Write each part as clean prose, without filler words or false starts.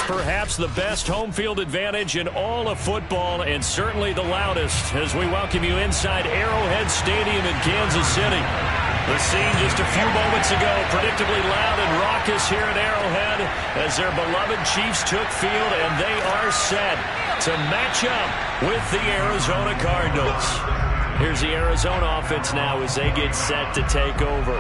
Perhaps the best home field advantage in all of football, and certainly the loudest, as we welcome you inside Arrowhead Stadium in Kansas City. The scene just a few moments ago, predictably loud and raucous here at Arrowhead as their beloved Chiefs took field, and they are set to match up with the Arizona Cardinals. Here's the Arizona offense now as they get set to take over.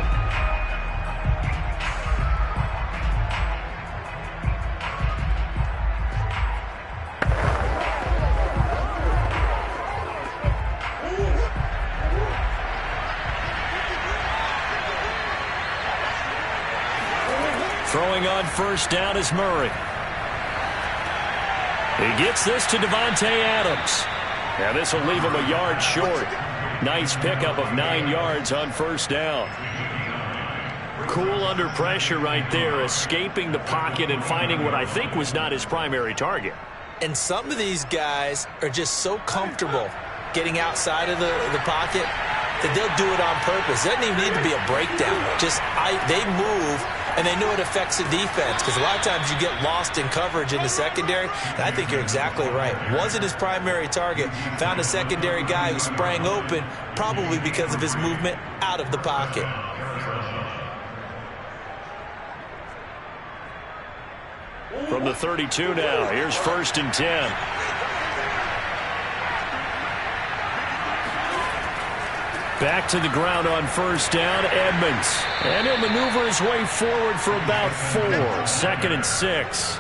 Throwing on first down is Murray. He gets this to Davante Adams. Now this will leave him a yard short. Nice pickup of 9 yards on first down. Cool under pressure right there, escaping the pocket and finding what I think was not his primary target. And some of these guys are just so comfortable getting outside of the pocket that they'll do it on purpose. It doesn't even need to be a breakdown. They move, and they know it affects the defense, because a lot of times you get lost in coverage in the secondary, and I think you're exactly right. Wasn't his primary target. Found a secondary guy who sprang open, probably because of his movement out of the pocket. From the 32 now, here's 1st and 10. Back to the ground on 1st down, Edmonds. And he'll maneuver his way forward for about 4. 2nd and 6.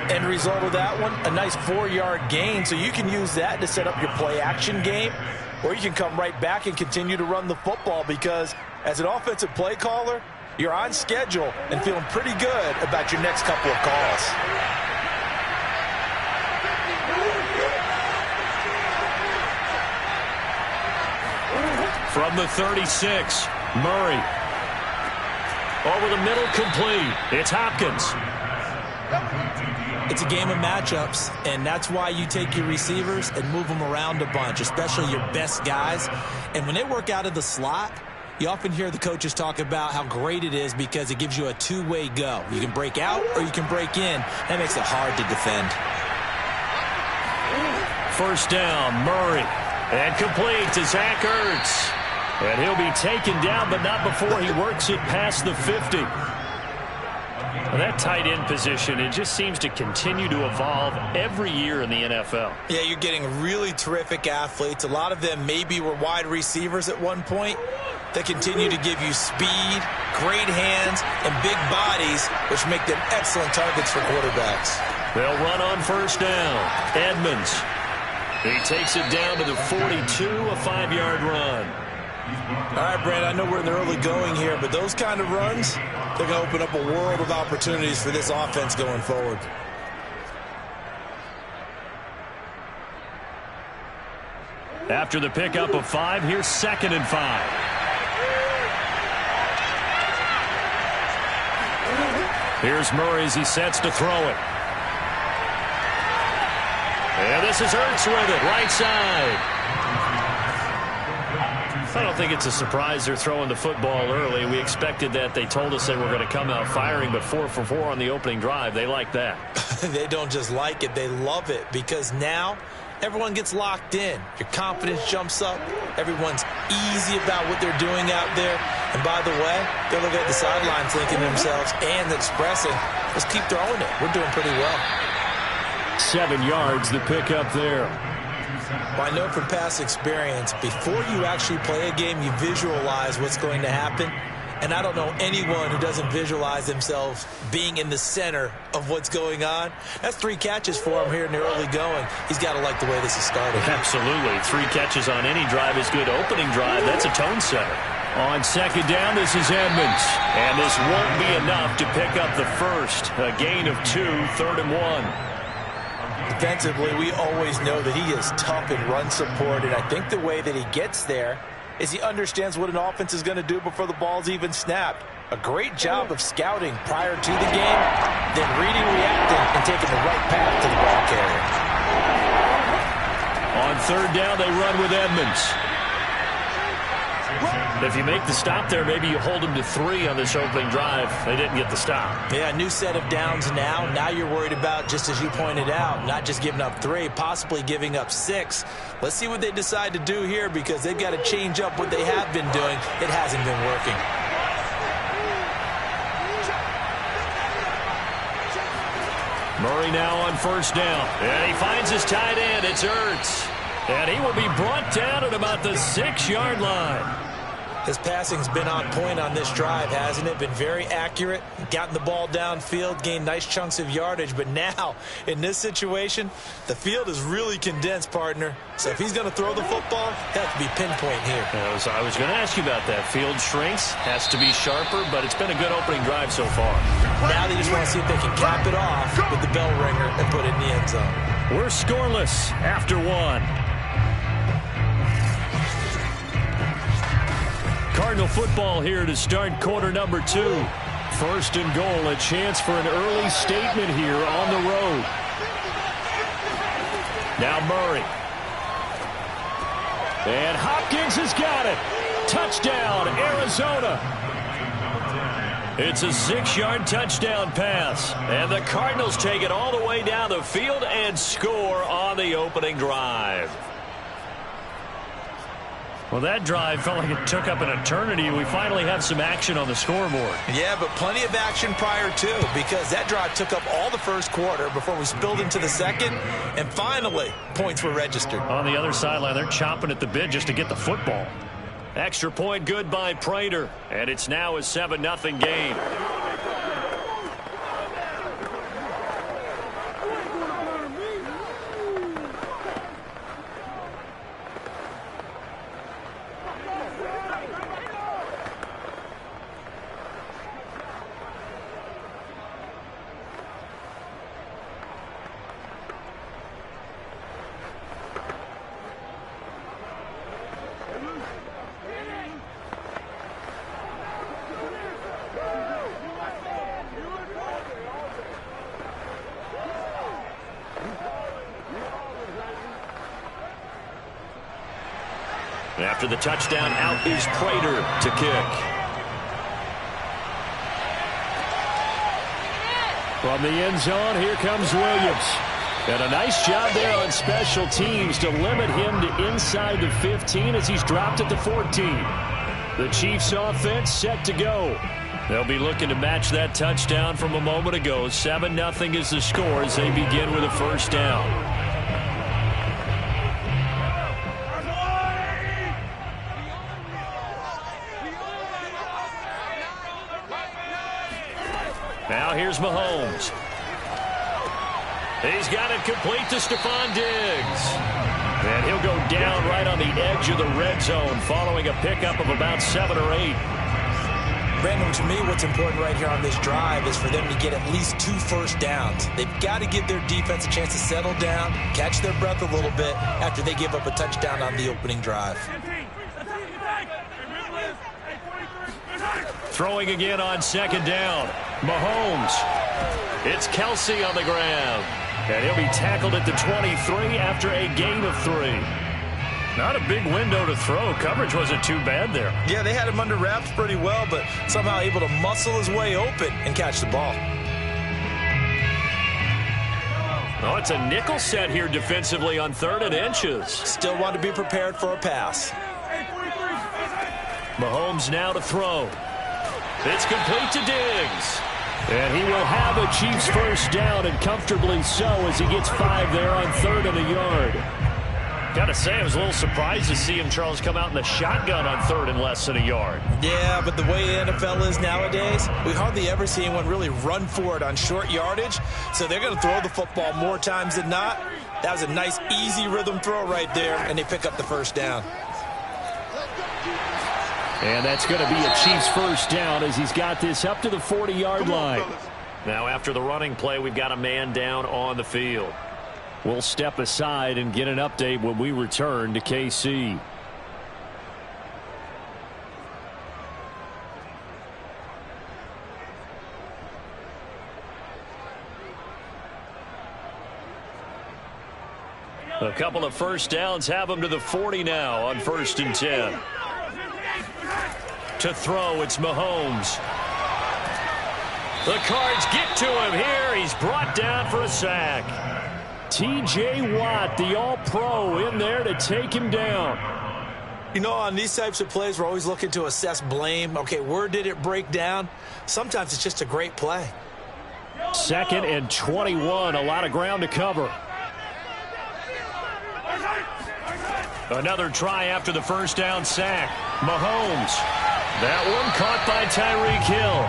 End result of that one, a nice 4-yard gain, so you can use that to set up your play-action game, or you can come right back and continue to run the football, because as an offensive play caller, you're on schedule and feeling pretty good about your next couple of calls. From the 36, Murray. Over the middle, complete. It's Hopkins. It's a game of matchups, and that's why you take your receivers and move them around a bunch, especially your best guys. And when they work out of the slot, you often hear the coaches talk about how great it is because it gives you a two-way go. You can break out or you can break in. That makes it hard to defend. 1st down, Murray. And complete to Zach Ertz. And he'll be taken down, but not before he works it past the 50. Well, that tight end position, it just seems to continue to evolve every year in the NFL. Yeah, you're getting really terrific athletes. A lot of them maybe were wide receivers at one point. They continue to give you speed, great hands, and big bodies, which make them excellent targets for quarterbacks. They'll run on 1st down. Edmonds. He takes it down to the 42, a 5-yard run. All right, Brad, I know we're in the early going here, but those kind of runs, they're going to open up a world of opportunities for this offense going forward. After the pickup of 5, here's 2nd and 5. Here's Murray as he sets to throw it. And this is Ertz with it, right side. I don't think it's a surprise they're throwing the football early. We expected that. They told us they were going to come out firing, but 4 for 4 on the opening drive. They like that. They don't just like it, they love it, because now everyone gets locked in. Your confidence jumps up. Everyone's easy about what they're doing out there. And by the way, they're looking at the sidelines thinking to themselves and expressing, let's keep throwing it. We're doing pretty well. 7 yards, the pickup there. Well, I know from past experience, before you actually play a game, you visualize what's going to happen. And I don't know anyone who doesn't visualize themselves being in the center of what's going on. That's 3 catches for him here in the early going. He's got to like the way this is started. Absolutely. 3 catches on any drive is good. Opening drive, that's a tone setter. On 2nd down, this is Edmonds. And this won't be enough to pick up the first. A gain of 2, 3rd and 1. Defensively, we always know that he is tough in run support, and I think the way that he gets there is he understands what an offense is going to do before the ball's even snapped. A great job of scouting prior to the game, then reading, reacting, and taking the right path to the ball carrier. On 3rd down, they run with Edmonds. If you make the stop there, maybe you hold them to 3 on this opening drive. They didn't get the stop. Yeah, new set of downs now. Now you're worried about, just as you pointed out, not just giving up 3, possibly giving up 6. Let's see what they decide to do here, because they've got to change up what they have been doing. It hasn't been working. Murray now on 1st down. And he finds his tight end. It's Ertz. And he will be brought down at about the 6-yard line. His passing's been on point on this drive, hasn't it? Been very accurate, gotten the ball downfield, gained nice chunks of yardage. But now, in this situation, the field is really condensed, partner. So if he's going to throw the football, that has to be pinpoint here. I was going to ask you about that. Field shrinks, has to be sharper, but it's been a good opening drive so far. Now they just want to see if they can cap it off with the bell ringer and put it in the end zone. We're scoreless after 1. Cardinal football here to start quarter number 2. 1st and goal, a chance for an early statement here on the road. Now Murray. And Hopkins has got it. Touchdown, Arizona. It's a 6-yard touchdown pass. And the Cardinals take it all the way down the field and score on the opening drive. Well, that drive felt like it took up an eternity. We finally have some action on the scoreboard. Yeah, but plenty of action prior to, because that drive took up all the first quarter before we spilled into the second, and finally, points were registered. On the other sideline, they're chomping at the bit just to get the football. Extra point good by Prater, and it's now a 7-0 game. After the touchdown, out is Prater to kick. From the end zone, here comes Williams. And a nice job there on special teams to limit him to inside the 15 as he's dropped at the 14. The Chiefs offense set to go. They'll be looking to match that touchdown from a moment ago. 7-0 is the score as they begin with a first down. Now here's Mahomes. He's got it complete to Stephon Diggs. And he'll go down right on the edge of the red zone following a pickup of about 7 or 8. Brandon, to me, what's important right here on this drive is for them to get at least 2 first downs. They've got to give their defense a chance to settle down, catch their breath a little bit after they give up a touchdown on the opening drive. Throwing again on second down. Mahomes. It's Kelsey on the ground. And he'll be tackled at the 23 after a gain of 3. Not a big window to throw. Coverage wasn't too bad there. Yeah, they had him under wraps pretty well, but somehow able to muscle his way open and catch the ball. Oh, it's a nickel set here defensively on 3rd and inches. Still want to be prepared for a pass. Mahomes now to throw. It's complete to Diggs. And he will have a Chiefs first down, and comfortably so, as he gets 5 there on 3rd and a yard. Got to say, I was a little surprised to see him, Charles, come out in the shotgun on 3rd and less than a yard. Yeah, but the way the NFL is nowadays, we hardly ever see anyone really run for it on short yardage. So they're going to throw the football more times than not. That was a nice, easy rhythm throw right there, and they pick up the first down. And that's going to be a Chiefs first down as he's got this up to the 40-yard line. Now, after the running play, we've got a man down on the field. We'll step aside and get an update when we return to KC. A couple of first downs have them to the 40 now on 1st and 10. To throw, it's Mahomes. The Cards get to him here. He's brought down for a sack. T.J. Watt, the All-Pro, in there to take him down. You know, on these types of plays, we're always looking to assess blame. Okay, where did it break down? Sometimes it's just a great play. 2nd and 21, a lot of ground to cover. Another try after the first down sack. Mahomes. That one caught by Tyreek Hill.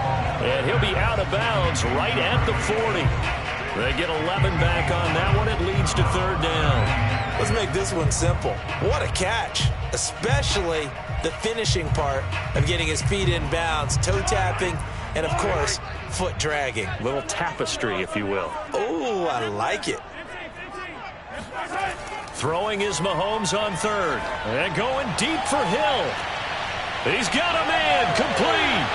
And he'll be out of bounds right at the 40. They get 11 back on that one. It leads to 3rd down. Let's make this one simple. What a catch, especially the finishing part of getting his feet in bounds, toe tapping, and, of course, foot dragging. Little tapestry, if you will. Oh, I like it. Throwing is Mahomes on 3rd. And going deep for Hill. He's got a man complete.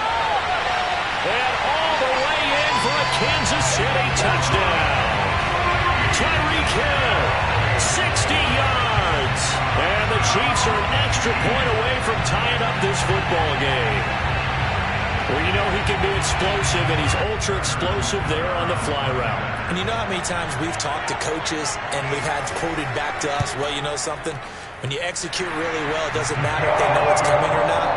And all the way in for a Kansas City touchdown. Tyreek Hill, Chiefs are an extra point away from tying up this football game. Well, you know he can be explosive, and he's ultra-explosive there on the fly route. And you know how many times we've talked to coaches and we've had quoted back to us, well, you know something? When you execute really well, it doesn't matter if they know it's coming or not.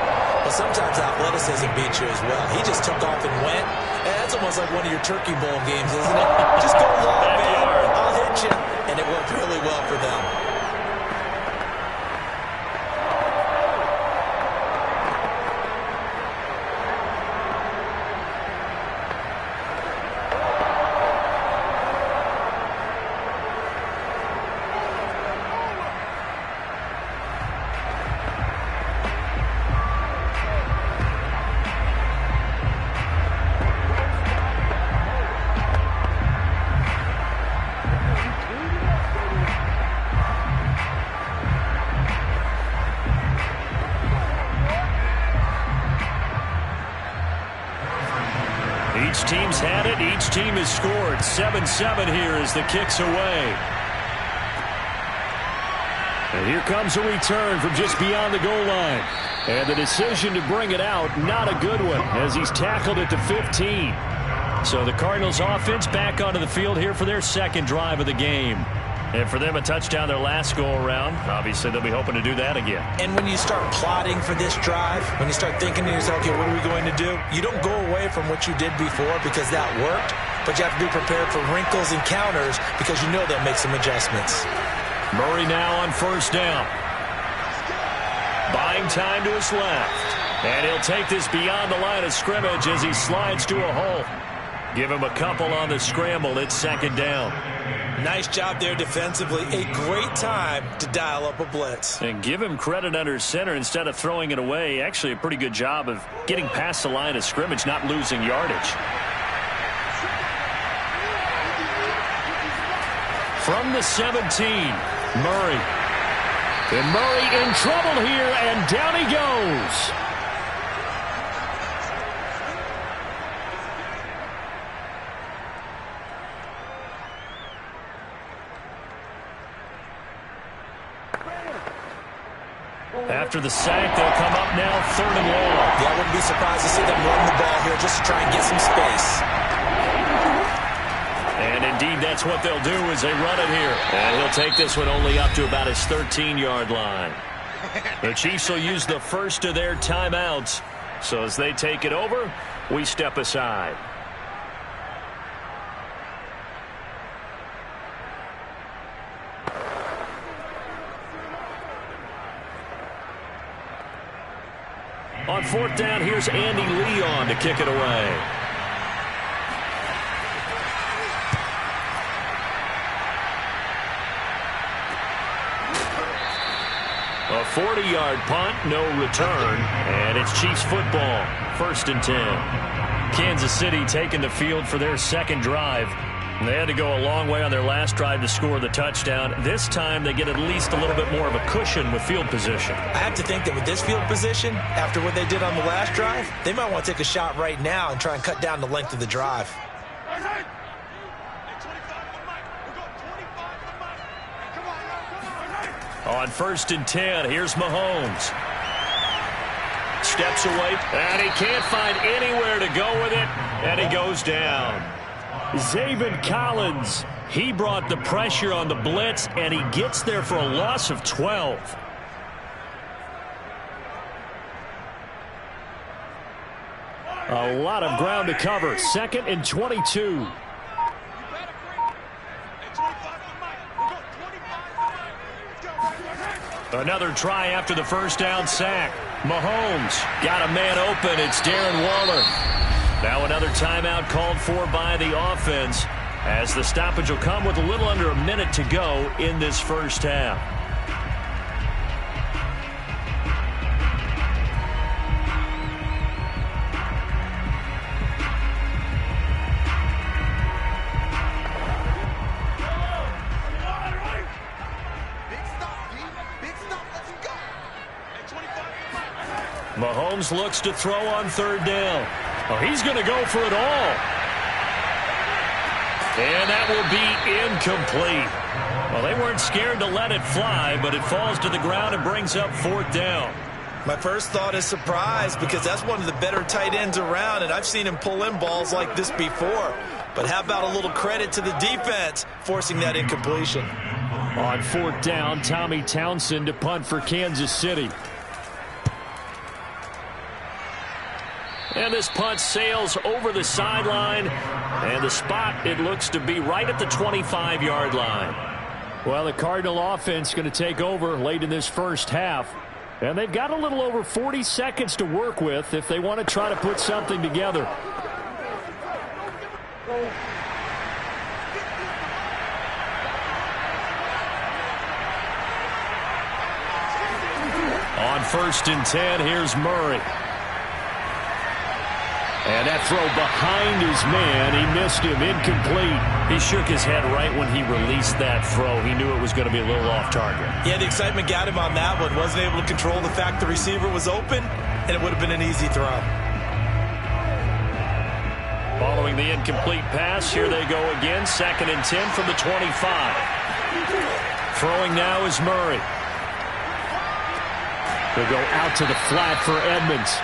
But sometimes athleticism beats you as well. He just took off and went. And that's almost like one of your Turkey Bowl games, isn't it? Just go long, man. I'll hit you. And it worked really well for them. Each team's had it. Each team has scored. 7-7 here as the kick's away. And here comes a return from just beyond the goal line. And the decision to bring it out, not a good one, as he's tackled at the 15. So the Cardinals offense back onto the field here for their second drive of the game. And for them, a touchdown their last go-around. Obviously, they'll be hoping to do that again. And when you start plotting for this drive, when you start thinking to yourself, okay, what are we going to do? You don't go away from what you did before because that worked, but you have to be prepared for wrinkles and counters because you know they'll make some adjustments. Murray now on first down. Buying time to his left. And he'll take this beyond the line of scrimmage as he slides to a hole. Give him a couple on the scramble. It's second down. Nice job there defensively. A great time to dial up a blitz. And give him credit under center instead of throwing it away. Actually a pretty good job of getting past the line of scrimmage, not losing yardage. From the 17, Murray. And Murray in trouble here, and down he goes. After the sack, they'll come up now, 3rd and long. Yeah, I wouldn't be surprised to see them run the ball here just to try and get some space. And indeed, that's what they'll do as they run it here. And he'll take this one only up to about his 13-yard line. The Chiefs will use the first of their timeouts. So as they take it over, we step aside. On 4th down, here's Andy Leon to kick it away. A 40-yard punt, no return, and it's Chiefs football, 1st and 10. Kansas City taking the field for their second drive. They had to go a long way on their last drive to score the touchdown. This time they get at least a little bit more of a cushion with field position. I have to think that with this field position, after what they did on the last drive, they might want to take a shot right now and try and cut down the length of the drive. On 1st and 10, here's Mahomes. Steps away, and he can't find anywhere to go with it, and he goes down. Zaven Collins, he brought the pressure on the blitz, and he gets there for a loss of 12. A lot of ground to cover. 2nd and 22. Another try after the first down sack. Mahomes got a man open. It's Darren Waller. Now another timeout called for by the offense as the stoppage will come with a little under a minute to go in this first half. Mahomes looks to throw on 3rd down. Oh, he's going to go for it all. And that will be incomplete. Well, they weren't scared to let it fly, but it falls to the ground and brings up 4th down. My first thought is surprise, because that's one of the better tight ends around, and I've seen him pull in balls like this before. But how about a little credit to the defense forcing that incompletion? On 4th down, Tommy Townsend to punt for Kansas City. And this punt sails over the sideline, and the spot, it looks to be right at the 25-yard line. Well, the Cardinal offense going to take over late in this first half. And they've got a little over 40 seconds to work with if they want to try to put something together. On 1st and 10, here's Murray. And that throw behind his man, he missed him, incomplete. He shook his head right when he released that throw. He knew it was going to be a little off target. Yeah, the excitement got him on that one. Wasn't able to control the fact the receiver was open, and it would have been an easy throw. Following the incomplete pass, here they go again. 2nd and 10 from the 25. Throwing now is Murray. He'll go out to the flat for Edmonds.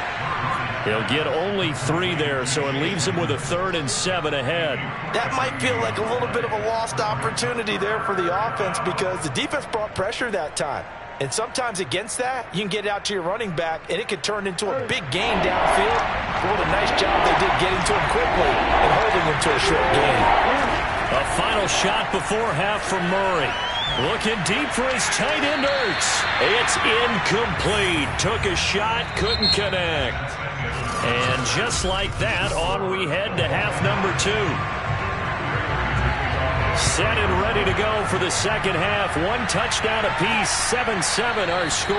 He'll get only 3 there, so it leaves him with a 3rd and 7 ahead. That might feel like a little bit of a lost opportunity there for the offense, because the defense brought pressure that time. And sometimes against that, you can get it out to your running back, and it could turn into a big gain downfield. But what a nice job they did getting to him quickly and holding him to a short gain. A final shot before half from Murray. Looking deep for his tight end, Ertz. It's incomplete. Took a shot, couldn't connect. And just like that, on we head to half number 2. Set and ready to go for the second half. 1 touchdown apiece, 7-7 our score.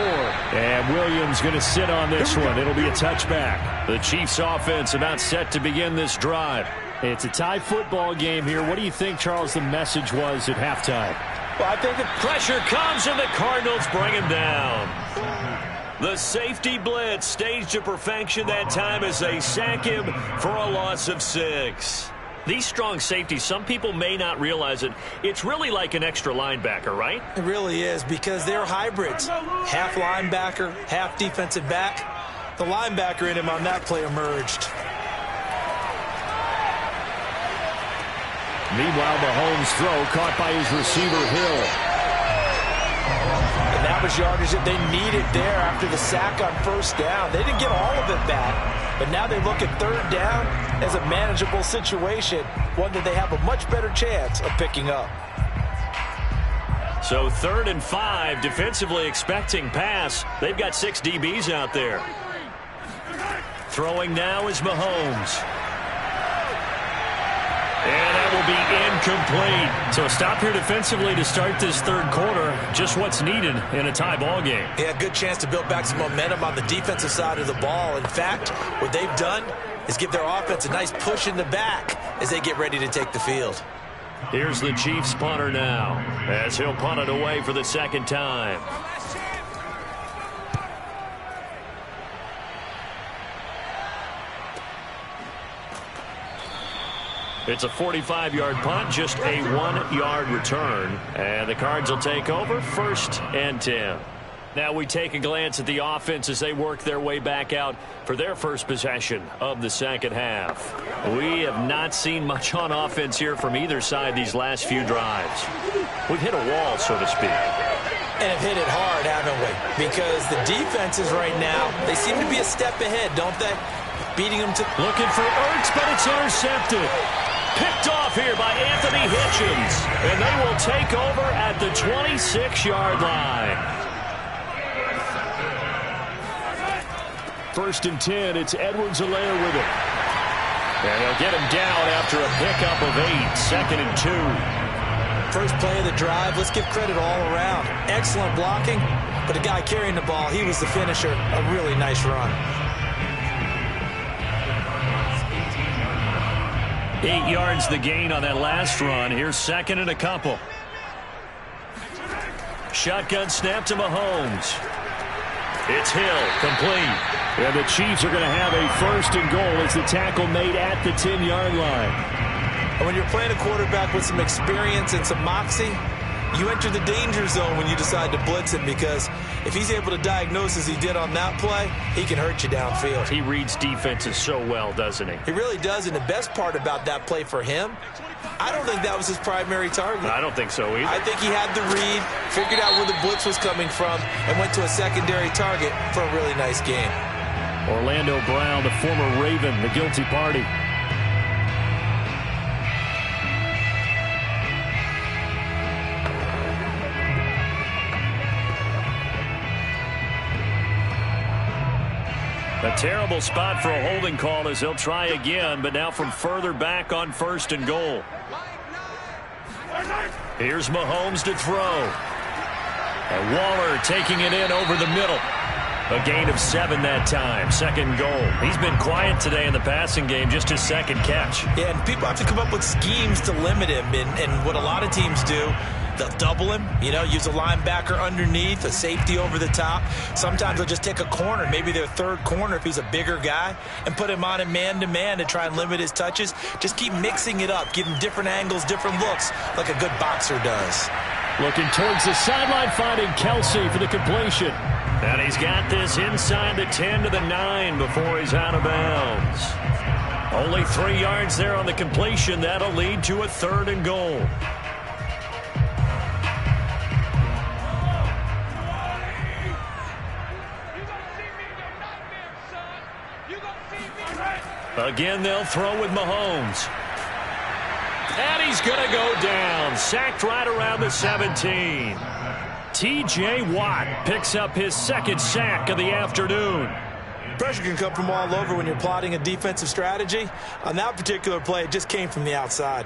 And Williams going to sit on this one. It'll be a touchback. The Chiefs offense about set to begin this drive. It's a tie football game here. What do you think, Charles, the message was at halftime? Well, I think the pressure comes and the Cardinals bring him down. The safety blitz staged to perfection that time as they sack him for a loss of 6. These strong safeties, some people may not realize it. It's really like an extra linebacker, right? It really is, because they're hybrids. Half linebacker, half defensive back. The linebacker in him on that play emerged. Meanwhile, Mahomes' throw caught by his receiver, Hill. And that was yardage that they needed there after the sack on 1st down. They didn't get all of it back, but now they look at 3rd down as a manageable situation, one that they have a much better chance of picking up. So 3rd and 5, defensively expecting pass. They've got 6 DBs out there. Throwing now is Mahomes. And that will be incomplete. So a stop here defensively to start this 3rd quarter. Just what's needed in a tie ball game. Yeah, good chance to build back some momentum on the defensive side of the ball. In fact, what they've done is give their offense a nice push in the back as they get ready to take the field. Here's the Chiefs punter now, as he'll punt it away for the 2nd time. It's a 45-yard punt, just a 1-yard return. And the Cards will take over 1st and 10. Now we take a glance at the offense as they work their way back out for their first possession of the second half. We have not seen much on offense here from either side these last few drives. We've hit a wall, so to speak. And have hit it hard, haven't we? Because the defenses right now, they seem to be a step ahead, don't they? Beating them to... Looking for Ertz, but it's intercepted. Picked off here by Anthony Hitchens. And they will take over at the 26-yard line. 1st and 10, it's Edwards-Helaire with it. And they'll get him down after a pickup of 8, 2nd and 2. First play of the drive, let's give credit all around. Excellent blocking, but the guy carrying the ball, he was the finisher. A really nice run. 8 yards the gain on that last run. Here's 2nd and a couple. Shotgun snap to Mahomes. It's Hill, complete. And the Chiefs are going to have a 1st and goal as the tackle made at the 10-yard line. And when you're playing a quarterback with some experience and some moxie, you enter the danger zone when you decide to blitz him, because if he's able to diagnose as he did on that play, he can hurt you downfield. He reads defenses so well, doesn't he? He really does, and the best part about that play for him, I don't think that was his primary target. I don't think so either. I think he had the read, figured out where the blitz was coming from, and went to a secondary target for a really nice game. Orlando Brown, the former Raven, the guilty party. A terrible spot for a holding call as they'll try again, but now from further back on 1st and goal. Here's Mahomes to throw. And Waller taking it in over the middle. A gain of 7 that time. 2nd goal. He's been quiet today in the passing game, just his 2nd catch. Yeah, and people have to come up with schemes to limit him, and what a lot of teams do, they'll double him, use a linebacker underneath, a safety over the top. Sometimes they'll just take a corner, maybe their 3rd corner if he's a bigger guy, and put him on a man-to-man to try and limit his touches. Just keep mixing it up, give him different angles, different looks, like a good boxer does. Looking towards the sideline, finding Kelsey for the completion. And he's got this inside the 10 to the 9 before he's out of bounds. Only 3 yards there on the completion. That'll lead to a 3rd and goal. Again, they'll throw with Mahomes. And he's going to go down. Sacked right around the 17. T.J. Watt picks up his 2nd sack of the afternoon. Pressure can come from all over when you're plotting a defensive strategy. On that particular play, it just came from the outside.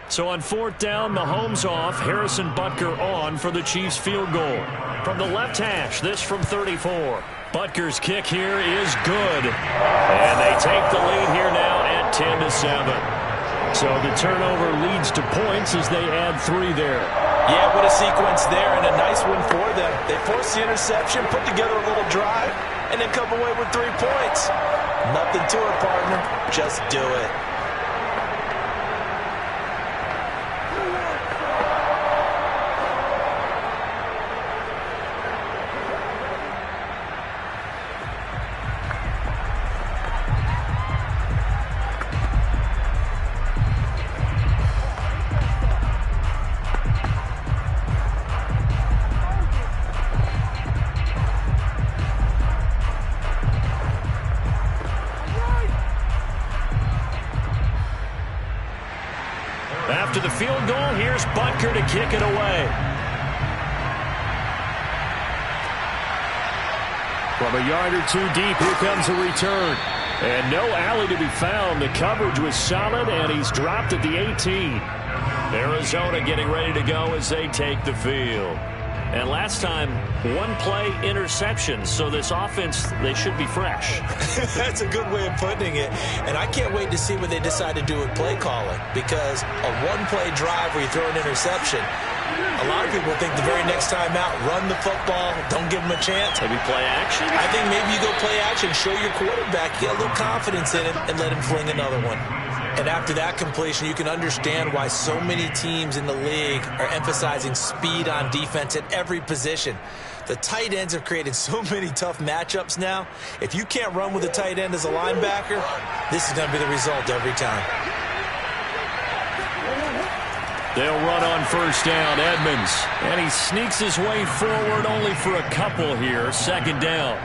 So on 4th down, Mahomes off, Harrison Butker on for the Chiefs field goal. From the left hash, this from 34. Butker's kick here is good. And they take the lead here now at 10-7. So the turnover leads to points as they add 3 there. Yeah, what a sequence there, and a nice one for them. They force the interception, put together a little drive, and then come away with 3 points. Nothing to it, partner. Just do it. After the field goal, here's Butker to kick it away. From a yard or 2 deep, here comes a return. And no alley to be found. The coverage was solid, and he's dropped at the 18. Arizona getting ready to go as they take the field. And last time, 1-play interception. So this offense, they should be fresh. That's a good way of putting it. And I can't wait to see what they decide to do with play calling. Because a 1-play drive where you throw an interception, a lot of people think the very next time out, run the football, don't give them a chance. Maybe play action? I think maybe you go play action, show your quarterback, get a little confidence in him, and let him fling another one. And after that completion, you can understand why so many teams in the league are emphasizing speed on defense at every position. The tight ends have created so many tough matchups now. If you can't run with a tight end as a linebacker, this is going to be the result every time. They'll run on 1st down, Edmonds. And he sneaks his way forward only for a couple here. 2nd down.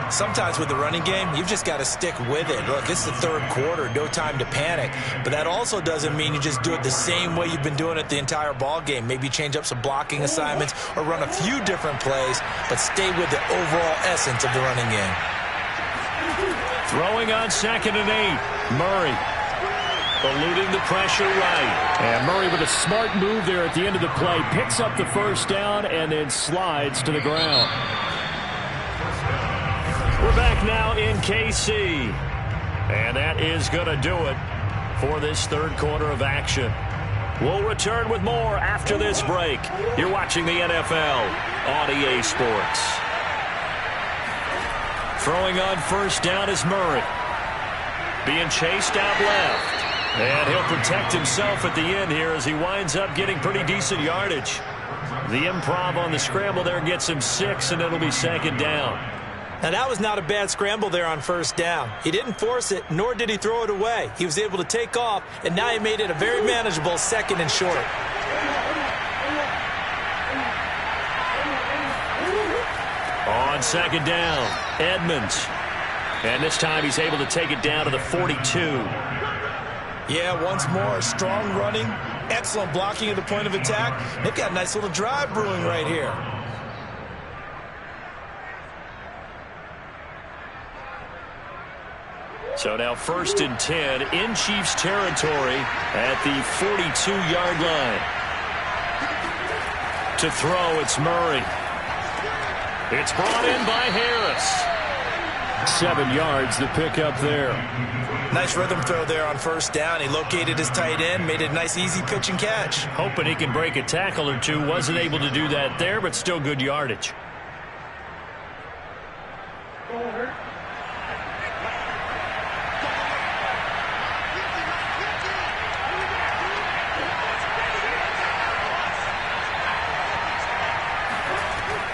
Sometimes with the running game, you've just got to stick with it. Look, it's the 3rd quarter, no time to panic. But that also doesn't mean you just do it the same way you've been doing it the entire ball game. Maybe change up some blocking assignments or run a few different plays, but stay with the overall essence of the running game. Throwing on 2nd and 8. Murray eluding the pressure right. And Murray with a smart move there at the end of the play. Picks up the 1st down and then slides to the ground. We're back now in KC. And that is going to do it for this 3rd quarter of action. We'll return with more after this break. You're watching the NFL on EA Sports. Throwing on 1st down is Murray. Being chased out left. And he'll protect himself at the end here as he winds up getting pretty decent yardage. The improv on the scramble there gets him 6, and it'll be 2nd down. Now, that was not a bad scramble there on 1st down. He didn't force it, nor did he throw it away. He was able to take off, and now he made it a very manageable 2nd and short. On 2nd down, Edmonds. And this time he's able to take it down to the 42. Yeah, once more, strong running, excellent blocking at the point of attack. They've got a nice little drive brewing right here. So now 1st and 10 in Chiefs territory at the 42-yard line. To throw, it's Murray. It's brought in by Harris. 7 yards, the pickup there. Nice rhythm throw there on 1st down. He located his tight end, made it a nice easy pitch and catch. Hoping he can break a tackle or two. Wasn't able to do that there, but still good yardage.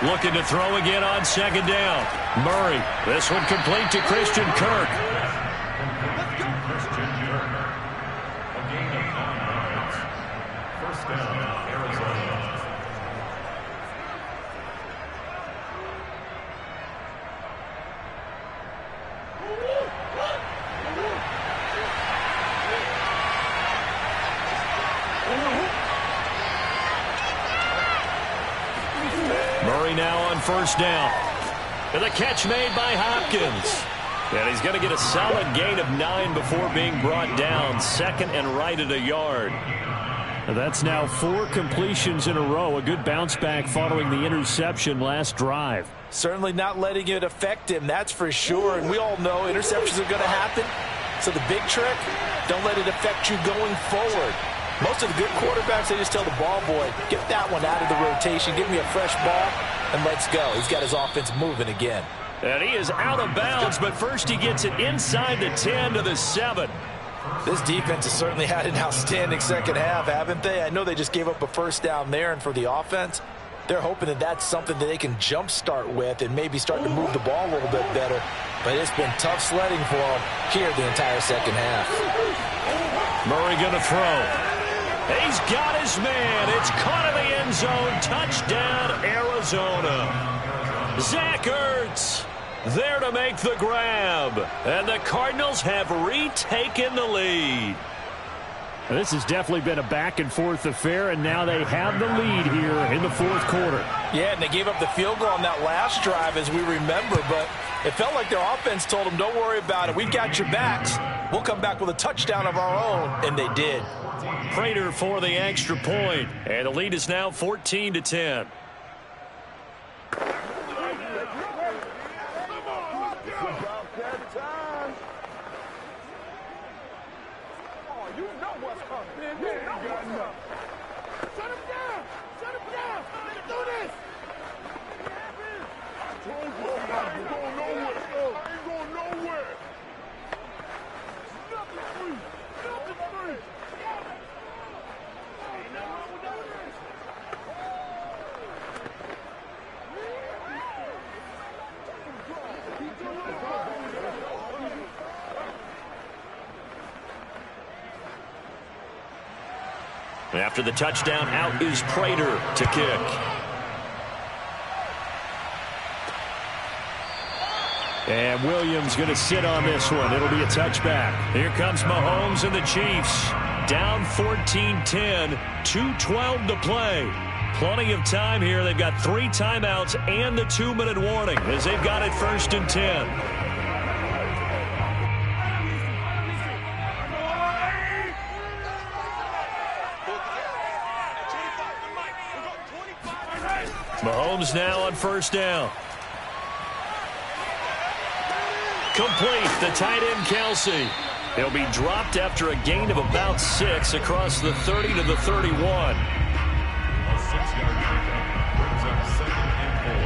Looking to throw again on 2nd down. Murray. This one complete to Christian Kirk. First down, Arizona. Murray now on 1st down. And the catch made by Hopkins. And he's going to get a solid gain of 9 before being brought down. 2nd and right at a yard. And that's now 4 completions in a row. A good bounce back following the interception last drive. Certainly not letting it affect him, that's for sure. And we all know interceptions are going to happen. So the big trick, don't let it affect you going forward. Most of the good quarterbacks, they just tell the ball boy, get that one out of the rotation, give me a fresh ball, and let's go. He's got his offense moving again. And he is out of bounds, but first he gets it inside the 10 to the 7. This defense has certainly had an outstanding 2nd half, haven't they? I know they just gave up a 1st down there, and for the offense, they're hoping that that's something that they can jumpstart with and maybe start to move the ball a little bit better. But it's been tough sledding for them here the entire 2nd half. Murray going to throw. He's got his man. It's caught in the end zone. Touchdown, Arizona. Zach Ertz there to make the grab. And the Cardinals have retaken the lead. This has definitely been a back-and-forth affair, and now they have the lead here in the 4th quarter. Yeah, and they gave up the field goal on that last drive, as we remember, but it felt like their offense told them, don't worry about it. We've got your backs. We'll come back with a touchdown of our own, and they did. Prater for the extra point, and the lead is now 14-10. After the touchdown, out is Prater to kick. And Williams going to sit on this one. It'll be a touchback. Here comes Mahomes and the Chiefs. Down 14-10, 2:12 to play. Plenty of time here. They've got 3 timeouts and the 2-minute warning as they've got it 1st and 10. Mahomes now on 1st down. Complete, the tight end Kelsey. He'll be dropped after a gain of about 6 across the 30 to the 31. A 6-yard pickup brings up 2nd and 4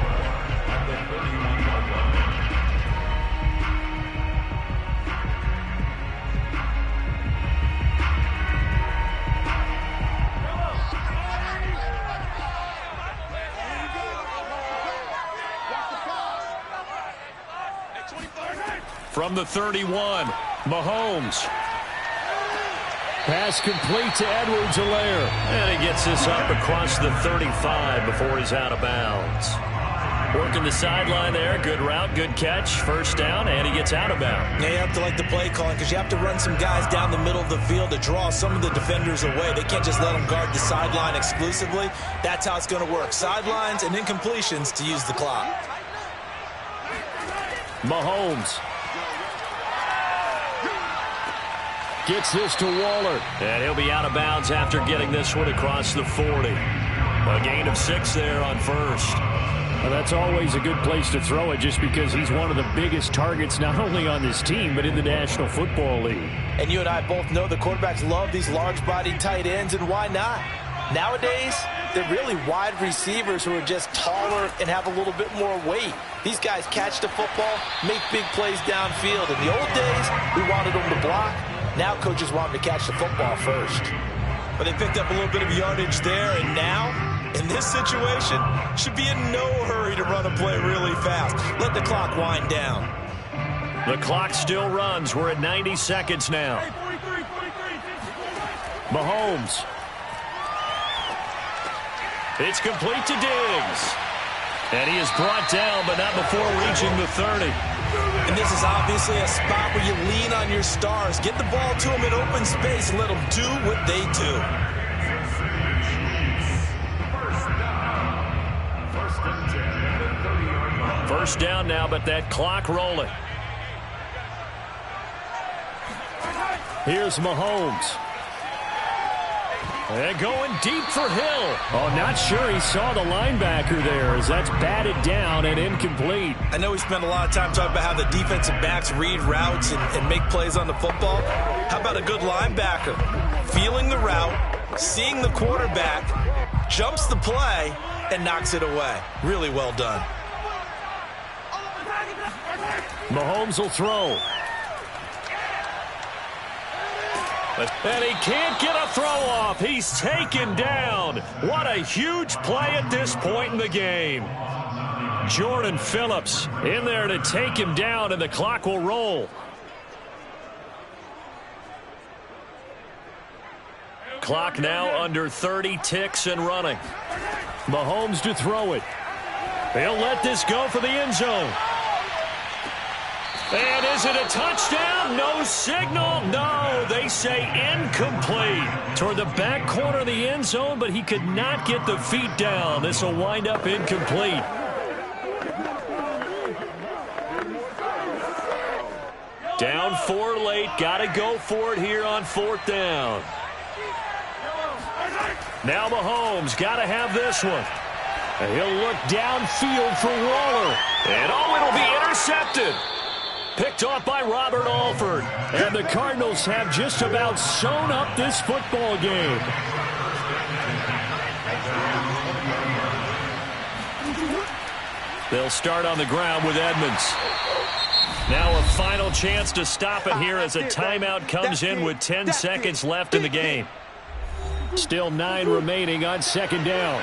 at the 31-yard line. from the 31. Mahomes. Pass complete to Edwards-Helaire. And he gets this up across the 35 before he's out of bounds. Working the sideline there. Good route, good catch. First down, and he gets out of bounds. Yeah, you have to like the play calling because you have to run some guys down the middle of the field to draw some of the defenders away. They can't just let them guard the sideline exclusively. That's how it's going to work. Sidelines and incompletions to use the clock. Mahomes. Gets this to Waller. And he'll be out of bounds after getting this one across the 40. A gain of 6 there on first. Well, that's always a good place to throw it just because he's one of the biggest targets not only on this team but in the National Football League. And you and I both know the quarterbacks love these large-bodied tight ends, and why not? Nowadays, they're really wide receivers who are just taller and have a little bit more weight. These guys catch the football, make big plays downfield. In the old days, we wanted them to block. Now coaches want them to catch the football first. But they picked up a little bit of yardage there, and now, in this situation, should be in no hurry to run a play really fast. Let the clock wind down. The clock still runs. We're at 90 seconds now. Mahomes. It's complete to Diggs. And he is brought down, but not before reaching the 30. And this is obviously a spot where you lean on your stars. Get the ball to them in open space and let them do what they do. First down now, but that clock rolling. Here's Mahomes. And going deep for Hill. Oh, not sure he saw the linebacker there as that's batted down and incomplete. I know we spent a lot of time talking about how the defensive backs read routes and make plays on the football. How about a good linebacker? Feeling the route, seeing the quarterback, jumps the play, and knocks it away. Really well done. Mahomes will throw. And he can't get a throw off. He's taken down. What a huge play at this point in the game. Jordan Phillips in there to take him down, and the clock will roll. Clock now under 30 ticks and running. Mahomes to throw it. He'll let this go for the end zone. And is it a touchdown? No signal. No, they say incomplete. Toward the back corner of the end zone, but he could not get the feet down. This will wind up incomplete. Down 4 late. Got to go for it here on 4th down. Now Mahomes got to have this one. And he'll look downfield for Waller. And it'll be intercepted. Picked off by Robert Alford. And the Cardinals have just about sewn up this football game. They'll start on the ground with Edmonds. Now a final chance to stop it here as a timeout comes in with 10 seconds left in the game. Still 9 remaining on 2nd down.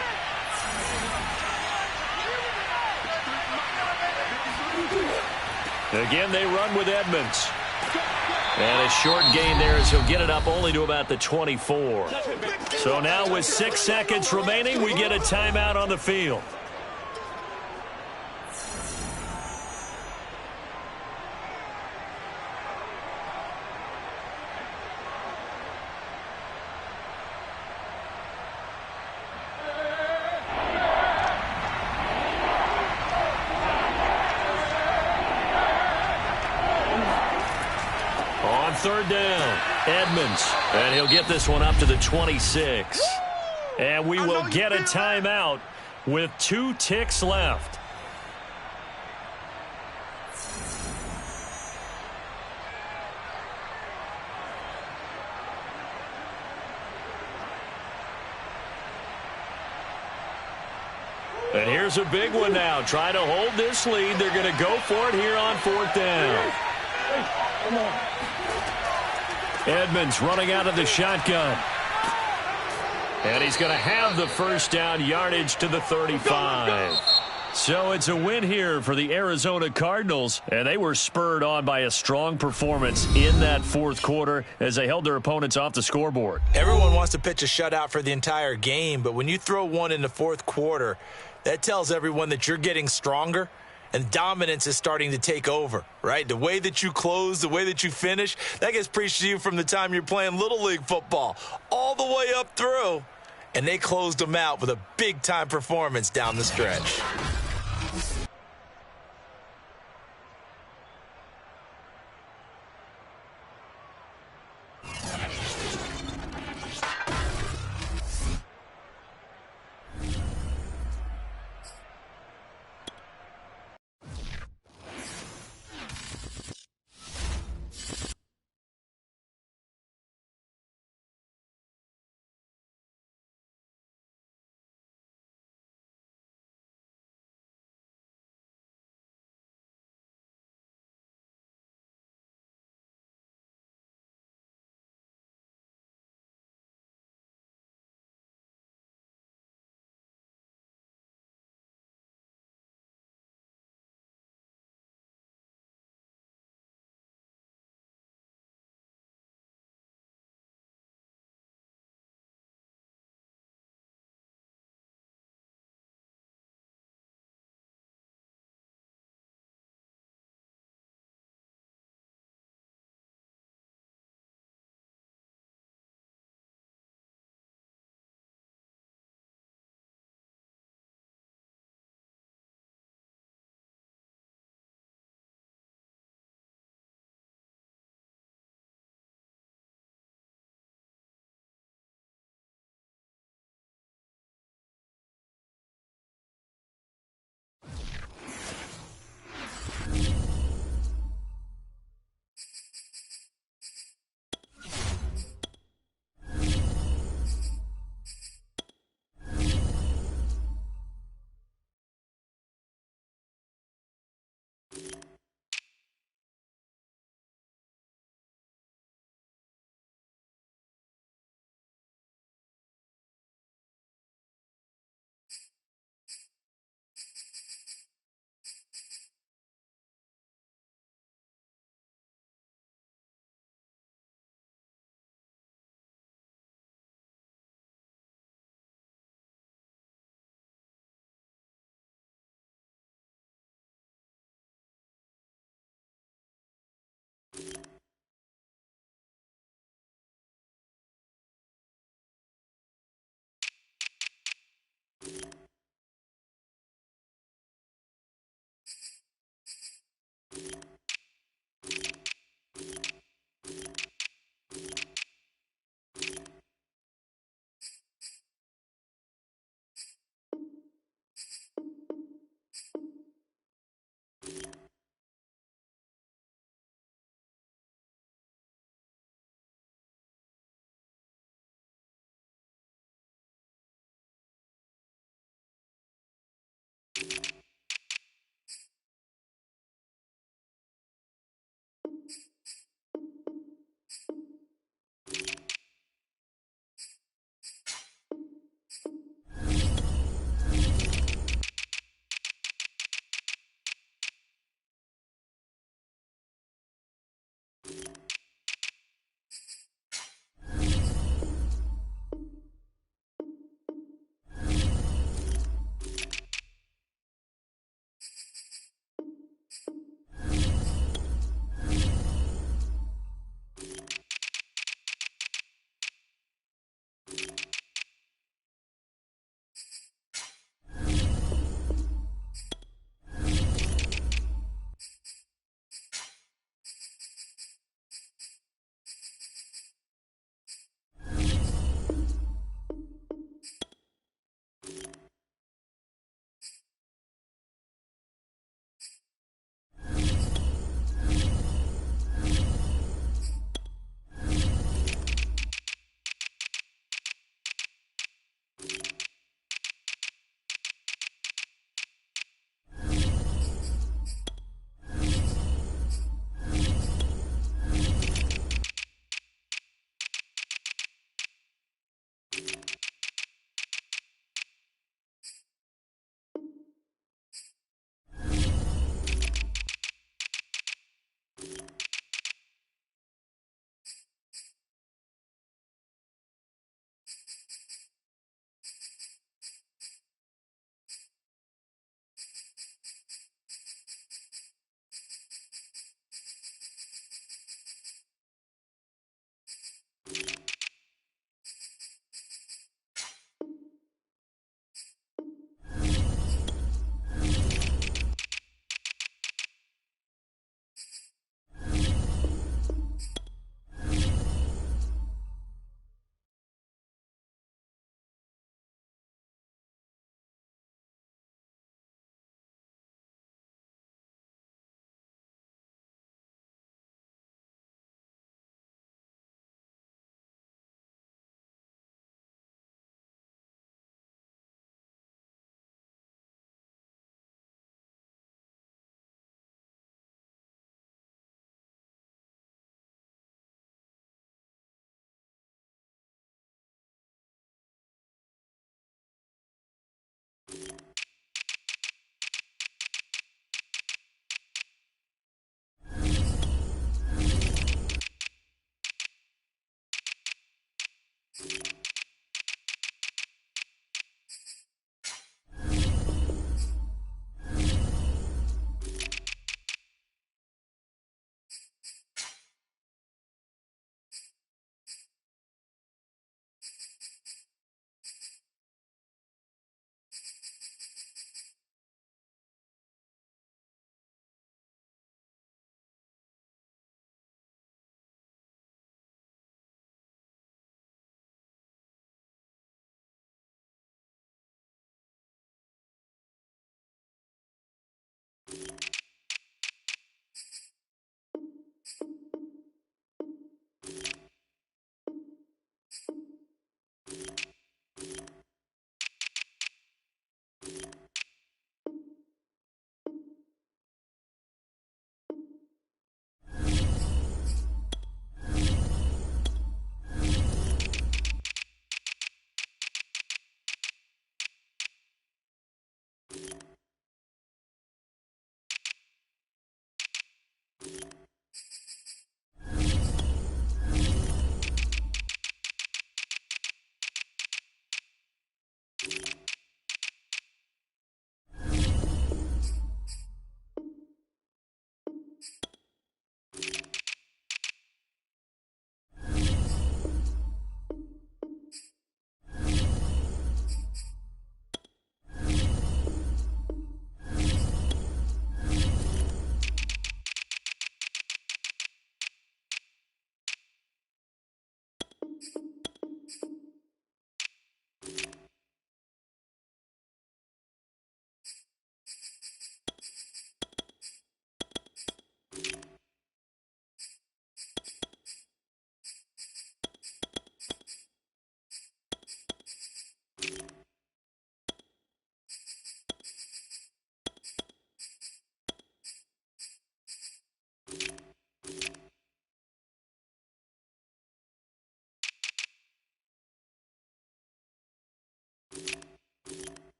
Again, they run with Edmonds. And a short gain there as he'll get it up only to about the 24. So now with 6 seconds remaining, we get a timeout on the field. Third down, Edmonds, and he'll get this one up to the 26. And we will get a timeout with 2 ticks left. And here's a big one now. Trying to hold this lead. They're going to go for it here on 4th down. Come on. Edmonds running out of the shotgun. And he's going to have the first down, yardage to the 35. So it's a win here for the Arizona Cardinals, and they were spurred on by a strong performance in that fourth quarter as they held their opponents off the scoreboard. Everyone wants to pitch a shutout for the entire game, but when you throw one in the fourth quarter, that tells everyone that you're getting stronger and dominance is starting to take over, right? The way that you close, the way that you finish, that gets preached to you from the time you're playing Little League football all the way up through, and they closed them out with a big-time performance down the stretch.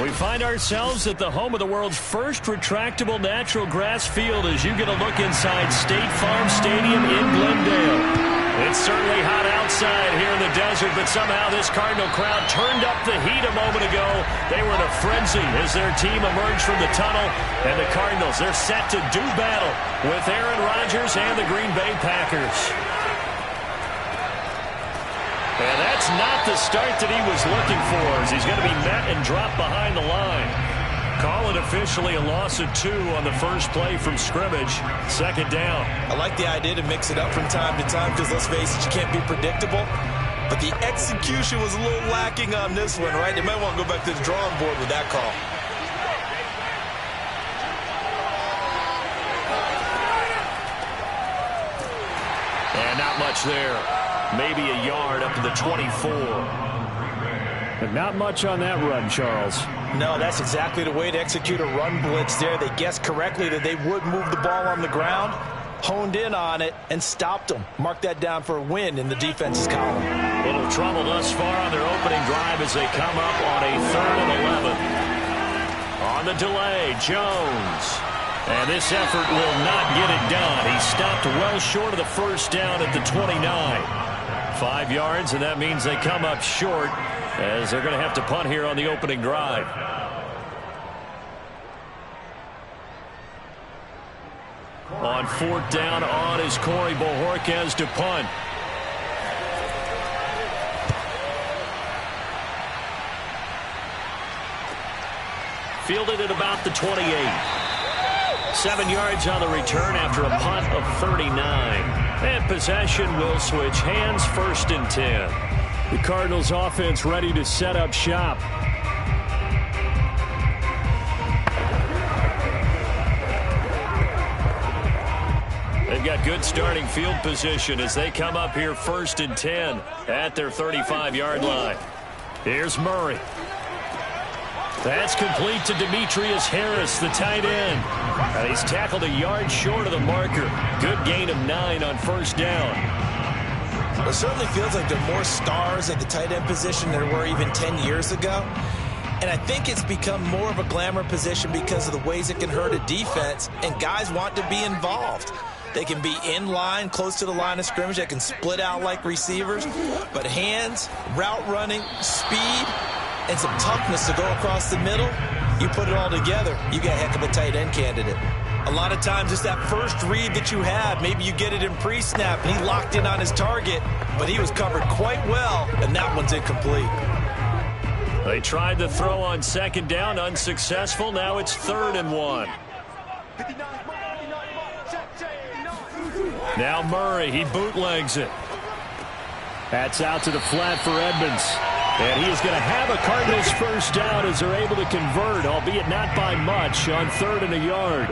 We find ourselves at the home of the world's first retractable natural grass field as you get a look inside State Farm Stadium in Glendale. It's certainly hot outside here in the desert, but somehow this Cardinal crowd turned up the heat a moment ago. They were in a frenzy as their team emerged from the tunnel, and the Cardinals, they're set to do battle with Aaron Rodgers and the Green Bay Packers. And that's not the start that he was looking for, as he's going to be met and dropped behind the line. Call it officially a loss of 2 on the first play from scrimmage. Second down. I like the idea to mix it up from time to time because, let's face it, you can't be predictable. But the execution was a little lacking on this one, right? They might want to go back to the drawing board with that call. And not much there. Maybe a yard up to the 24. But not much on that run, Charles. No, that's exactly the way to execute a run blitz there. They guessed correctly that they would move the ball on the ground, honed in on it, and stopped them. Mark that down for a win in the defense's column. Little trouble thus far on their opening drive as they come up on a 3rd and 11. On the delay, Jones. And this effort will not get it done. He stopped well short of the first down at the 29. 5 yards, and that means they come up short as they're going to have to punt here on the opening drive. On 4th down, on is Corey Bojorquez to punt. Fielded at about the 28. 7 yards on the return after a punt of 39. And possession will switch hands, 1st and 10. The Cardinals offense ready to set up shop. They've got good starting field position as they come up here 1st and 10 at their 35-yard line. Here's Murray. That's complete to Demetrius Harris, the tight end. And he's tackled a yard short of the marker. Good gain of 9 on 1st down. It certainly feels like there are more stars at the tight end position than there were even 10 years ago. And I think it's become more of a glamour position because of the ways it can hurt a defense, and guys want to be involved. They can be in line, close to the line of scrimmage. They can split out like receivers. But hands, route running, speed, and some toughness to go across the middle, you put it all together, you got a heck of a tight end candidate. A lot of times it's that first read that you have. Maybe you get it in pre-snap, and he locked in on his target, but he was covered quite well, and that one's incomplete. They tried the throw on 2nd down, unsuccessful. Now it's 3rd and 1. Now Murray, he bootlegs it. That's out to the flat for Edmonds. And he is going to have a Cardinals first down as they're able to convert, albeit not by much, on 3rd and a yard.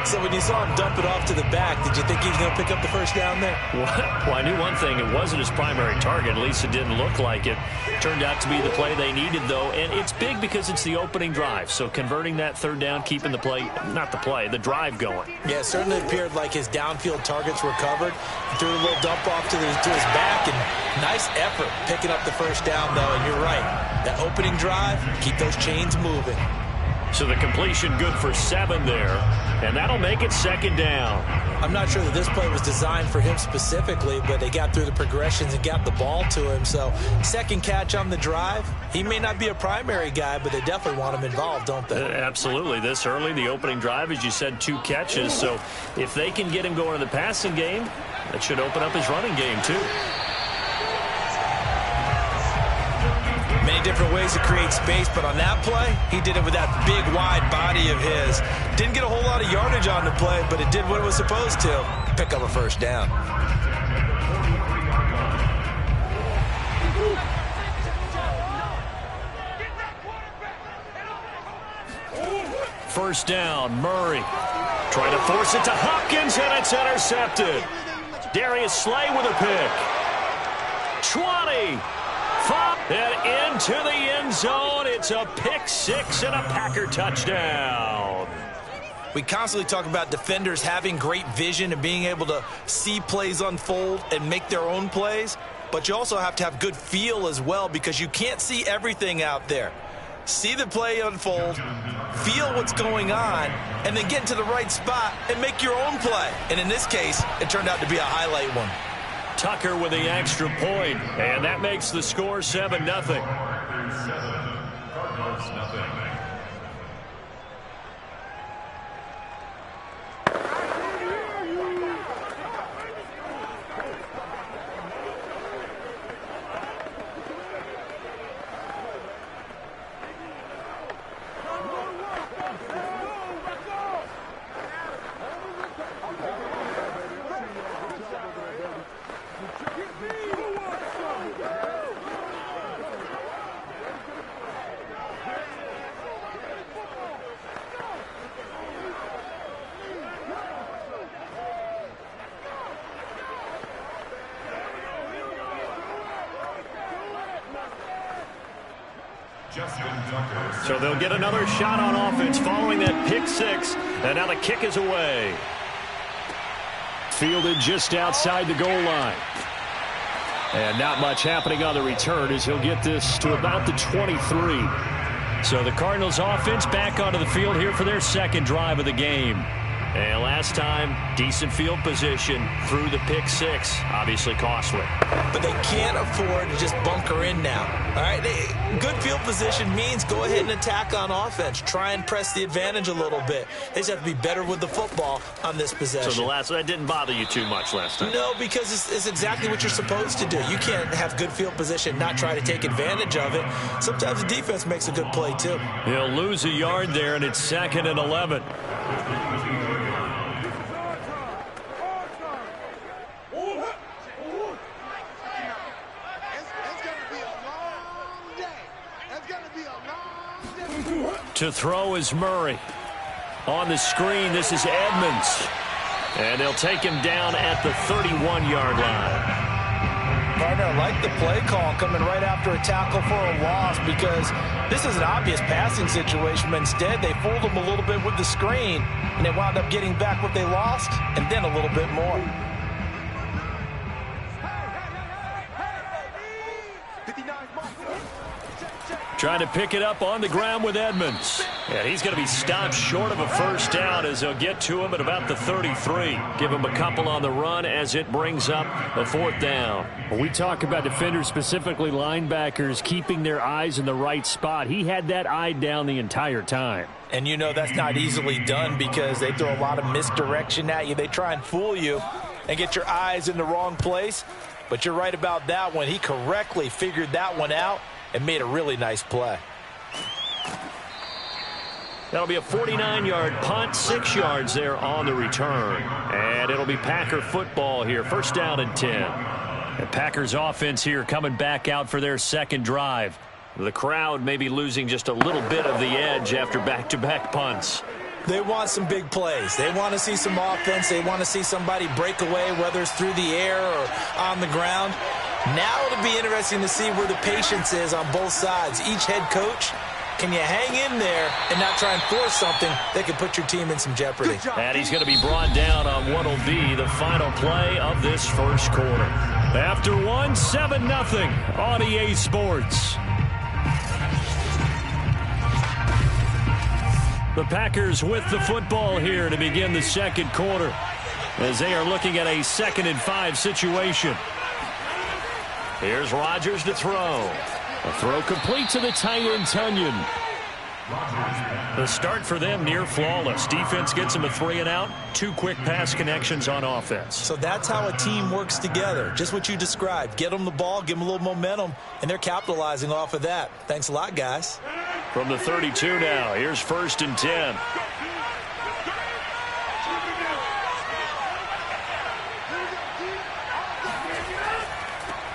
So when you saw him dump it off to the back, did you think he was going to pick up the first down there? Well, I knew one thing. It wasn't his primary target. At least it didn't look like it. Turned out to be the play they needed, though. And it's big because it's the opening drive. So converting that 3rd down, keeping the play, not the play, the drive going. Yeah, it certainly appeared like his downfield targets were covered. He threw a little dump off to his back, and nice effort picking up the first down, though. And you're right. That opening drive, keep those chains moving. So the completion good for 7 there, and that'll make it 2nd down. I'm not sure that this play was designed for him specifically, but they got through the progressions and got the ball to him. So 2nd catch on the drive. He may not be a primary guy, but they definitely want him involved, don't they? Absolutely. This early, the opening drive, as you said, 2 catches. So if they can get him going in the passing game, that should open up his running game too. Many different ways to create space, but on that play, he did it with that big, wide body of his. Didn't get a whole lot of yardage on the play, but it did what it was supposed to. Pick up a first down. First down, Murray. Trying to force it to Hopkins, and it's intercepted. Darius Slay with a pick. 20. And into the end zone. It's a pick 6 and a Packer touchdown. We constantly talk about defenders having great vision and being able to see plays unfold and make their own plays. But you also have to have good feel as well, because you can't see everything out there. see the play unfold, feel what's going on, and then get into the right spot and make your own play. And in this case, it turned out to be a highlight one. Tucker with the extra point, and that makes the score 7-0. So they'll get another shot on offense following that pick six. And now the kick is away. Fielded just outside the goal line. And not much happening on the return as he'll get this to about the 23. So the Cardinals offense back onto the field here for their second drive of the game. And last time, decent field position through the pick six. Obviously costly. But they can't afford to just bunker in now. All right, good field position means go ahead and attack on offense. Try and press the advantage a little bit. They just have to be better with the football on this possession. So that didn't bother you too much last time? No, because it's exactly what you're supposed to do. You can't have good field position, not try to take advantage of it. Sometimes the defense makes a good play too. He'll lose a yard there, and it's 2nd and 11. To throw is Murray. On the screen, this is Edmonds. And they'll take him down at the 31-yard line. Partner, I like the play call coming right after a tackle for a loss because this is an obvious passing situation, but instead they fooled him a little bit with the screen, and they wound up getting back what they lost and then a little bit more. Trying to pick it up on the ground with Edmonds. And he's going to be stopped short of a first down as they'll get to him at about the 33. Give him a couple on the run as it brings up a 4th down. When we talk about defenders, specifically linebackers, keeping their eyes in the right spot, he had that eye down the entire time. And you know that's not easily done because they throw a lot of misdirection at you. They try and fool you and get your eyes in the wrong place. But you're right about that one. He correctly figured that one out and made a really nice play. That'll be a 49-yard punt, 6 yards there on the return. And it'll be Packer football here, 1st down and 10. The Packers offense here coming back out for their second drive. The crowd may be losing just a little bit of the edge after back-to-back punts. They want some big plays. They want to see some offense. They want to see somebody break away, whether it's through the air or on the ground. Now it'll be interesting to see where the patience is on both sides. Each head coach, can you hang in there and not try and force something that could put your team in some jeopardy? And he's going to be brought down on what will be the final play of this first quarter. After 7-0 on EA Sports. The Packers with the football here to begin the second quarter as they are looking at a 2nd and 5 situation. Here's Rodgers to throw. A throw complete to the tight end, Tonyan. The start for them near flawless. Defense gets them a 3 and out. 2 quick pass connections on offense. So that's how a team works together. Just what you described. Get them the ball, give them a little momentum, and they're capitalizing off of that. Thanks a lot, guys. From the 32 now, here's 1st and 10.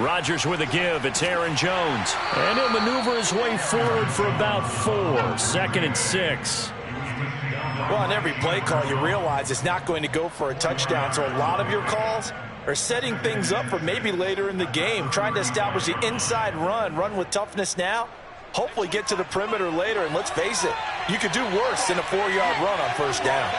Rodgers with a give. It's Aaron Jones. And he'll maneuver his way forward for about 4. 2nd and 6. Well, on every play call, you realize it's not going to go for a touchdown. So a lot of your calls are setting things up for maybe later in the game, trying to establish the inside run with toughness now, hopefully get to the perimeter later. And let's face it, you could do worse than a 4-yard run on 1st down.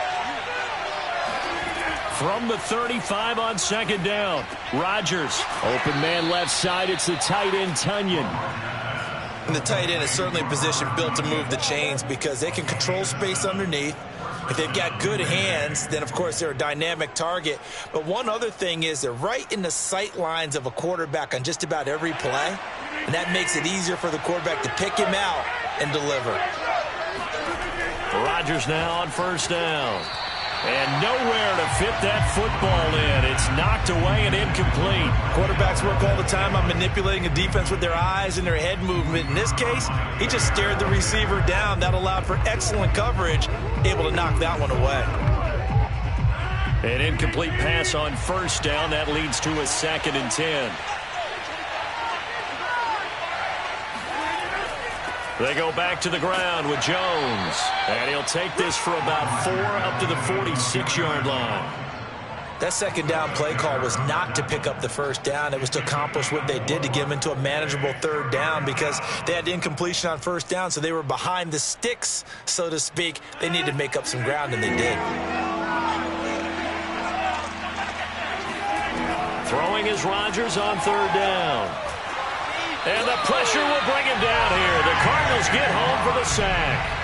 From the 35 on 2nd down, Rodgers. Open man left side, it's the tight end, Tonyan. And the tight end is certainly a position built to move the chains because they can control space underneath. If they've got good hands, then, of course, they're a dynamic target. But one other thing is they're right in the sight lines of a quarterback on just about every play, and that makes it easier for the quarterback to pick him out and deliver. Rodgers now on first down. And nowhere to fit that football in. It's knocked away and incomplete. Quarterbacks work all the time on manipulating a defense with their eyes and their head movement. In this case, he just stared the receiver down. That allowed for excellent coverage, able to knock that one away. An incomplete pass on first down. That leads to a 2nd and 10. They go back to the ground with Jones. And he'll take this for about 4 up to the 46-yard line. That 2nd down play call was not to pick up the first down. It was to accomplish what they did to get them into a manageable 3rd down because they had incompletion on first down, so they were behind the sticks, so to speak. They needed to make up some ground, and they did. Throwing is Rodgers on 3rd down. And the pressure will bring him down here. The Cardinals get home for the sack.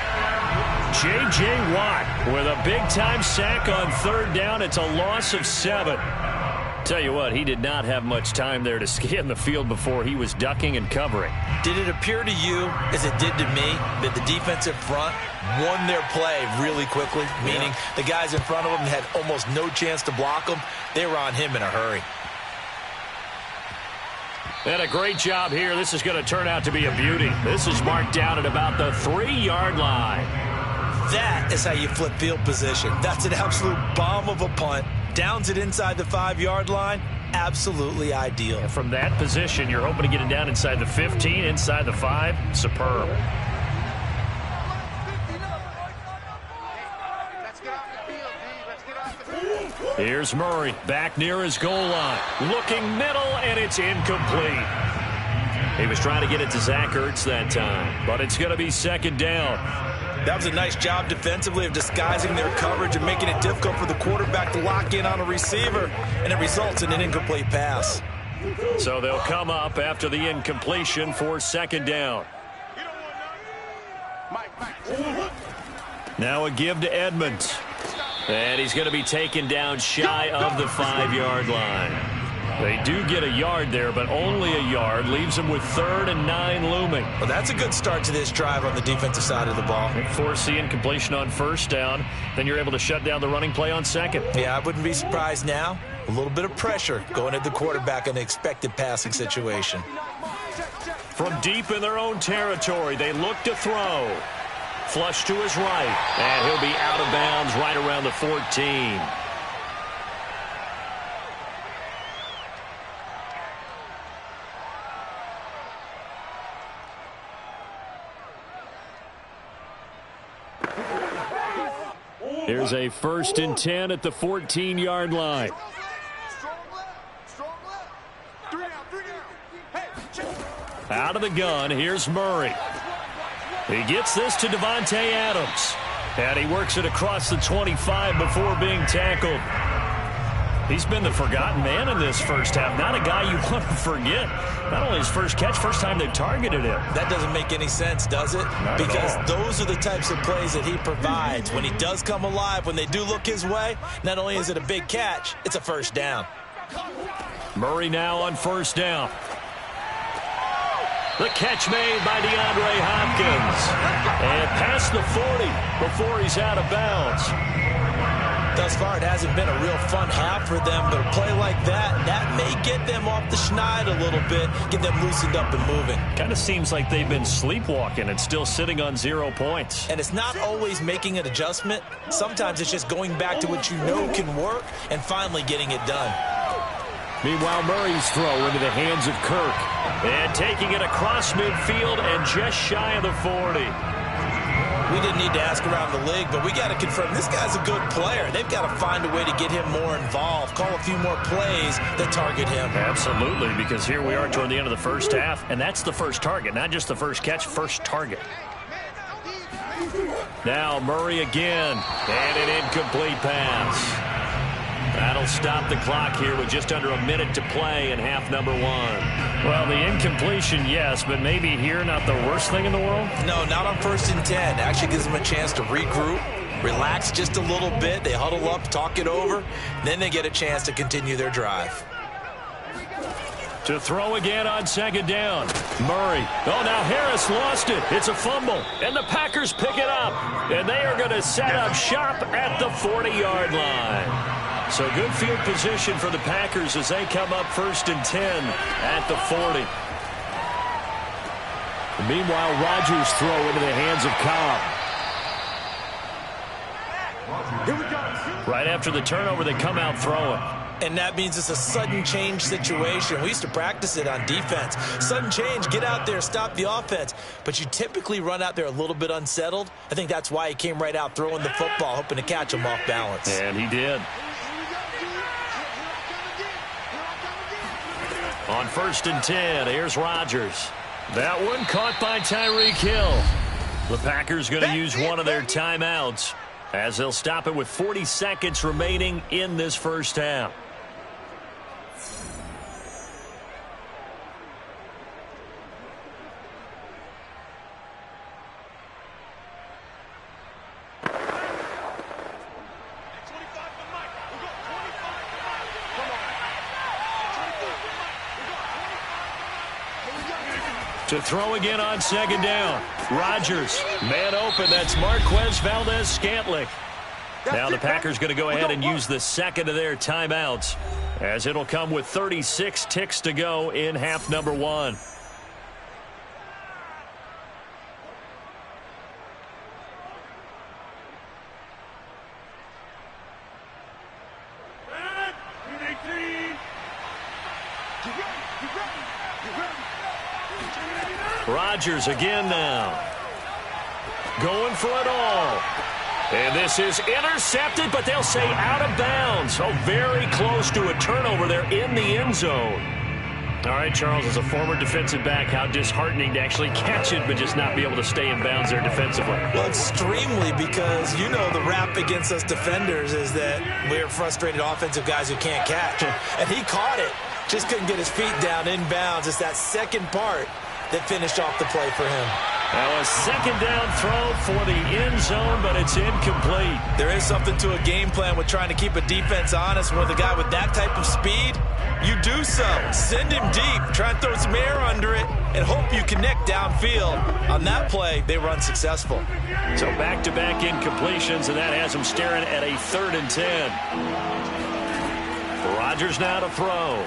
J.J. Watt with a big-time sack on 3rd down. It's a loss of 7. Tell you what, he did not have much time there to scan the field before he was ducking and covering. Did it appear to you, as it did to me, that the defensive front won their play really quickly? Meaning the guys in front of them had almost no chance to block him. They were on him in a hurry. And a great job here. This is going to turn out to be a beauty. This is marked down at about the 3-yard line. That is how you flip field position. That's an absolute bomb of a punt. Downs it inside the 5-yard line. Absolutely ideal. And from that position, you're hoping to get it down inside the 15, inside the 5. Superb. Here's Murray back near his goal line. Looking middle, and it's incomplete. He was trying to get it to Zach Ertz that time, but it's going to be 2nd down. That was a nice job defensively of disguising their coverage and making it difficult for the quarterback to lock in on a receiver, and it results in an incomplete pass. So they'll come up after the incompletion for 2nd down. Now a give to Edmonds. And he's going to be taken down shy of the 5-yard line. They do get a yard there, but only a yard. Leaves them with 3rd and 9 looming. Well, that's a good start to this drive on the defensive side of the ball. Force the incompletion on first down. Then you're able to shut down the running play on 2nd. Yeah, I wouldn't be surprised now. A little bit of pressure going at the quarterback in an expected passing situation. From deep in their own territory, they look to throw. Flush to his right, and he'll be out of bounds right around the 14. Here's a 1st and 10 at the 14-yard line. Out of the gun, here's Murray. He gets this to Davante Adams. And he works it across the 25 before being tackled. He's been the forgotten man in this first half. Not a guy you want to forget. Not only his first catch, first time they've targeted him. That doesn't make any sense, does it? Because those are the types of plays that he provides. When he does come alive, when they do look his way, not only is it a big catch, it's a first down. Murray now on first down. The catch made by DeAndre Hopkins. And past the 40 before he's out of bounds. Thus far, it hasn't been a real fun half for them, but a play like that may get them off the schneid a little bit, get them loosened up and moving. Kind of seems like they've been sleepwalking and still sitting on 0 points. And it's not always making an adjustment. Sometimes it's just going back to what you know can work and finally getting it done. Meanwhile, Murray's throw into the hands of Kirk. And taking it across midfield and just shy of the 40. We didn't need to ask around the league, but we got to confirm this guy's a good player. They've got to find a way to get him more involved, call a few more plays that target him. Absolutely, because here we are toward the end of the first half, and that's the first target, not just the first catch, first target. Now Murray again, and an incomplete pass. That'll stop the clock here with just under a minute to play in half number one. Well, the incompletion, yes, but maybe here not the worst thing in the world? No, not on 1st and 10. Actually gives them a chance to regroup, relax just a little bit. They huddle up, talk it over. Then they get a chance to continue their drive. To throw again on 2nd down. Murray. Oh, now Harris lost it. It's a fumble. And the Packers pick it up. And they are going to set up shop at the 40-yard line. So good field position for the Packers as they come up 1st and 10 at the 40. Meanwhile, Rodgers throw into the hands of Cobb. Right after the turnover, they come out throwing. And that means it's a sudden change situation. We used to practice it on defense. Sudden change, get out there, stop the offense. But you typically run out there a little bit unsettled. I think that's why he came right out throwing the football, hoping to catch him off balance. And he did. On 1st and 10, here's Rodgers. That one caught by Tyreek Hill. The Packers going to use one of their timeouts as they'll stop it with 40 seconds remaining in this first half. To throw again on 2nd down. Rodgers, man open. That's Marquez Valdes-Scantling. Now the Packers going to go ahead and use the second of their timeouts as it'll come with 36 ticks to go in half number one. Rodgers again now. Going for it all. And this is intercepted, but they'll say out of bounds. Oh, very close to a turnover there in the end zone. All right, Charles, as a former defensive back, how disheartening to actually catch it but just not be able to stay in bounds there defensively. Well, extremely, because you know the rap against us defenders is that we're frustrated offensive guys who can't catch. And he caught it. Just couldn't get his feet down in bounds. It's that second part that finished off the play for him. Now a 2nd down throw for the end zone, but it's incomplete. There is something to a game plan with trying to keep a defense honest. With a guy with that type of speed, you do so. Send him deep. Try and throw some air under it and hope you connect downfield. On that play, they were unsuccessful. So back-to-back incompletions, and that has them staring at a 3rd and 10. Rodgers now to throw.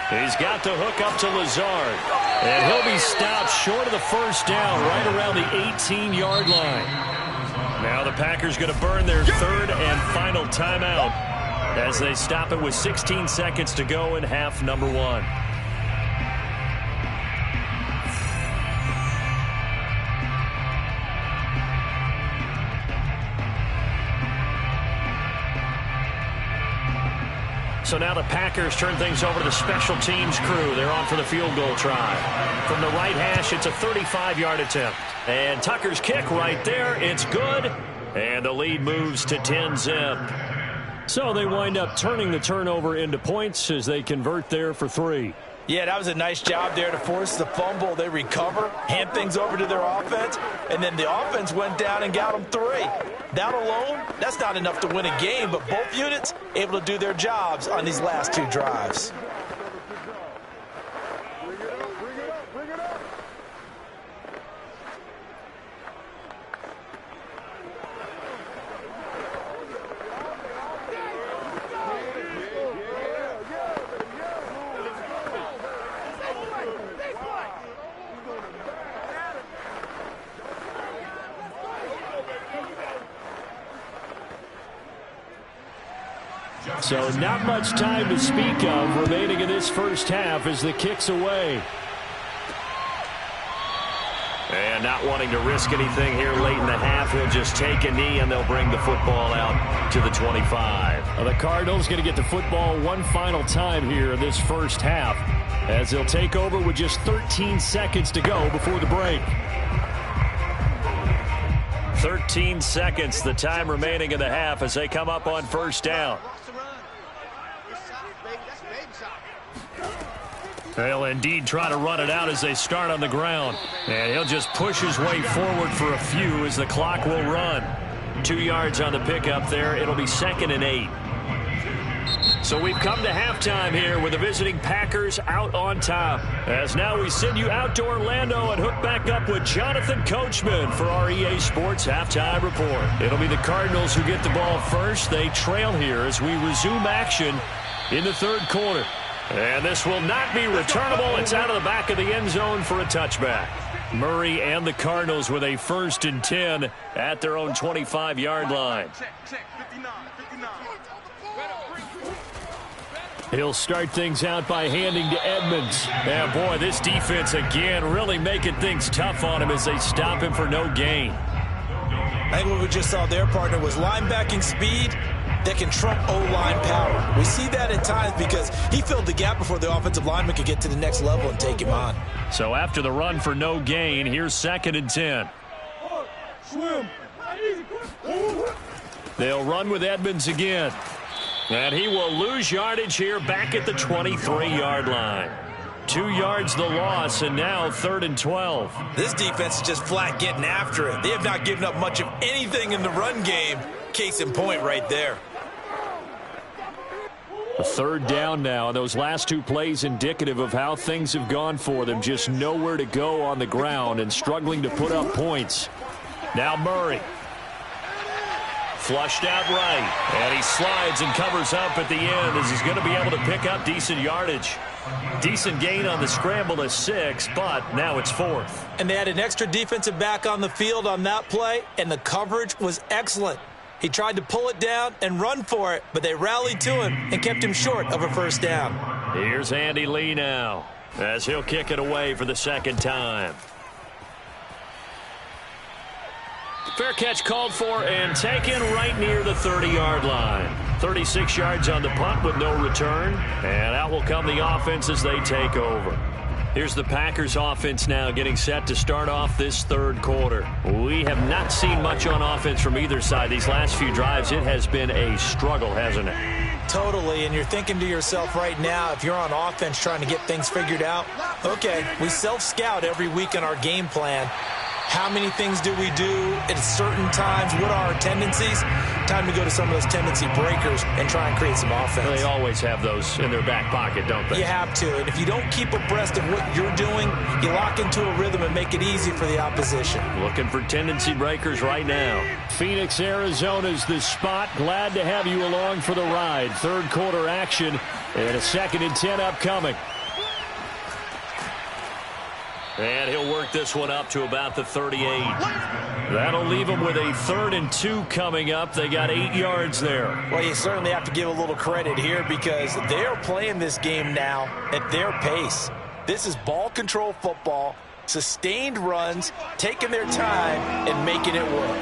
He's got the hook up to Lazard. And he'll be stopped short of the first down right around the 18-yard line. Now the Packers going to burn their 3rd and final timeout as they stop it with 16 seconds to go in half number one. So now the Packers turn things over to the special teams crew. They're on for the field goal try. From the right hash, it's a 35-yard attempt. And Tucker's kick right there. It's good. And the lead moves to 10-zip. So they wind up turning the turnover into points as they convert there for 3. Yeah, that was a nice job there to force the fumble. They recover, hand things over to their offense, and then the offense went down and got them 3. That alone, that's not enough to win a game, but both units able to do their jobs on these last 2 drives. So not much time to speak of remaining in this first half as the kick's away. And not wanting to risk anything here late in the half, he'll just take a knee and they'll bring the football out to the 25. Well, the Cardinals going to get the football one final time here in this first half as they'll take over with just 13 seconds to go before the break. 13 seconds, the time remaining in the half as they come up on first down. They'll indeed try to run it out as they start on the ground. And he'll just push his way forward for a few as the clock will run. 2 yards on the pickup there. It'll be 2nd and 8. So we've come to halftime here with the visiting Packers out on top. As now we send you out to Orlando and hook back up with Jonathan Coachman for our EA Sports Halftime Report. It'll be the Cardinals who get the ball first. They trail here as we resume action in the third quarter. And this will not be returnable. It's out of the back of the end zone for a touchback. Murray and the Cardinals with a 1st and 10 at their own 25-yard line. He'll start things out by handing to Edmonds. And boy, this defense again really making things tough on him as they stop him for no gain. I think what we just saw there, partner, was linebacking speed that can trump O-line power. We see that at times because he filled the gap before the offensive lineman could get to the next level and take him on. So after the run for no gain, here's 2nd and 10. They'll run with Edmonds again. And he will lose yardage here back at the 23-yard line. 2 yards the loss, and now 3rd and 12. This defense is just flat getting after it. They have not given up much of anything in the run game. Case in point right there. A 3rd down now. Those last 2 plays indicative of how things have gone for them. Just nowhere to go on the ground and struggling to put up points. Now Murray. Flushed out right. And he slides and covers up at the end as he's going to be able to pick up decent yardage. Decent gain on the scramble to 6, but now it's 4th. And they had an extra defensive back on the field on that play, and the coverage was excellent. He tried to pull it down and run for it, but they rallied to him and kept him short of a 1st down. Here's Andy Lee now as he'll kick it away for the 2nd time. Fair catch called for and taken right near the 30-yard line. 36 yards on the punt with no return. And out will come the offense as they take over. Here's the Packers offense now getting set to start off this third quarter. We have not seen much on offense from either side. These last few drives, it has been a struggle, hasn't it? Totally, and you're thinking to yourself right now, if you're on offense trying to get things figured out, okay, we self-scout every week in our game plan. How many things do we do at certain times? What are our tendencies? Time to go to some of those tendency breakers and try and create some offense. They always have those in their back pocket, don't they? You have to. And if you don't keep abreast of what you're doing, you lock into a rhythm and make it easy for the opposition. Looking for tendency breakers right now. Phoenix, Arizona's the spot. Glad to have you along for the ride. Third quarter action and a 2nd and 10 upcoming. And he'll work this one up to about the 38. That'll leave them with a 3rd and 2 coming up. They got 8 yards there. Well, you certainly have to give a little credit here because they're playing this game now at their pace. This is ball control football, sustained runs, taking their time and making it work.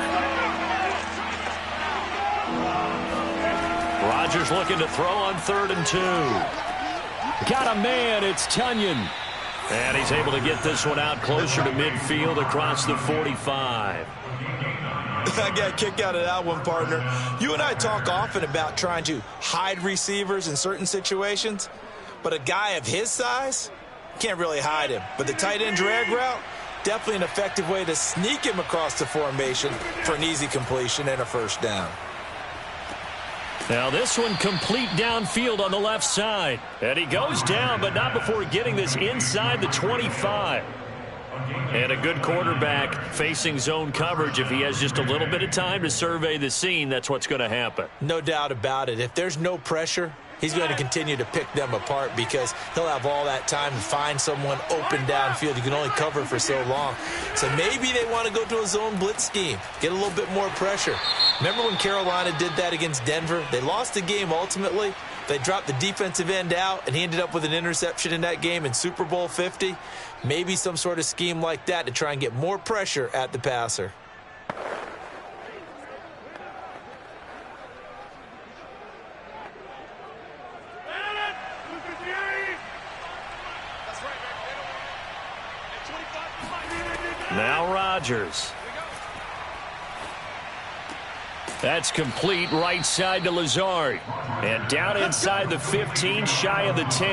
Rodgers looking to throw on 3rd and 2. Got a man. It's Tunyon. And he's able to get this one out closer to midfield across the 45. I got a kick out of that one, partner. You and I talk often about trying to hide receivers in certain situations, but a guy of his size can't really hide him. But the tight end drag route, definitely an effective way to sneak him across the formation for an easy completion and a 1st down. Now this one complete downfield on the left side. And he goes down, but not before getting this inside the 25. And a good quarterback facing zone coverage. If he has just a little bit of time to survey the scene, that's what's going to happen. No doubt about it. If there's no pressure, he's going to continue to pick them apart because he'll have all that time to find someone open downfield. You can only cover for so long. So maybe they want to go to a zone blitz scheme, get a little bit more pressure. Remember when Carolina did that against Denver? They lost the game ultimately. They dropped the defensive end out, and he ended up with an interception in that game in Super Bowl 50. Maybe some sort of scheme like that to try and get more pressure at the passer. Now Rodgers. That's complete right side to Lazard. And down inside the 15, shy of the 10.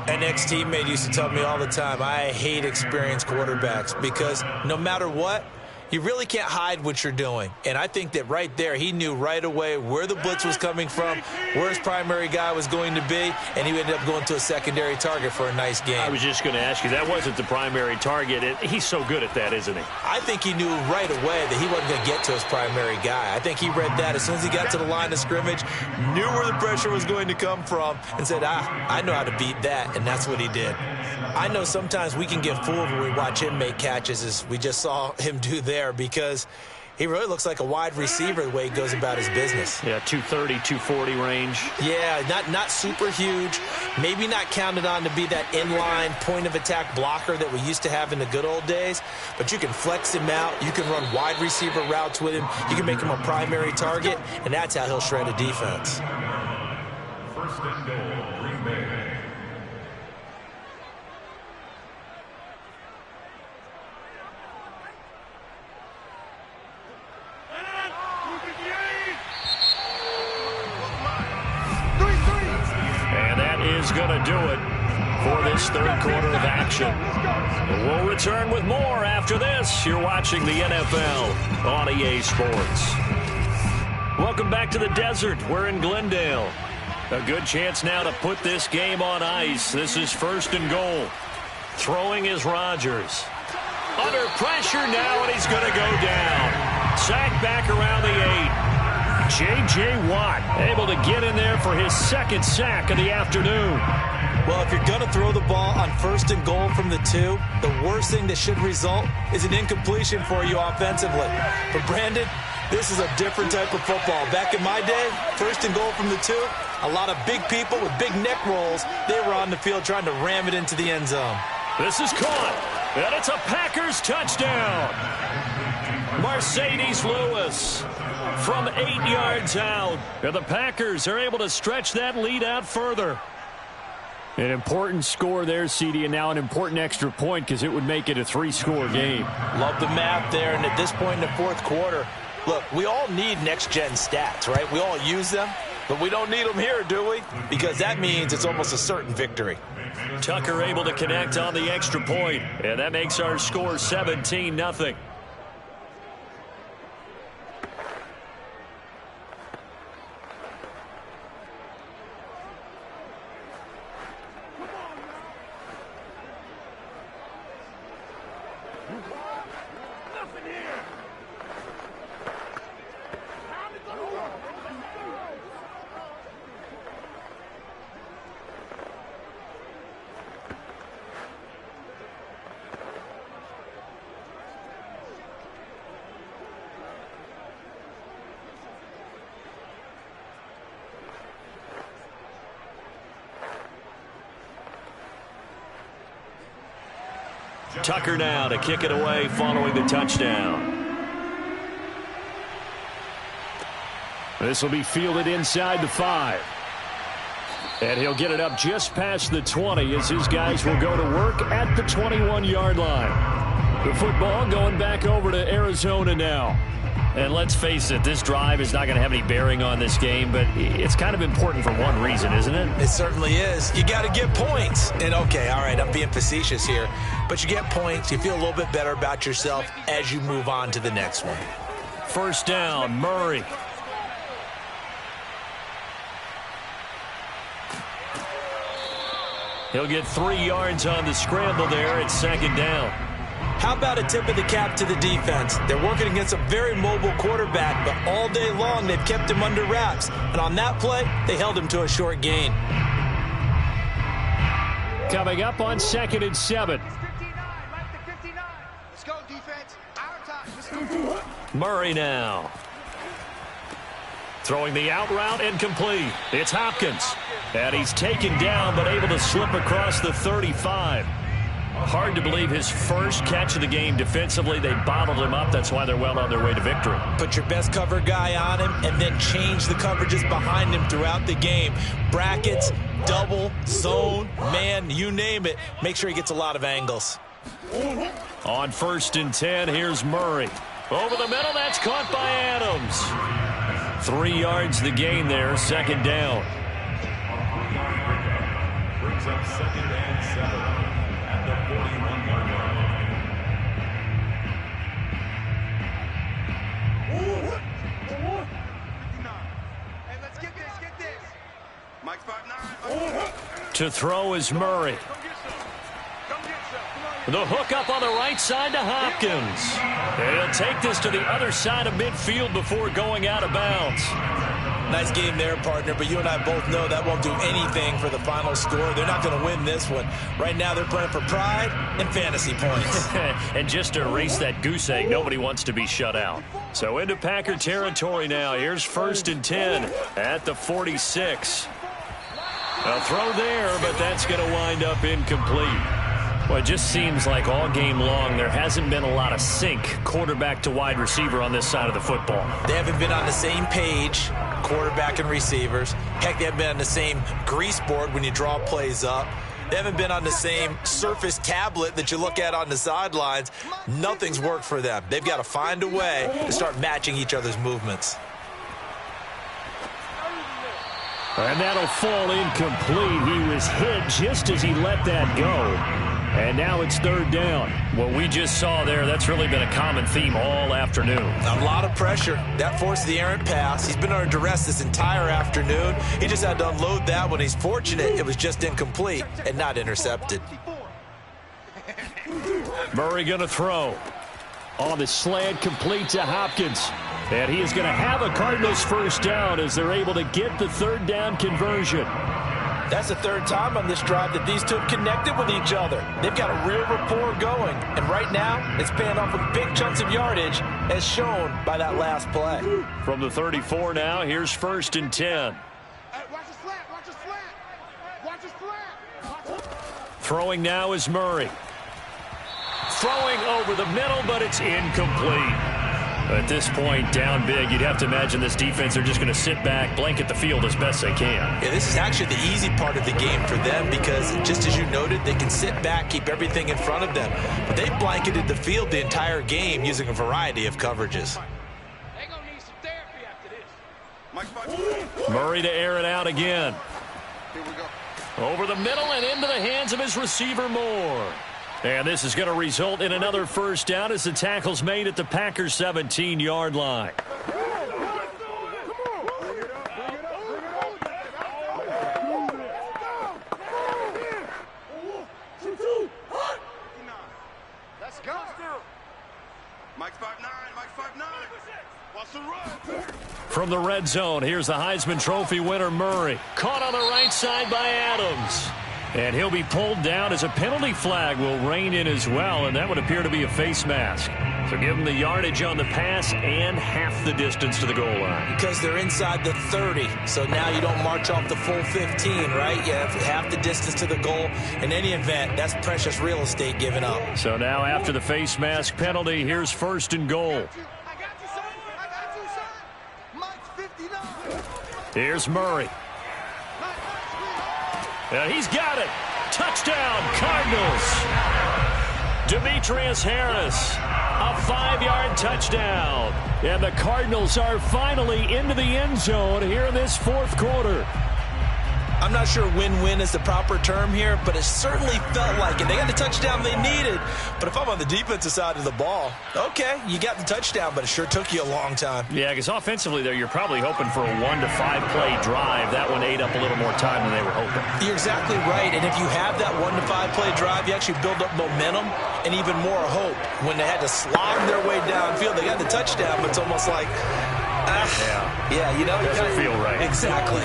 An ex-teammate used to tell me all the time, I hate experienced quarterbacks because no matter what, you really can't hide what you're doing. And I think that right there, he knew right away where the blitz was coming from, where his primary guy was going to be, and he ended up going to a secondary target for a nice game. I was just going to ask you, that wasn't the primary target. He's so good at that, isn't he? I think he knew right away that he wasn't going to get to his primary guy. I think he read that as soon as he got to the line of scrimmage, knew where the pressure was going to come from, and said, I know how to beat that, and that's what he did. I know sometimes we can get fooled when we watch him make catches, as we just saw him do there, because he really looks like a wide receiver the way he goes about his business. Yeah, 230, 240 range. Yeah, not super huge. Maybe not counted on to be that inline point-of-attack blocker that we used to have in the good old days. But you can flex him out. You can run wide receiver routes with him. You can make him a primary target, and that's how he'll shred a defense. First and goal, Green Bay. Is going to do it for this third quarter of action. We'll return with more after this. You're watching the NFL on EA Sports. Welcome back to the desert. We're in Glendale. A good chance now to put this game on ice. This is first and goal. Throwing is Rodgers. Under pressure now, and he's going to go down. Sacked back around the 8. J.J. Watt able to get in there for his second sack of the afternoon. Well, if you're going to throw the ball on first and goal from the 2, the worst thing that should result is an incompletion for you offensively. But, Brandon, this is a different type of football. Back in my day, first and goal from the 2, a lot of big people with big neck rolls, they were on the field trying to ram it into the end zone. This is caught, and it's a Packers touchdown. Mercedes Lewis from 8 yards out. And the Packers are able to stretch that lead out further. An important score there, CD, and now an important extra point because it would make it a 3-score game. Love the math there, and at this point in the fourth quarter, look, we all need next-gen stats, right? We all use them, but we don't need them here, do we? Because that means it's almost a certain victory. Tucker able to connect on the extra point, and that makes our score 17-0. Tucker now to kick it away following the touchdown. This will be fielded inside the 5. And he'll get it up just past the 20 as his guys will go to work at the 21-yard line. The football going back over to Arizona now. And let's face it, this drive is not going to have any bearing on this game, but it's kind of important for one reason, isn't it? It certainly is. You got to get points. And, okay, all right, I'm being facetious here, but you get points. You feel a little bit better about yourself as you move on to the next one. First down, Murray. He'll get 3 yards on the scramble there at second down. How about a tip of the cap to the defense? They're working against a very mobile quarterback, but all day long they've kept him under wraps. And on that play, they held him to a short gain. Coming up on 2nd and 7. Let's go, defense. Our time. Let's go. Murray now. Throwing the out route incomplete. It's Hopkins. And he's taken down but able to slip across the 35. Hard to believe his first catch of the game defensively. They bottled him up. That's why they're well on their way to victory. Put your best cover guy on him and then change the coverages behind him throughout the game. Brackets, double, zone, man, you name it. Make sure he gets a lot of angles. On 1st and 10, here's Murray. Over the middle, that's caught by Adams. 3 yards the gain there, second down. Brings up 2nd and 7 at the 41-yard line. Hey, let's get this. Mike's 5'9". To throw is Murray. The hook up on the right side to Hopkins. And he'll take this to the other side of midfield before going out of bounds. Nice game there, partner, but you and I both know that won't do anything for the final score. They're not going to win this one. Right now they're playing for pride and fantasy points. And just to erase that goose egg, nobody wants to be shut out. So into Packer territory now. Here's 1st and 10 at the 46. A throw there, but that's going to wind up incomplete. Well, it just seems like all game long there hasn't been a lot of sync quarterback to wide receiver on this side of the football. They haven't been on the same page, quarterback and receivers. Heck, they haven't been on the same grease board when you draw plays up. They haven't been on the same surface tablet that you look at on the sidelines. Nothing's worked for them. They've got to find a way to start matching each other's movements. And that'll fall incomplete. He was hit just as he let that go. And now it's 3rd down. What we just saw there, that's really been a common theme all afternoon. A lot of pressure. That forced the errant pass. He's been under duress this entire afternoon. He just had to unload that one. He's fortunate it was just incomplete and not intercepted. Murray going to throw. On the slant, complete to Hopkins. And he is going to have a Cardinals 1st down as they're able to get the 3rd down conversion. That's the 3rd time on this drive that these two have connected with each other. They've got a real rapport going. And right now, it's paying off with big chunks of yardage, as shown by that last play. From the 34 now, here's 1st and 10. Hey, watch his flat. Watch his flat. Watch his flat. Throwing now is Murray. Throwing over the middle, but it's incomplete. At this point, down big, you'd have to imagine this defense, they're just going to sit back, blanket the field as best they can. Yeah, this is actually the easy part of the game for them because, just as you noted, they can sit back, keep everything in front of them. But they blanketed the field the entire game using a variety of coverages. They're going to need some therapy after this. Murray to air it out again. Here we go. Over the middle and into the hands of his receiver, Moore. And this is going to result in another 1st down as the tackle's made at the Packers' 17-yard line. Let's go. Mike's 5'9". Mike's 5'9". What's the run? From the red zone, here's the Heisman Trophy winner, Murray. Caught on the right side by Adams. And he'll be pulled down as a penalty flag will rein in as well, and that would appear to be a face mask. So give them the yardage on the pass and half the distance to the goal line. Because they're inside the 30, so now you don't march off the full 15, right? You have half the distance to the goal. In any event, that's precious real estate given up. So now after the face mask penalty, here's 1st and goal. I got you, son. I got you, son. Mike's 59. Here's Murray. He's got it. Touchdown, Cardinals. Demetrius Harris, a 5-yard touchdown. And the Cardinals are finally into the end zone here in this 4th quarter. I'm not sure win-win is the proper term here, but it certainly felt like it. They got the touchdown they needed. But if I'm on the defensive side of the ball, okay, you got the touchdown, but it sure took you a long time. Yeah, because offensively there, you're probably hoping for a 1 to 5 play drive. That one ate up a little more time than they were hoping. You're exactly right, and if you have that 1 to 5 play drive, you actually build up momentum and even more hope. When they had to slog their way downfield, they got the touchdown, but it's almost like, yeah, you know. Doesn't feel right. Exactly.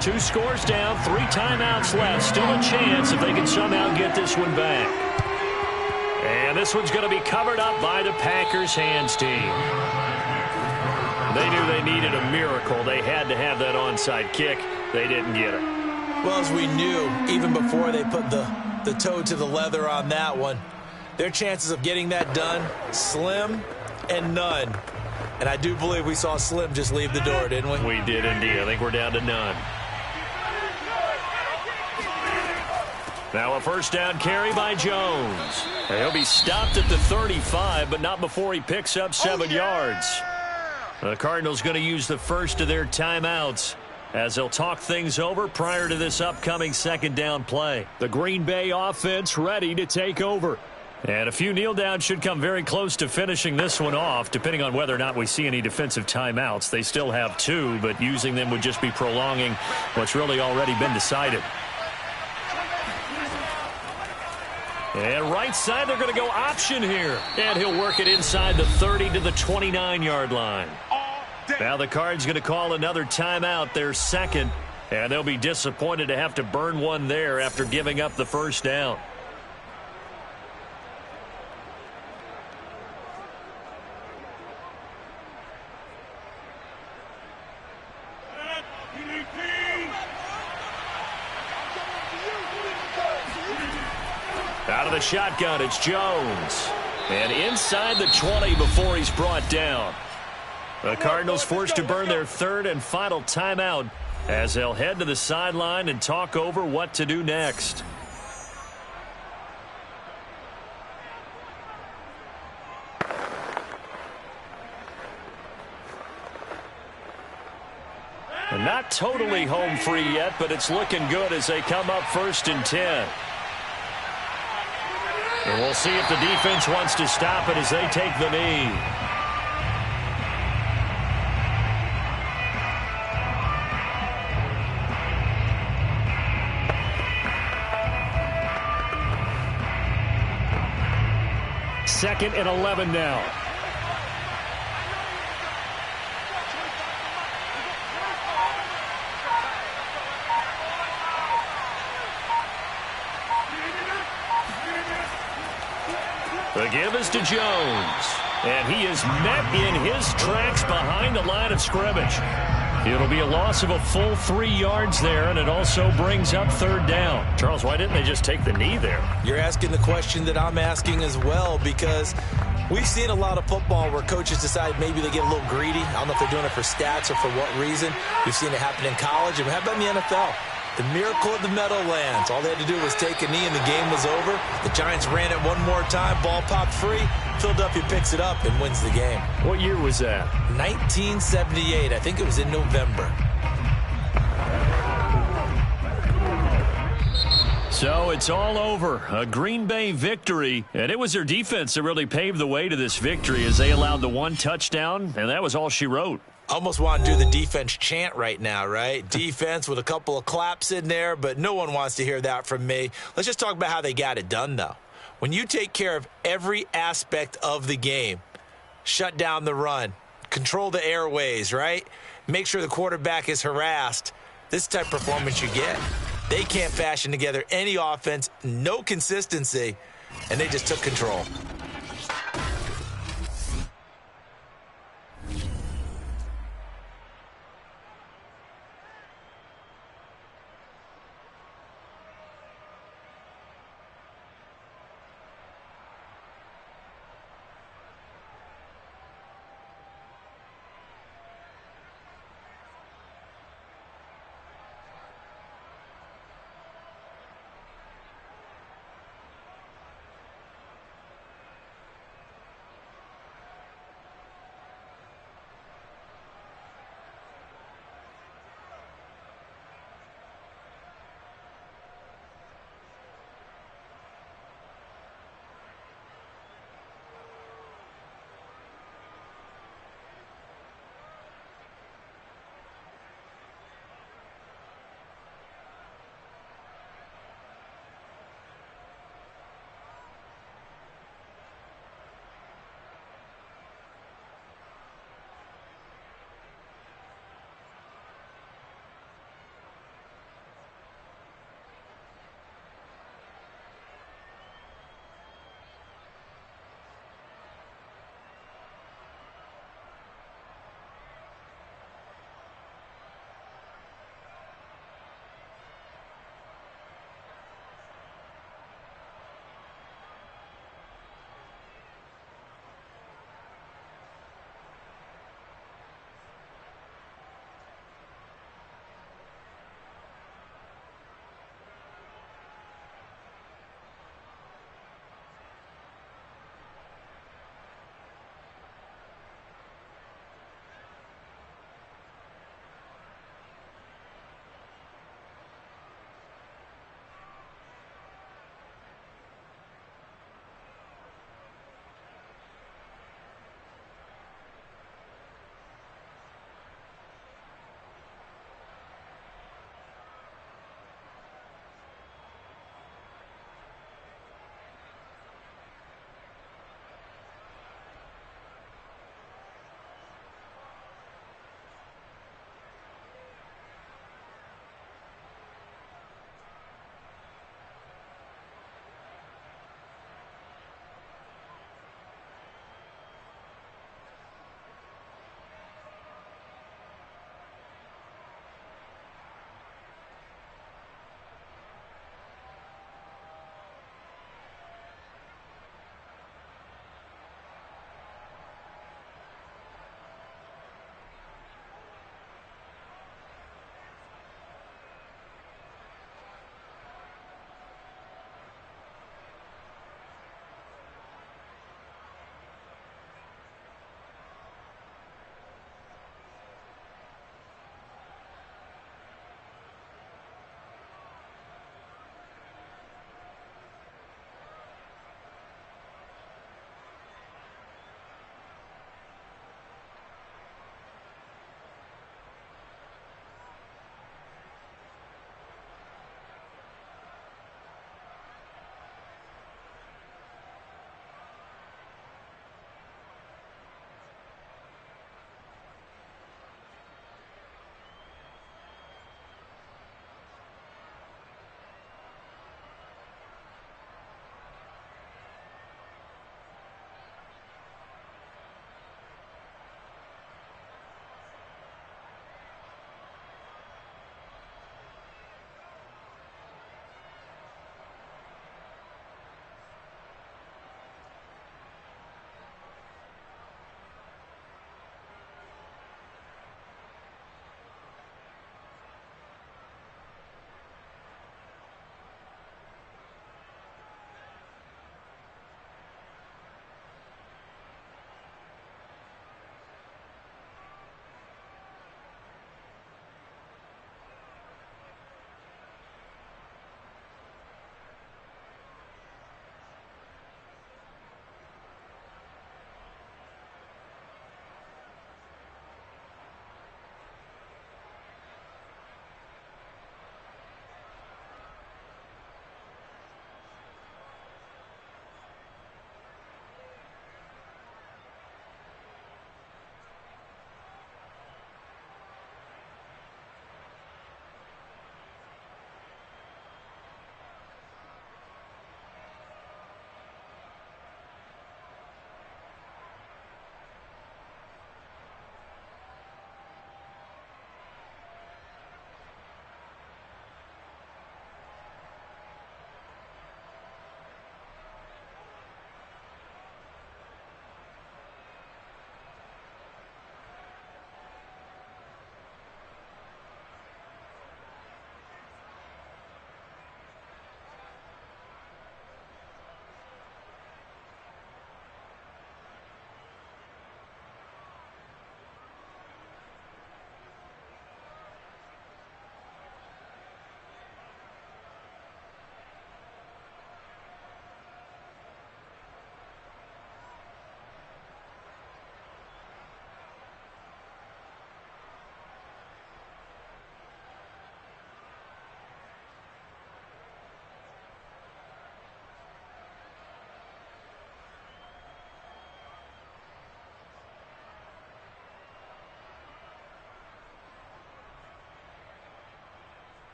Two scores down, 3 timeouts left. Still a chance if they can somehow get this one back. And this one's going to be covered up by the Packers hands team. They knew they needed a miracle. They had to have that onside kick. They didn't get it. Well, as we knew, even before they put the toe to the leather on that one, their chances of getting that done, slim and none. And I do believe we saw Slim just leave the door, didn't we? We did indeed. I think we're down to none. Now a first down carry by Jones. He'll be stopped at the 35, but not before he picks up 7 yards. The Cardinals going to use the first of their timeouts as they'll talk things over prior to this upcoming second down play. The Green Bay offense ready to take over. And a few kneel downs should come very close to finishing this one off, depending on whether or not we see any defensive timeouts. They still have 2, but using them would just be prolonging what's really already been decided. And right side, they're going to go option here. And he'll work it inside the 30 to the 29-yard line. Now the Cards going to call another timeout, their second. And they'll be disappointed to have to burn one there after giving up the first down. Out of the shotgun, it's Jones. And inside the 20 before he's brought down. The Cardinals forced to burn their third and final timeout as they'll head to the sideline and talk over what to do next. And not totally home free yet, but it's looking good as they come up 1st and 10. And we'll see if the defense wants to stop it as they take the knee. Second and 11 now. The give is to Jones. And he is met in his tracks behind the line of scrimmage. It'll be a loss of a full 3 yards there, and it also brings up 3rd down. Charles, why didn't they just take the knee there? You're asking the question that I'm asking as well, because we've seen a lot of football where coaches decide maybe they get a little greedy. I don't know if they're doing it for stats or for what reason. We've seen it happen in college, and how about in the NFL? The miracle of the Meadowlands. All they had to do was take a knee and the game was over. The Giants ran it one more time. Ball popped free. Philadelphia picks it up and wins the game. What year was that? 1978. I think it was in November. So it's all over. A Green Bay victory. And it was their defense that really paved the way to this victory as they allowed the 1 touchdown, and that was all she wrote. Almost want to do the defense chant right now, right? Defense with a couple of claps in there, but no one wants to hear that from me. Let's just talk about how they got it done, though. When you take care of every aspect of the game, shut down the run, control the airways, right? Make sure the quarterback is harassed. This type of performance you get. They can't fashion together any offense, no consistency, and they just took control.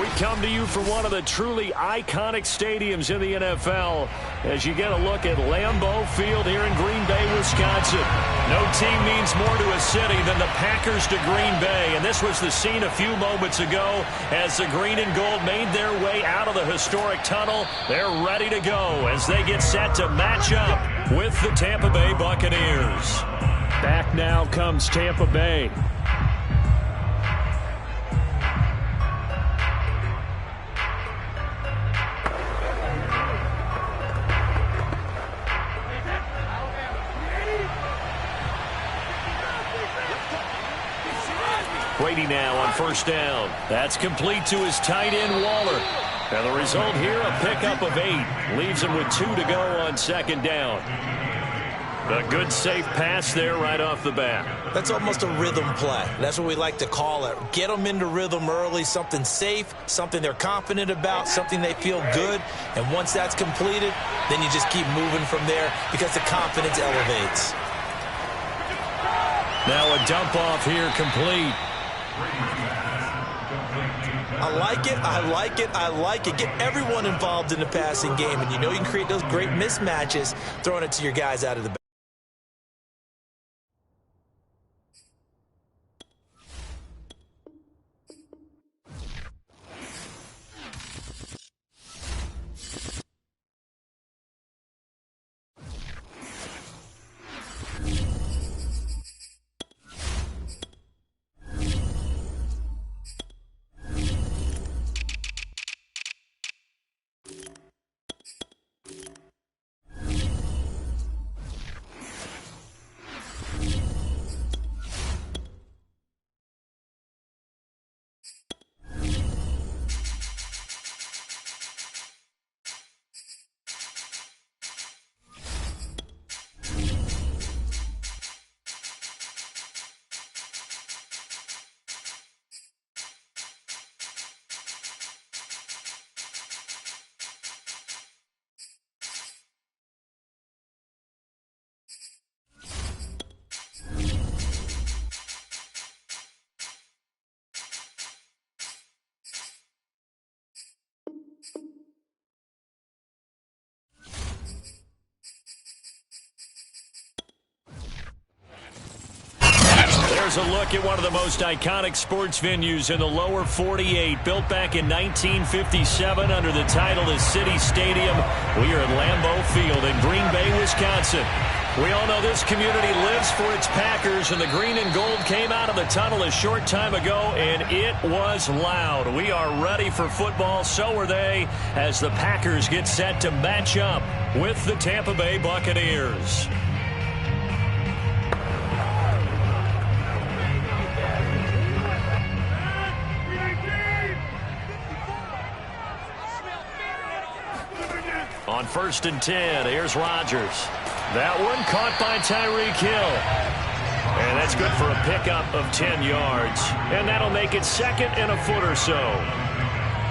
We come to you from one of the truly iconic stadiums in the NFL as you get a look at Lambeau Field here in Green Bay, Wisconsin. No team means more to a city than the Packers to Green Bay, and this was the scene a few moments ago as the green and gold made their way out of the historic tunnel. They're ready to go as they get set to match up with the Tampa Bay Buccaneers. Back now comes Tampa Bay. Brady now on first down. That's complete to his tight end, Waller. And the result here, a pickup of 8. Leaves him with 2 to go on second down. A good, safe pass there right off the bat. That's almost a rhythm play. That's what we like to call it. Get them into rhythm early, something safe, something they're confident about, something they feel good. And once that's completed, then you just keep moving from there because the confidence elevates. Now a dump off here complete. I like it, I like it, I like it. Get everyone involved in the passing game, and you know you can create those great mismatches throwing it to your guys out of the back. There's a look at one of the most iconic sports venues in the lower 48, built back in 1957 under the title of City Stadium. We are at Lambeau Field in Green Bay, Wisconsin. We all know this community lives for its Packers, and the green and gold came out of the tunnel a short time ago, and it was loud. We are ready for football, so are they, as the Packers get set to match up with the Tampa Bay Buccaneers. On 1st and 10, here's Rodgers. That one caught by Tyreek Hill. And that's good for a pickup of 10 yards. And that'll make it 2nd and a foot or so.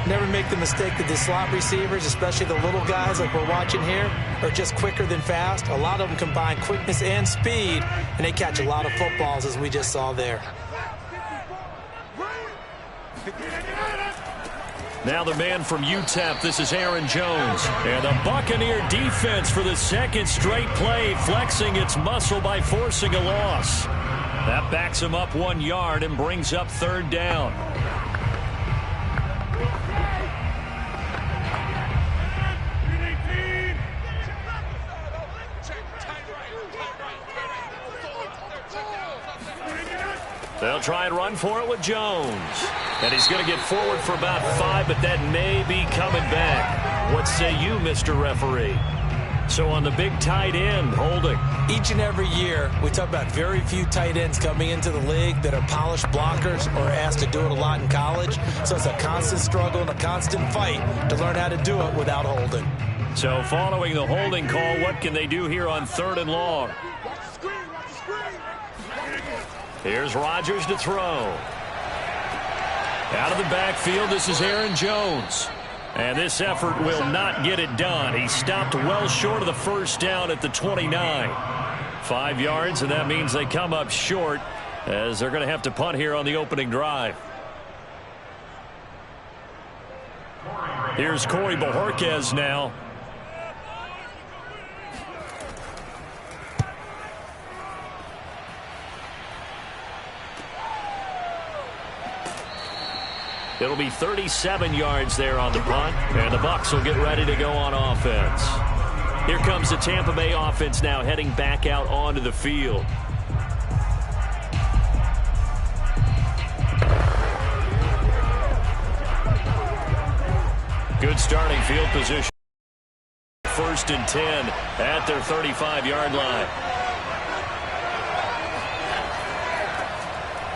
Never make the mistake that the slot receivers, especially the little guys like we're watching here, are just quicker than fast. A lot of them combine quickness and speed, and they catch a lot of footballs, as we just saw there. Now the man from UTEP, this is Aaron Jones. And the Buccaneer defense for the 2nd straight play, flexing its muscle by forcing a loss. That backs him up 1 yard and brings up 3rd down. They'll try and run for it with Jones. And he's going to get forward for about 5, but that may be coming back. What say you, Mr. Referee? So on the big tight end, holding. Each and every year, we talk about very few tight ends coming into the league that are polished blockers or asked to do it a lot in college. So it's a constant struggle and a constant fight to learn how to do it without holding. So following the holding call, what can they do here on 3rd and long? Here's Rodgers to throw. Out of the backfield, this is Aaron Jones. And this effort will not get it done. He stopped well short of the 1st down at the 29. 5 yards, and that means they come up short as they're going to have to punt here on the opening drive. Here's Corey Bojorquez now. It'll be 37 yards there on the punt, and the Bucs will get ready to go on offense. Here comes the Tampa Bay offense now heading back out onto the field. Good starting field position. 1st and 10 at their 35-yard line.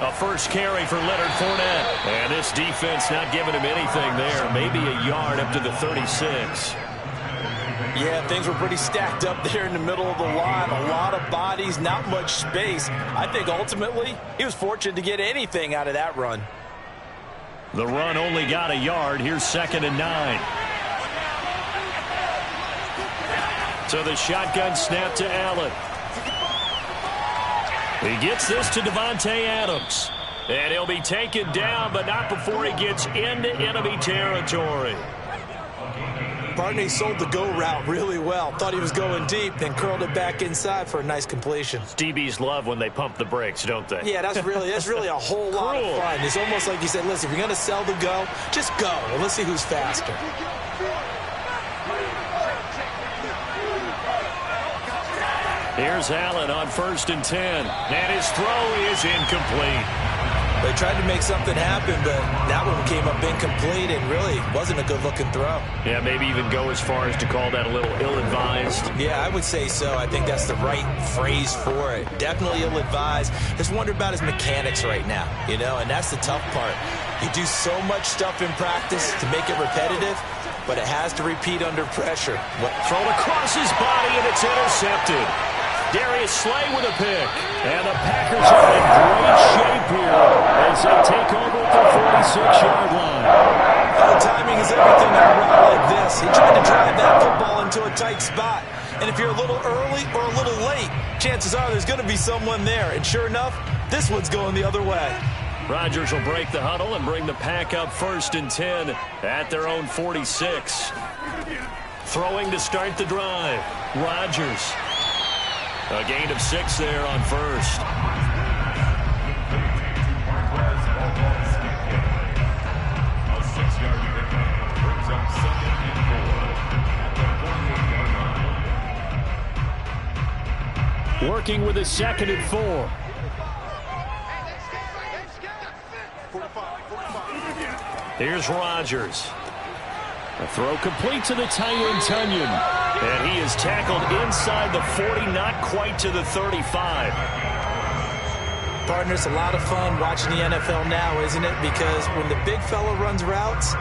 A first carry for Leonard Fournette. And this defense not giving him anything there. Maybe a yard up to the 36. Yeah, things were pretty stacked up there in the middle of the line. A lot of bodies, not much space. I think ultimately he was fortunate to get anything out of that run. The run only got a yard. Here's 2nd and 9. So the shotgun snap to Allen. He gets this to Davante Adams. And he'll be taken down, but not before he gets into enemy territory. Barney sold the go route really well. Thought he was going deep, then curled it back inside for a nice completion. DBs love when they pump the brakes, don't they? Yeah, that's really a whole lot of fun. It's almost like you said, listen, if you're going to sell the go, just go. And let's see who's faster. Here's Allen on 1st and 10. And his throw is incomplete. They tried to make something happen, but that one came up incomplete and really wasn't a good-looking throw. Yeah, maybe even go as far as to call that a little ill-advised. Yeah, I would say so. I think that's the right phrase for it. Definitely ill-advised. Just wonder about his mechanics right now, you know, and that's the tough part. You do so much stuff in practice to make it repetitive, but it has to repeat under pressure. Thrown across his body, and it's intercepted. Darius Slay with a pick. And the Packers are in great shape here as they take over at the 46-yard line. The timing is everything on a run like this. He tried to drive that football into a tight spot. And if you're a little early or a little late, chances are there's going to be someone there. And sure enough, this one's going the other way. Rodgers will break the huddle and bring the Pack up 1st and 10 at their own 46. Throwing to start the drive. Rodgers. A gain of 6 there on 1st. A 6-yard pickup brings up 2nd and 4 at the 48-yard line. Working with a 2nd and 4. Here's Rodgers. A throw complete to the tight end, Tunyon. And he is tackled inside the 40, not quite to the 35. Partner, it's a lot of fun watching the NFL now, isn't it? Because when the big fella runs routes,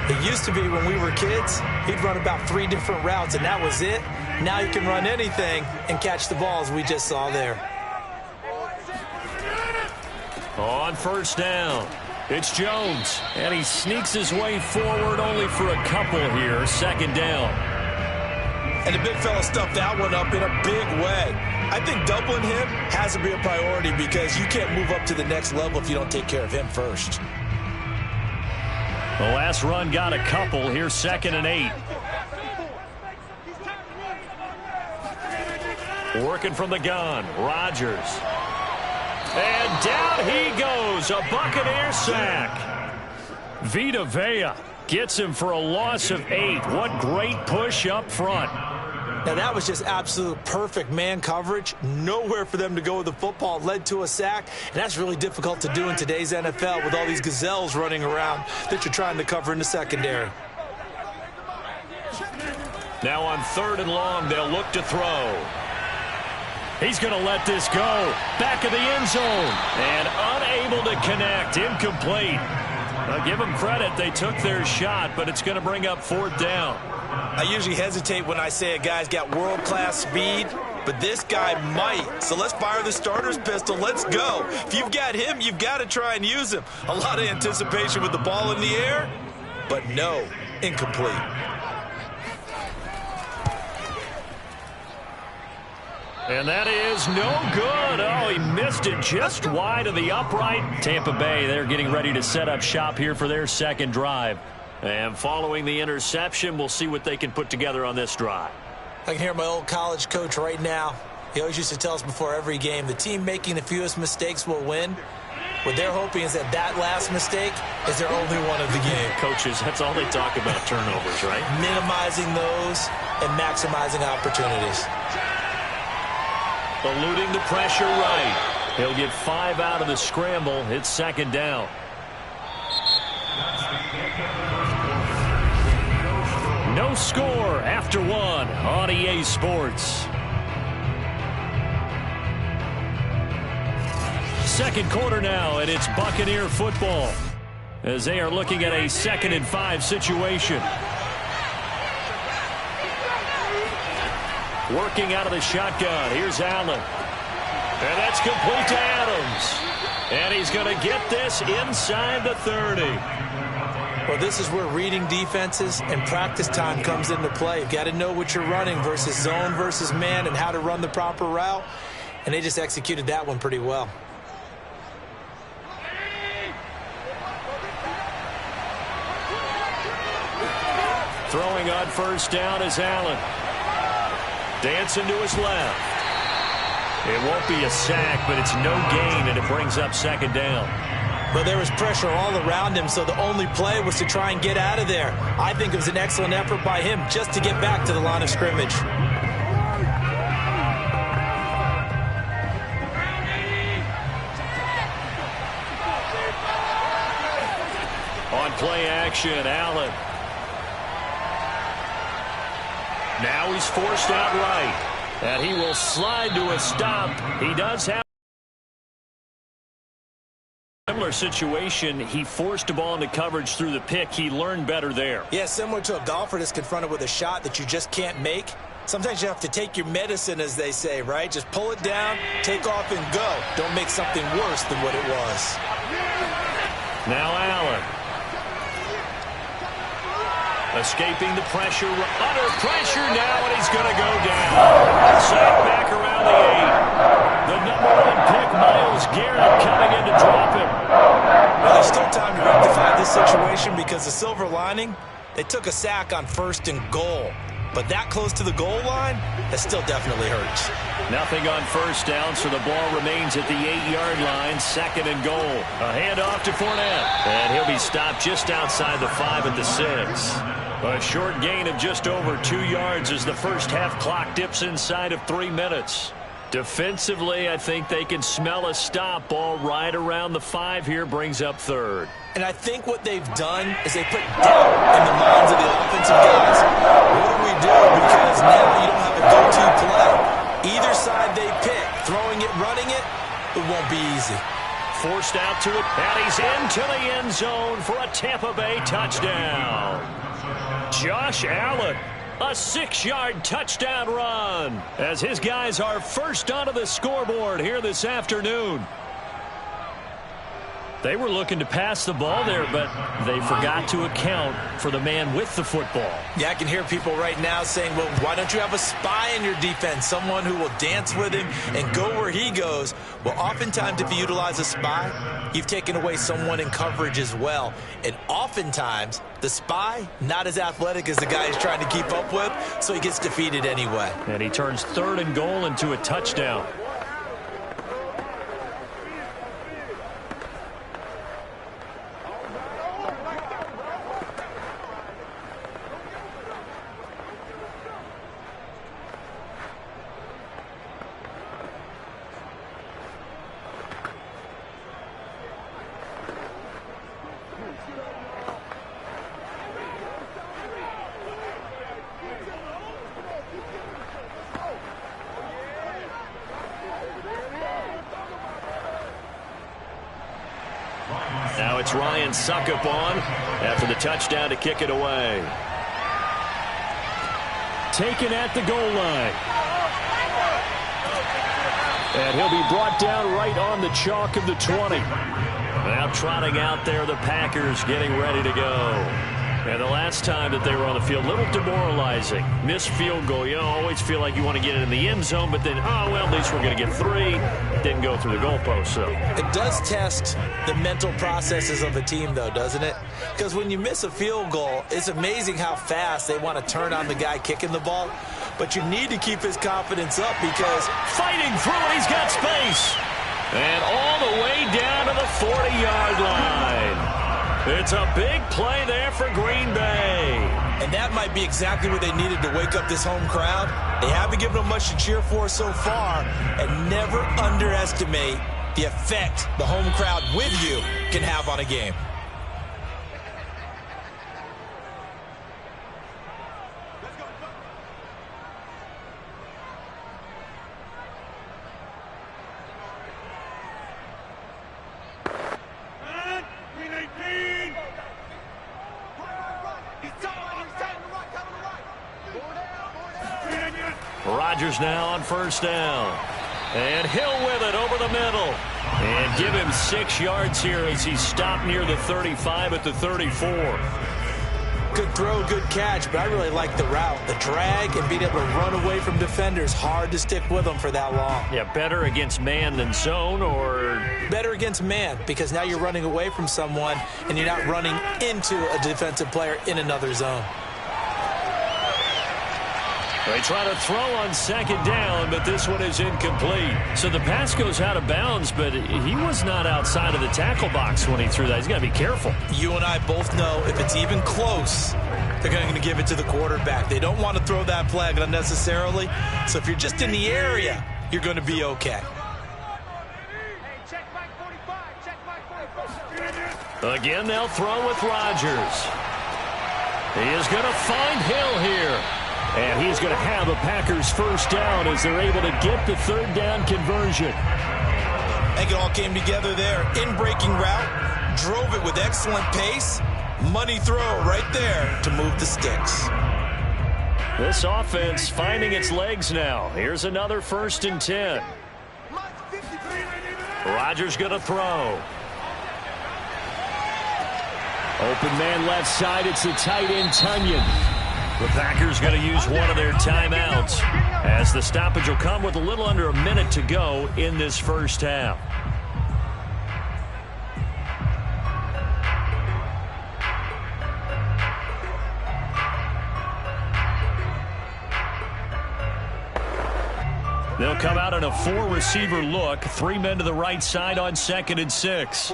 it used to be when we were kids, he'd run about 3 different routes, and that was it. Now you can run anything and catch the balls we just saw there. On 1st down, it's Jones. And he sneaks his way forward only for a couple here. 2nd down. And the big fella stuffed that one up in a big way. I think doubling him has to be a priority because you can't move up to the next level if you don't take care of him first. The last run got a couple. Here's 2nd and 8. Working from the gun, Rodgers. And down he goes, a Buccaneer sack. Vita Vea gets him for a loss of 8. What great push up front. Now, that was just absolute perfect man coverage. Nowhere for them to go with the football. Led to a sack, and that's really difficult to do in today's NFL with all these gazelles running around that you're trying to cover in the secondary. Now on 3rd and long, they'll look to throw. He's going to let this go. Back of the end zone. And unable to connect. Incomplete. I'll give them credit. They took their shot, but it's going to bring up 4th down. I usually hesitate when I say a guy's got world-class speed, but this guy might. So let's fire the starter's pistol. Let's go. If you've got him, you've got to try and use him. A lot of anticipation with the ball in the air, but no, incomplete. And that is no good. Oh, he missed it just wide of the upright. Tampa Bay, they're getting ready to set up shop here for their 2nd drive. And following the interception, we'll see what they can put together on this drive. I can hear my old college coach right now. He always used to tell us before every game, the team making the fewest mistakes will win. What they're hoping is that last mistake is their only one of the game. Coaches, that's all they talk about, turnovers, right? Minimizing those and maximizing opportunities. Eluding the pressure right. He'll get 5 out of the scramble. It's second down. No score after 1 on EA Sports. Second quarter now, and it's Buccaneer football as they are looking at a 2nd and 5 situation. Working out of the shotgun. Here's Allen. And that's complete to Adams. And he's going to get this inside the 30. Well, this is where reading defenses and practice time comes into play. You've got to know what you're running versus zone versus man and how to run the proper route. And they just executed that one pretty well. Throwing on first down is Allen. Dancing to his left. It won't be a sack, but it's no gain, and it brings up second down. But there was pressure all around him, so the only play was to try and get out of there. I think it was an excellent effort by him just to get back to the line of scrimmage. On play action, Allen. Now he's forced out right. And he will slide to a stop. He does have a similar situation. He forced a ball into coverage through the pick. He learned better there. Yeah, similar to a golfer that's confronted with a shot that you just can't make. Sometimes you have to take your medicine, as they say, right? Just pull it down, take off, and go. Don't make something worse than what it was. Now Allen. Escaping the pressure, under pressure now, and he's going to go down. Sacked back around the 8. The #1 pick, Myles Garrett, coming in to drop him. Well, there's still time to rectify this situation because the silver lining, they took a sack on 1st and goal. But that close to the goal line, that still definitely hurts. Nothing on first down, so the ball remains at the 8-yard line, 2nd and goal. A handoff to Fournette, and he'll be stopped just outside the 5 at the 6. A short gain of just over 2 yards as the first half clock dips inside of 3 minutes. Defensively, I think they can smell a stop. Ball right around the 5 here, brings up 3rd. And I think what they've done is they put doubt in the minds of the offensive guys. What do we do? Because now you don't have a go-to play. Either side they pick, throwing it, running it, it won't be easy. Forced out to it, and he's into the end zone for a Tampa Bay touchdown. Josh Allen, a 6-yard touchdown run as his guys are first onto the scoreboard here this afternoon. They were looking to pass the ball there, but they forgot to account for the man with the football. Yeah, I can hear people right now saying, well, why don't you have a spy in your defense, someone who will dance with him and go where he goes? Well, oftentimes if you utilize a spy, you've taken away someone in coverage as well. And oftentimes, the spy, not as athletic as the guy he's trying to keep up with, so he gets defeated anyway. And he turns 3rd and goal into a touchdown. Now it's Ryan Succop on after the touchdown to kick it away. Taken at the goal line. And he'll be brought down right on the chalk of the 20. Now trotting out there, the Packers getting ready to go. And the last time that they were on the field, a little demoralizing. Missed field goal. You always feel like you want to get it in the end zone, but then, oh, well, at least we're going to get 3. Didn't go through the goalpost, so. It does test the mental processes of a team, though, doesn't it? Because when you miss a field goal, it's amazing how fast they want to turn on the guy kicking the ball. But you need to keep his confidence up because fighting through it, he's got space. And all the way down to the 40-yard line. It's a big play there for Green Bay. And that might be exactly what they needed to wake up this home crowd. They haven't given them much to cheer for so far. And never underestimate the effect the home crowd with you can have on a game. Rodgers now on first down. And Hill with it over the middle. And give him 6 yards here as he stopped near the 35 at the 34. Good throw, good catch, but I really like the route. The drag and being able to run away from defenders. Hard to stick with them for that long. Yeah, better against man than zone, or? Better against man, because now you're running away from someone and you're not running into a defensive player in another zone. They try to throw on second down, but this one is incomplete. So the pass goes out of bounds, but he was not outside of the tackle box when he threw that. He's got to be careful. You and I both know if it's even close, they're going to give it to the quarterback. They don't want to throw that flag unnecessarily. So if you're just in the area, you're going to be okay. Again, they'll throw with Rodgers. He is going to find Hill here. And he's going to have a Packers first down as they're able to get the third down conversion. I think it all came together there. In-breaking route, drove it with excellent pace. Money throw right there to move the sticks. This offense finding its legs now. Here's another 1st and 10. Rodgers going to throw. Open man left side. It's the tight end, Tunyon. The Packers going to use one of their timeouts as the stoppage will come with a little under a minute to go in this first half. They'll come out in a 4-receiver look. 3 men to the right side on 2nd and 6.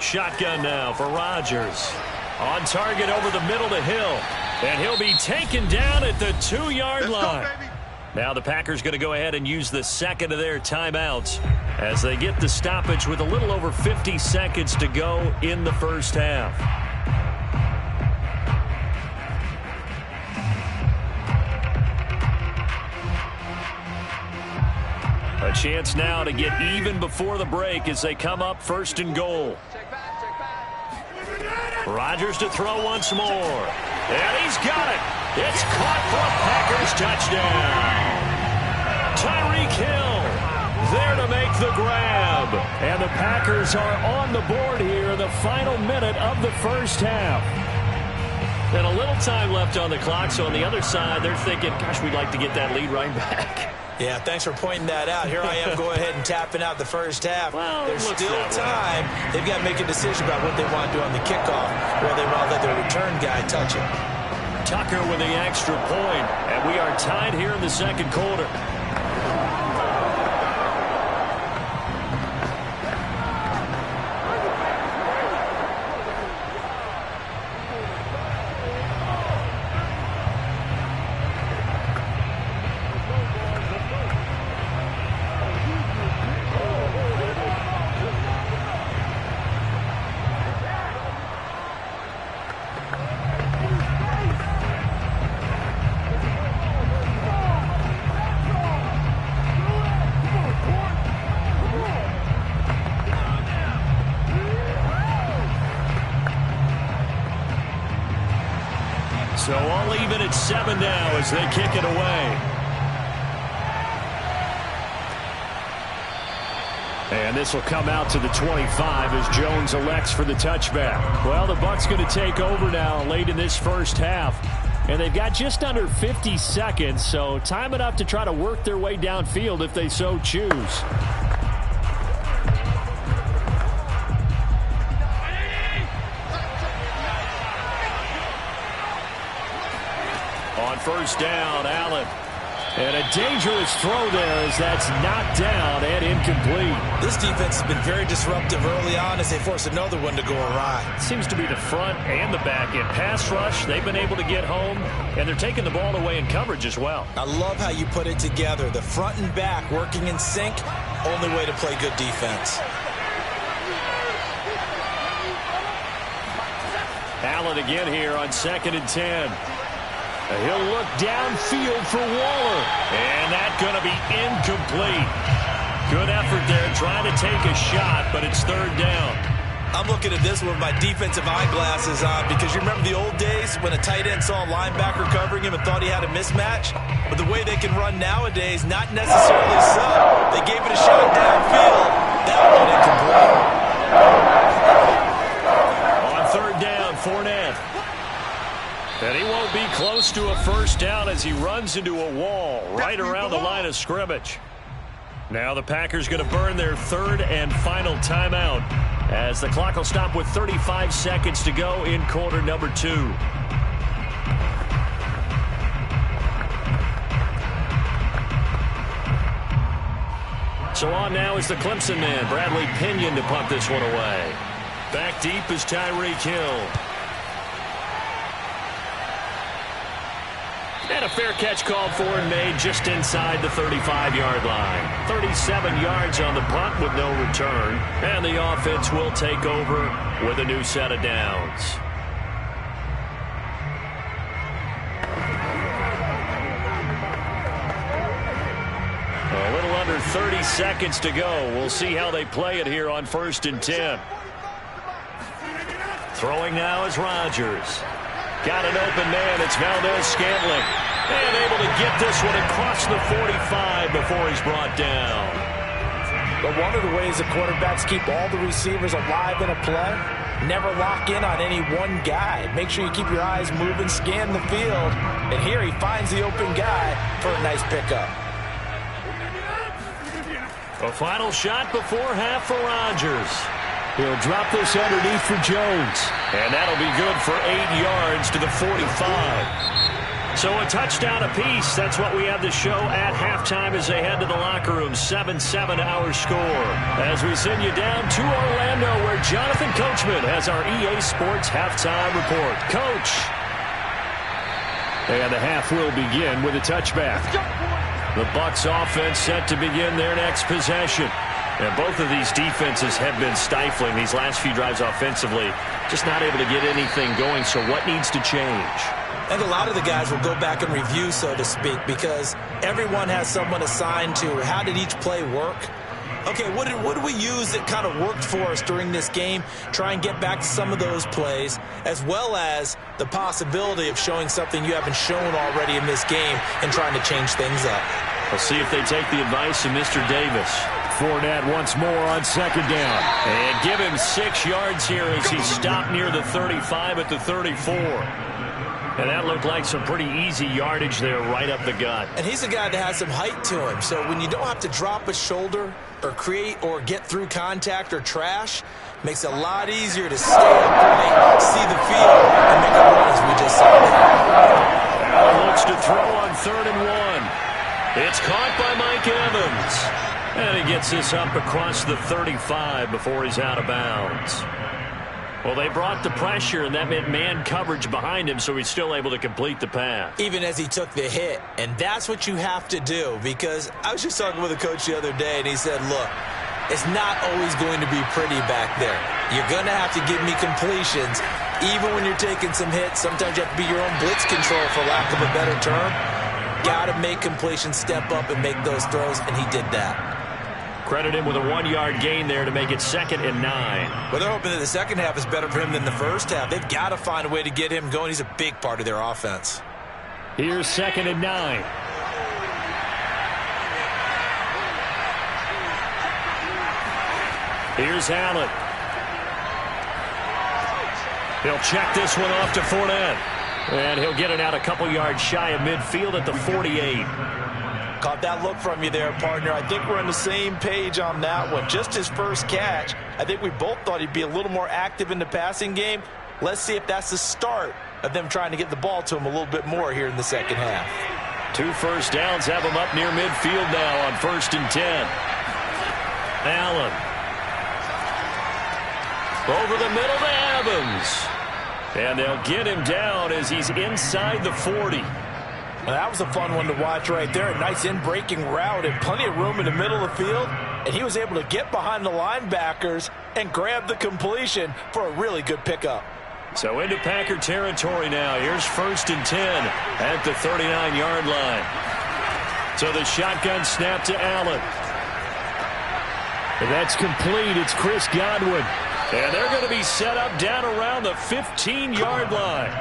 Shotgun now for Rodgers. On target over the middle to Hill. And he'll be taken down at the 2-yard line. Now the Packers going to go ahead and use the second of their timeouts as they get the stoppage with a little over 50 seconds to go in the first half. A chance now to get even before the break as they come up 1st and goal. Rodgers to throw once more. And he's got it. It's caught for a Packers touchdown. Tyreek Hill there to make the grab. And the Packers are on the board here in the final minute of the first half. And a little time left on the clock, so on the other side, they're thinking, gosh, we'd like to get that lead right back. Yeah, thanks for pointing that out. Here I am going ahead and tapping out the first half. Well, there's still time. They've got to make a decision about what they want to do on the kickoff, or they want to let their return guy touch it. Tucker with the extra point, and we are tied here in the second quarter. So all even at 7 now as they kick it away. And this will come out to the 25 as Jones elects for the touchback. Well, the Bucs going to take over now late in this first half. And they've got just under 50 seconds, so time enough to try to work their way downfield if they so choose. On first down, Allen. And a dangerous throw there as that's knocked down and incomplete. This defense has been very disruptive early on as they force another one to go awry. Seems to be the front and the back end. Pass rush, they've been able to get home, and they're taking the ball away in coverage as well. I love how you put it together. The front and back working in sync, only way to play good defense. Allen again here on 2nd and 10. He'll look downfield for Waller. And that's going to be incomplete. Good effort there trying to take a shot, but it's 3rd down. I'm looking at this with my defensive eyeglasses on because you remember the old days when a tight end saw a linebacker covering him and thought he had a mismatch? But the way they can run nowadays, not necessarily so. They gave it a shot downfield. That one incomplete. On 3rd down, Fournette. And he won't be close to a first down as he runs into a wall right around the line of scrimmage. Now the Packers going to burn their 3rd and final timeout as the clock will stop with 35 seconds to go in quarter number 2. So on now is the Clemson man, Bradley Pinion, to punt this one away. Back deep is Tyreek Hill. And a fair catch called for and made just inside the 35-yard line. 37 yards on the punt with no return. And the offense will take over with a new set of downs. A little under 30 seconds to go. We'll see how they play it here on 1st and 10. Throwing now is Rodgers. Got an open man. It's Valdez-Scantling. And able to get this one across the 45 before he's brought down. But one of the ways the quarterbacks keep all the receivers alive in a play, never lock in on any one guy. Make sure you keep your eyes moving, scan the field. And here he finds the open guy for a nice pickup. A final shot before half for Rodgers. He'll drop this underneath for Jones. And that'll be good for 8 yards to the 45. So a touchdown apiece. That's what we have to show at halftime as they head to the locker room. 7-7 our score. As we send you down to Orlando where Jonathan Coachman has our EA Sports halftime report. Coach. And the half will begin with a touchback. The Bucs offense set to begin their next possession. And both of these defenses have been stifling these last few drives offensively. Just not able to get anything going. So what needs to change? And a lot of the guys will go back and review, so to speak, because everyone has someone assigned to how did each play work. Okay, what did we use that kind of worked for us during this game? Try and get back to some of those plays, as well as the possibility of showing something you haven't shown already in this game and trying to change things up. We'll see if they take the advice of Mr. Davis. Fournette once more on 2nd down. And give him 6 yards here as he stopped near the 35 at the 34. And that looked like some pretty easy yardage there right up the gut. And he's a guy that has some height to him. So when you don't have to drop a shoulder or create or get through contact or trash, makes it a lot easier to stay upright, see the field, and make a run as we just saw there. Allen looks to throw on 3rd and 1. It's caught by Mike Evans. And he gets this up across the 35 before he's out of bounds. Well, they brought the pressure, and that meant man coverage behind him, so he's still able to complete the pass. Even as he took the hit. And that's what you have to do, because I was just talking with a coach the other day, and he said, look, it's not always going to be pretty back there. You're going to have to give me completions. Even when you're taking some hits, sometimes you have to be your own blitz control, for lack of a better term. Got to make completions, step up, and make those throws, and he did that. Credit him with a 1-yard gain there to make it 2nd and 9. Well, they're hoping that the second half is better for him than the first half. They've got to find a way to get him going. He's a big part of their offense. Here's 2nd and 9. Here's Allen. He'll check this one off to Fournette. And he'll get it out a couple yards shy of midfield at the 48. Caught that look from you there, partner. I think we're on the same page on that one. Just his first catch. I think we both thought he'd be a little more active in the passing game. Let's see if that's the start of them trying to get the ball to him a little bit more here in the second half. 2 first downs have him up near midfield now on 1st and 10. Allen. Over the middle to Evans. And they'll get him down as he's inside the 40. Now, that was a fun one to watch right there. A nice in-breaking route and plenty of room in the middle of the field. And he was able to get behind the linebackers and grab the completion for a really good pickup. So into Packer territory now. Here's 1st and 10 at the 39-yard line. So the shotgun snap to Allen. And that's complete. It's Chris Godwin. And they're going to be set up down around the 15-yard line.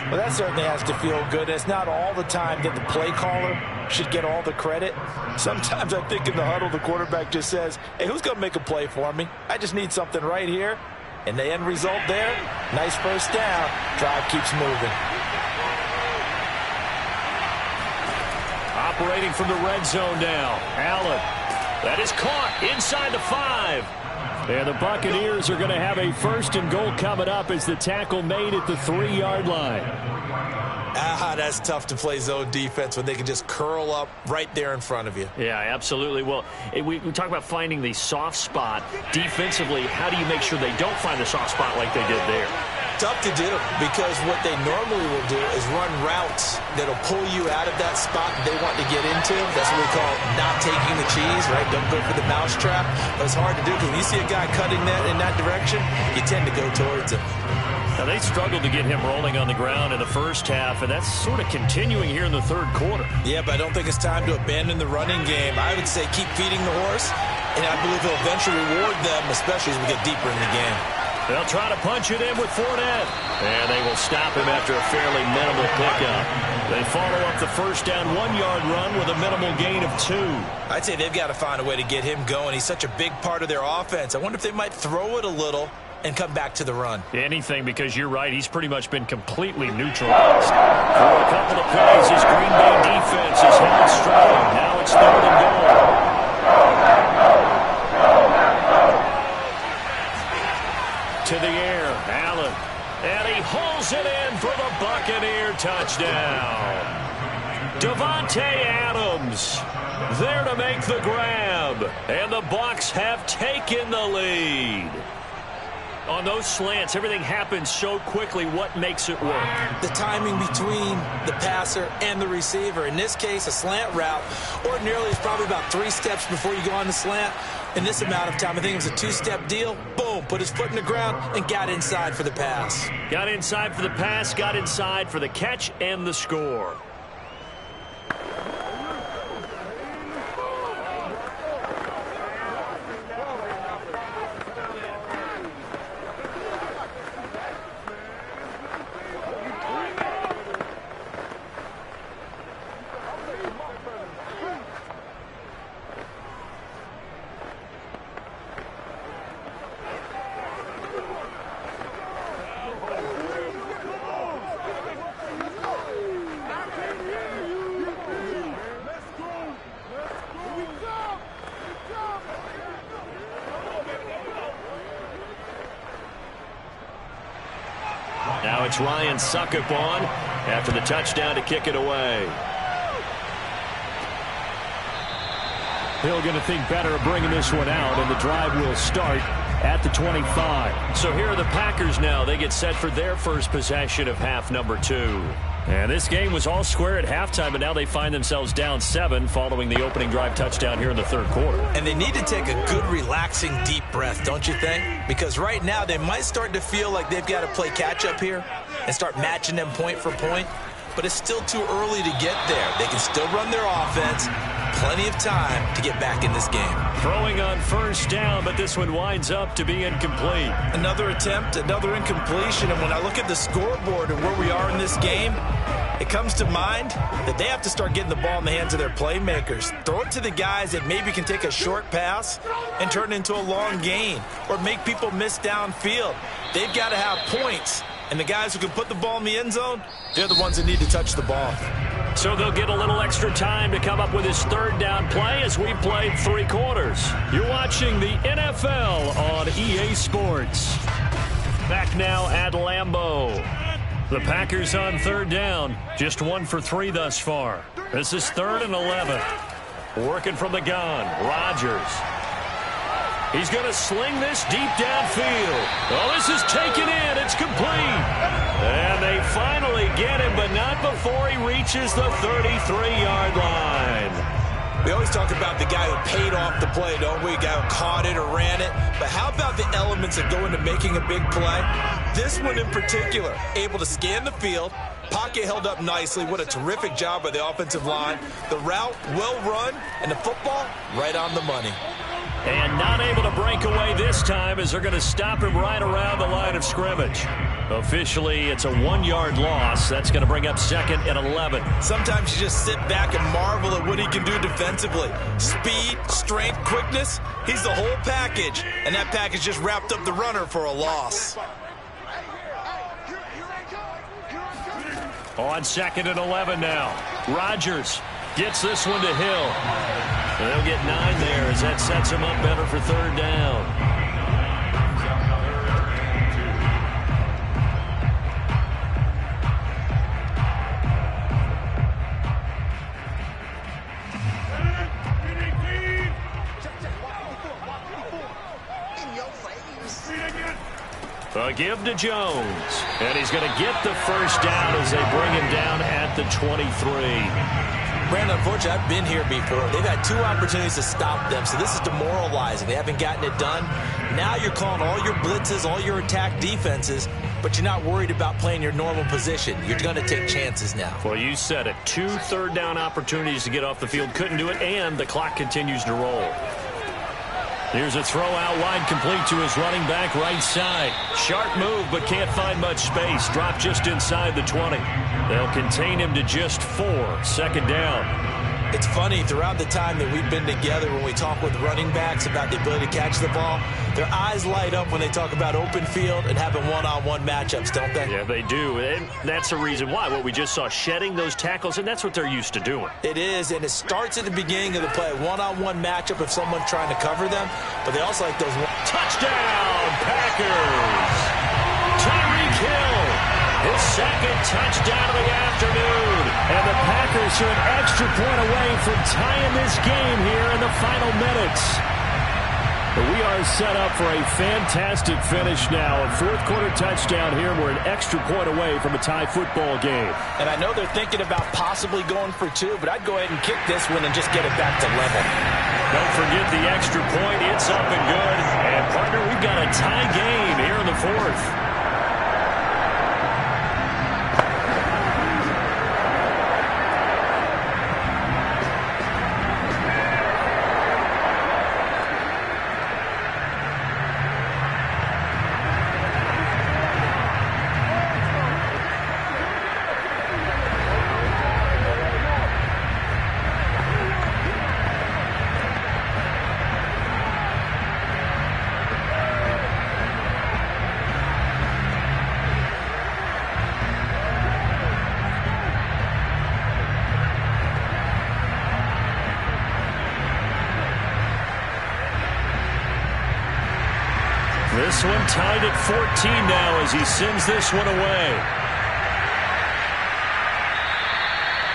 Well, that certainly has to feel good. It's not all the time that the play caller should get all the credit. Sometimes I think in the huddle, the quarterback just says, hey, who's going to make a play for me? I just need something right here. And the end result there, nice first down. Drive keeps moving. Operating from the red zone now. Allen. That is caught inside the 5. And the Buccaneers are going to have a 1st and goal coming up as the tackle made at the 3-yard line. That's tough to play zone defense when they can just curl up right there in front of you. Yeah, absolutely. Well, we talk about finding the soft spot. Defensively, how do you make sure they don't find the soft spot like they did there? Tough to do because what they normally will do is run routes that'll pull you out of that spot they want to get into. That's what we call not taking the cheese, right? Don't go for the mousetrap. But it's hard to do because when you see a guy cutting that in that direction, you tend to go towards him. Now, they struggled to get him rolling on the ground in the first half, and that's sort of continuing here in the third quarter. Yeah, but I don't think it's time to abandon the running game. I would say keep feeding the horse, and I believe he'll eventually reward them, especially as we get deeper in the game. They'll try to punch it in with Fournette. And they will stop him after a fairly minimal pickup. They follow up the first down 1-yard run with a minimal gain of 2. I'd say they've got to find a way to get him going. He's such a big part of their offense. I wonder if they might throw it a little and come back to the run. Anything, because you're right. He's pretty much been completely neutralized. For a couple of plays, his Green Bay defense is held strong. Now it's 3rd and goal. To the air, Allen. And he hauls it in for the Buccaneer touchdown. Davante Adams there to make the grab. And the Bucs have taken the lead. On those slants, everything happens so quickly. What makes it work? The timing between the passer and the receiver. In this case, a slant route ordinarily is probably about 3 steps before you go on the slant. In this amount of time, I think it was a 2-step deal. Boom, put his foot in the ground and got inside for the pass. Got inside for the pass, got inside for the catch and the score. Now it's Ryan Succop on after the touchdown to kick it away. Hill going to think better of bringing this one out, and the drive will start at the 25. So here are the Packers now. They get set for their first possession of half number 2. And this game was all square at halftime, but now they find themselves down 7 following the opening drive touchdown here in the third quarter. And they need to take a good, relaxing, deep breath, don't you think? Because right now they might start to feel like they've got to play catch-up here and start matching them point for point. But it's still too early to get there. They can still run their offense, plenty of time to get back in this game. Throwing on first down, but this one winds up to be incomplete. Another attempt, another incompletion, and when I look at the scoreboard and where we are in this game, it comes to mind that they have to start getting the ball in the hands of their playmakers. Throw it to the guys that maybe can take a short pass and turn it into a long gain or make people miss downfield. They've got to have points, and the guys who can put the ball in the end zone, they're the ones that need to touch the ball. So they'll get a little extra time to come up with his third down play as we played 3 quarters. You're watching the NFL on EA Sports. Back now at Lambeau. The Packers on third down. Just 1 for 3 thus far. This is 3rd and 11. Working from the gun. Rodgers. He's going to sling this deep downfield. Oh, this is taken in. It's complete. And they finally get him, but not before he reaches the 33-yard line. We always talk about the guy who paid off the play, don't we? The guy who caught it or ran it. But how about the elements that go into making a big play? This one in particular, able to scan the field. Pocket held up nicely. What a terrific job by the offensive line. The route well run, and the football right on the money. And not able to break away this time as they're going to stop him right around the line of scrimmage. Officially, it's a 1-yard loss. That's going to bring up 2nd and 11. Sometimes you just sit back and marvel at what he can do defensively. Speed, strength, quickness, he's the whole package. And that package just wrapped up the runner for a loss. On 2nd and 11 now. Rodgers gets this one to Hill. They'll get 9 there as that sets him up better for third down. A give to Jones. And he's going to get the first down as they bring him down at the 23. Brandon, unfortunately, I've been here before. They've had 2 opportunities to stop them, so this is demoralizing. They haven't gotten it done. Now you're calling all your blitzes, all your attack defenses, but you're not worried about playing your normal position. You're going to take chances now. Well, you said it. 2 third-down opportunities to get off the field. Couldn't do it, and the clock continues to roll. Here's a throw out wide, complete to his running back right side. Sharp move, but can't find much space. Dropped just inside the 20. They'll contain him to just 4. 2nd down. It's funny, throughout the time that we've been together, when we talk with running backs about the ability to catch the ball, their eyes light up when they talk about open field and having one-on-one matchups, don't they? Yeah, they do, and that's the reason why. What we just saw, shedding those tackles, and that's what they're used to doing. It is, and it starts at the beginning of the play, one-on-one matchup if someone's trying to cover them, but they also like those... Touchdown, Packers! Tyreek Hill, his 2nd touchdown of the afternoon. And the Packers are an extra point away from tying this game here in the final minutes. But we are set up for a fantastic finish now. A 4th-quarter touchdown here. We're an extra point away from a tie football game. And I know they're thinking about possibly going for 2, but I'd go ahead and kick this one and just get it back to level. Don't forget the extra point. It's up and good. And, partner, we've got a tie game here in the 4th. This one tied at 14 now as he sends this one away.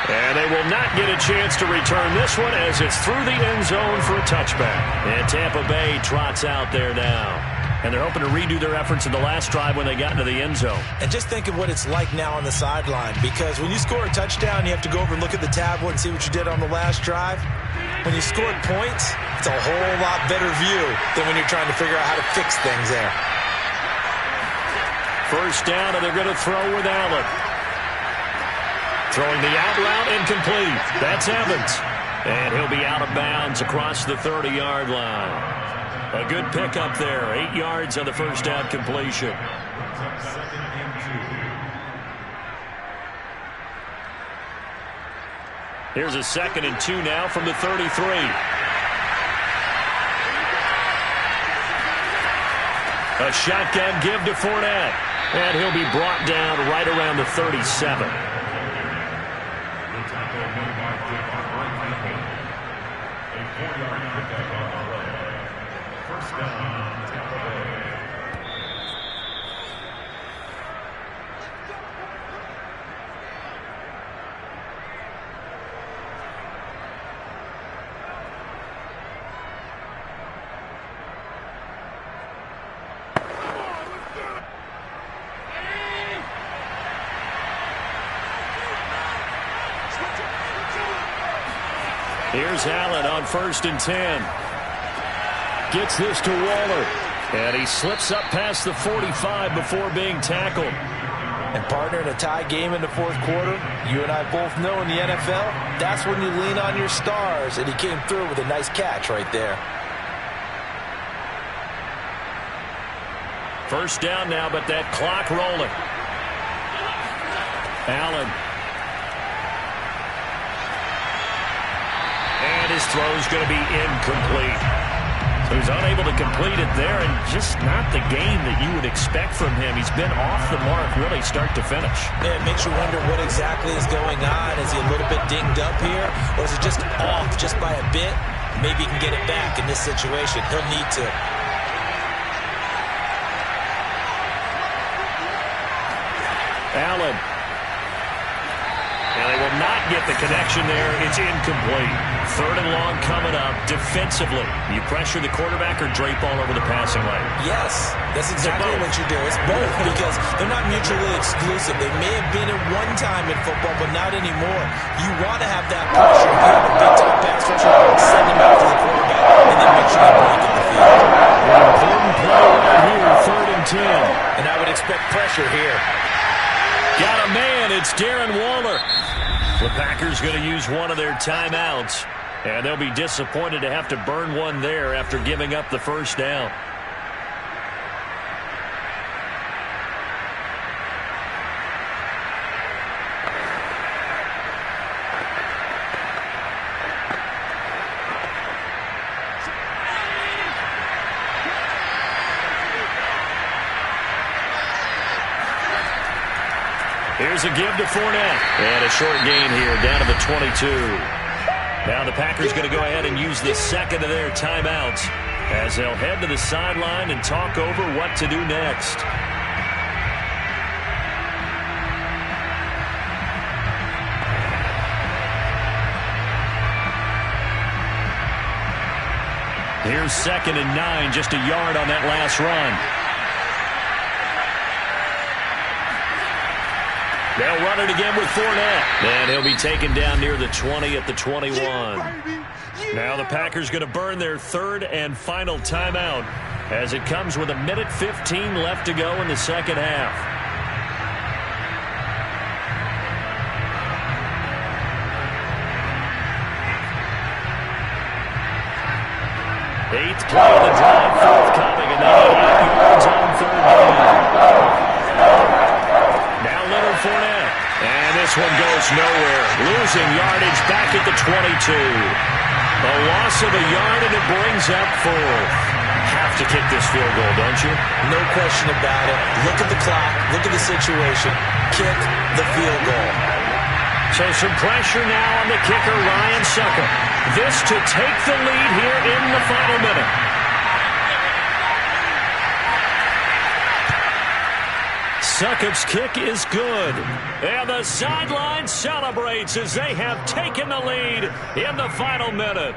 And they will not get a chance to return this one as it's through the end zone for a touchback. And Tampa Bay trots out there now. And they're hoping to redo their efforts in the last drive when they got into the end zone. And just think of what it's like now on the sideline, because when you score a touchdown, you have to go over and look at the tablet and see what you did on the last drive. When you scored points, it's a whole lot better view than when you're trying to figure out how to fix things there. First down, and they're going to throw with Allen. Throwing the out route incomplete. That's Evans. And he'll be out of bounds across the 30-yard line. A good pickup there. 8 yards on the first down completion. Here's a 2nd and 2 now from the 33. A shotgun give to Fournette. And he'll be brought down right around the 37. Here's Allen on 1st and 10. Gets this to Waller. And he slips up past the 45 before being tackled. And partner, in a tie game in the 4th quarter, you and I both know in the NFL, that's when you lean on your stars. And he came through with a nice catch right there. First down now, but that clock rolling. Allen. And his throw's going to be incomplete. So he's unable to complete it there, and just not the game that you would expect from him. He's been off the mark really start to finish. Yeah, it makes you wonder what exactly is going on. Is he a little bit dinged up here, or is it just off just by a bit? Maybe he can get it back in this situation. He'll need to. Allen. And they will not get the connection there. It's incomplete. 3rd and long coming up. Defensively, you pressure the quarterback or drape all over the passing lane? Yes, that's exactly what you do. It's both because they're not mutually exclusive. They may have been at one time in football, but not anymore. You want to have that pressure. You have a big-time pass rusher, send him out to the quarterback, and then make sure you break on the field. An important play right here, 3rd and 10. And I would expect pressure here. Got a man. It's Darren Waller. The Packers going to use one of their timeouts, and they'll be disappointed to have to burn one there after giving up the first down. Here's a give to Fournette. And a short gain here, down to the 22. Now the Packers going to go ahead and use the 2nd of their timeouts as they'll head to the sideline and talk over what to do next. Here's 2nd and 9, just a yard on that last run. They'll run it again with Fournette. And he'll be taken down near the 20 at the 21. Now the Packers going to burn their 3rd and final timeout as it comes with 1:15 left to go in the second half. Eighth play of the drive forthcoming, and now 8 yards on 3rd down. Now Leonard Fournette. And this one goes nowhere. Losing yardage back at the 22. A loss of a yard, and it brings up 4th. Have to kick this field goal, don't you? No question about it. Look at the clock. Look at the situation. Kick the field goal. So some pressure now on the kicker, Ryan Succop. This to take the lead here in the final minute. Succop's kick is good. And the sideline celebrates as they have taken the lead in the final minute.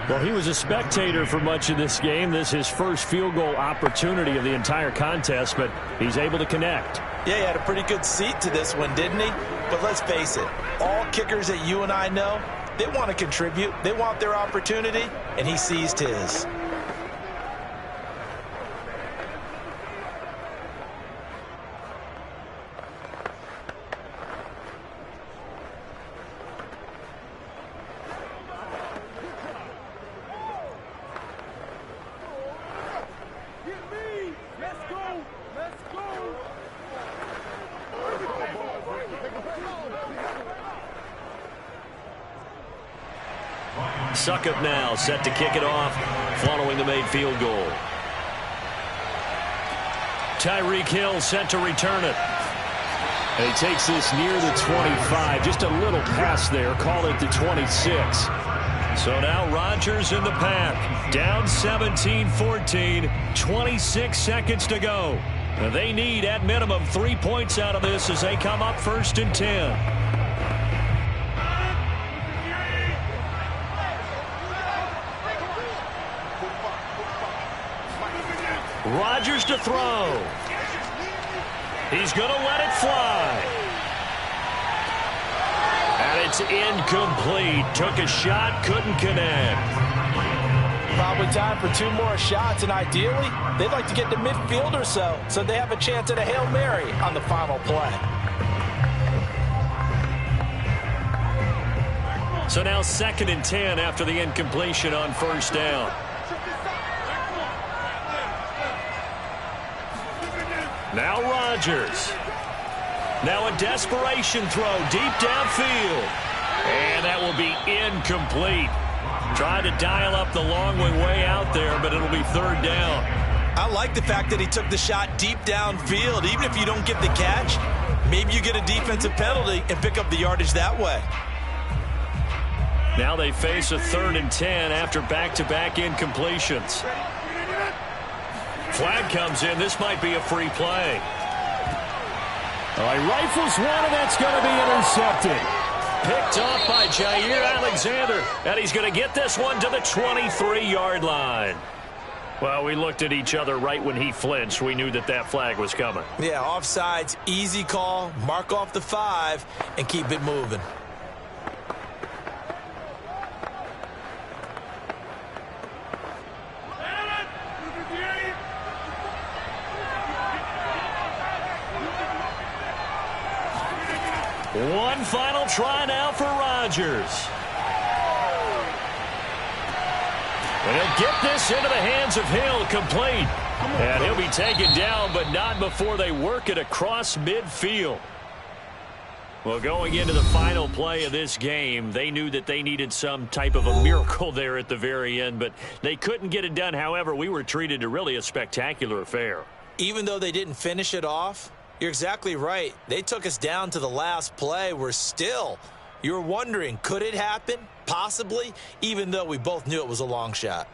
Well, he was a spectator for much of this game. This is his first field goal opportunity of the entire contest, but he's able to connect. Yeah, he had a pretty good seat to this one, didn't he? But let's face it, all kickers that you and I know, they want to contribute. They want their opportunity, and he seized his. Succop now set to kick it off following the made field goal. Tyreek Hill set to return it. And he takes this near the 25. Just a little pass there. Call it the 26. So now Rodgers in the pack. Down 17-14. 26 seconds to go. They need at minimum 3 points out of this as they come up 1st and 10. Rodgers to throw. He's going to let it fly. And it's incomplete. Took a shot, couldn't connect. Probably time for 2 more shots, and ideally, they'd like to get to midfield or so they have a chance at a Hail Mary on the final play. So now 2nd and 10 after the incompletion on 1st down. Now Rodgers. Now a desperation throw deep downfield. And that will be incomplete. Trying to dial up the long way out there, but it'll be 3rd down. I like the fact that he took the shot deep downfield. Even if you don't get the catch, maybe you get a defensive penalty and pick up the yardage that way. Now they face a 3rd and 10 after back-to-back incompletions. Flag comes in. This might be a free play. All right, rifles one, and that's going to be intercepted. Picked off by Jair Alexander. And he's going to get this one to the 23-yard line. Well, we looked at each other right when he flinched. We knew that that flag was coming. Yeah, offsides, easy call. Mark off the 5 and keep it moving. One final try now for Rodgers. And he'll get this into the hands of Hill, complete. And he'll be taken down, but not before they work it across midfield. Well, going into the final play of this game, they knew that they needed some type of a miracle there at the very end, but they couldn't get it done. However, we were treated to really a spectacular affair. Even though they didn't finish it off, you're exactly right. They took us down to the last play. You're wondering, could it happen? Possibly, even though we both knew it was a long shot.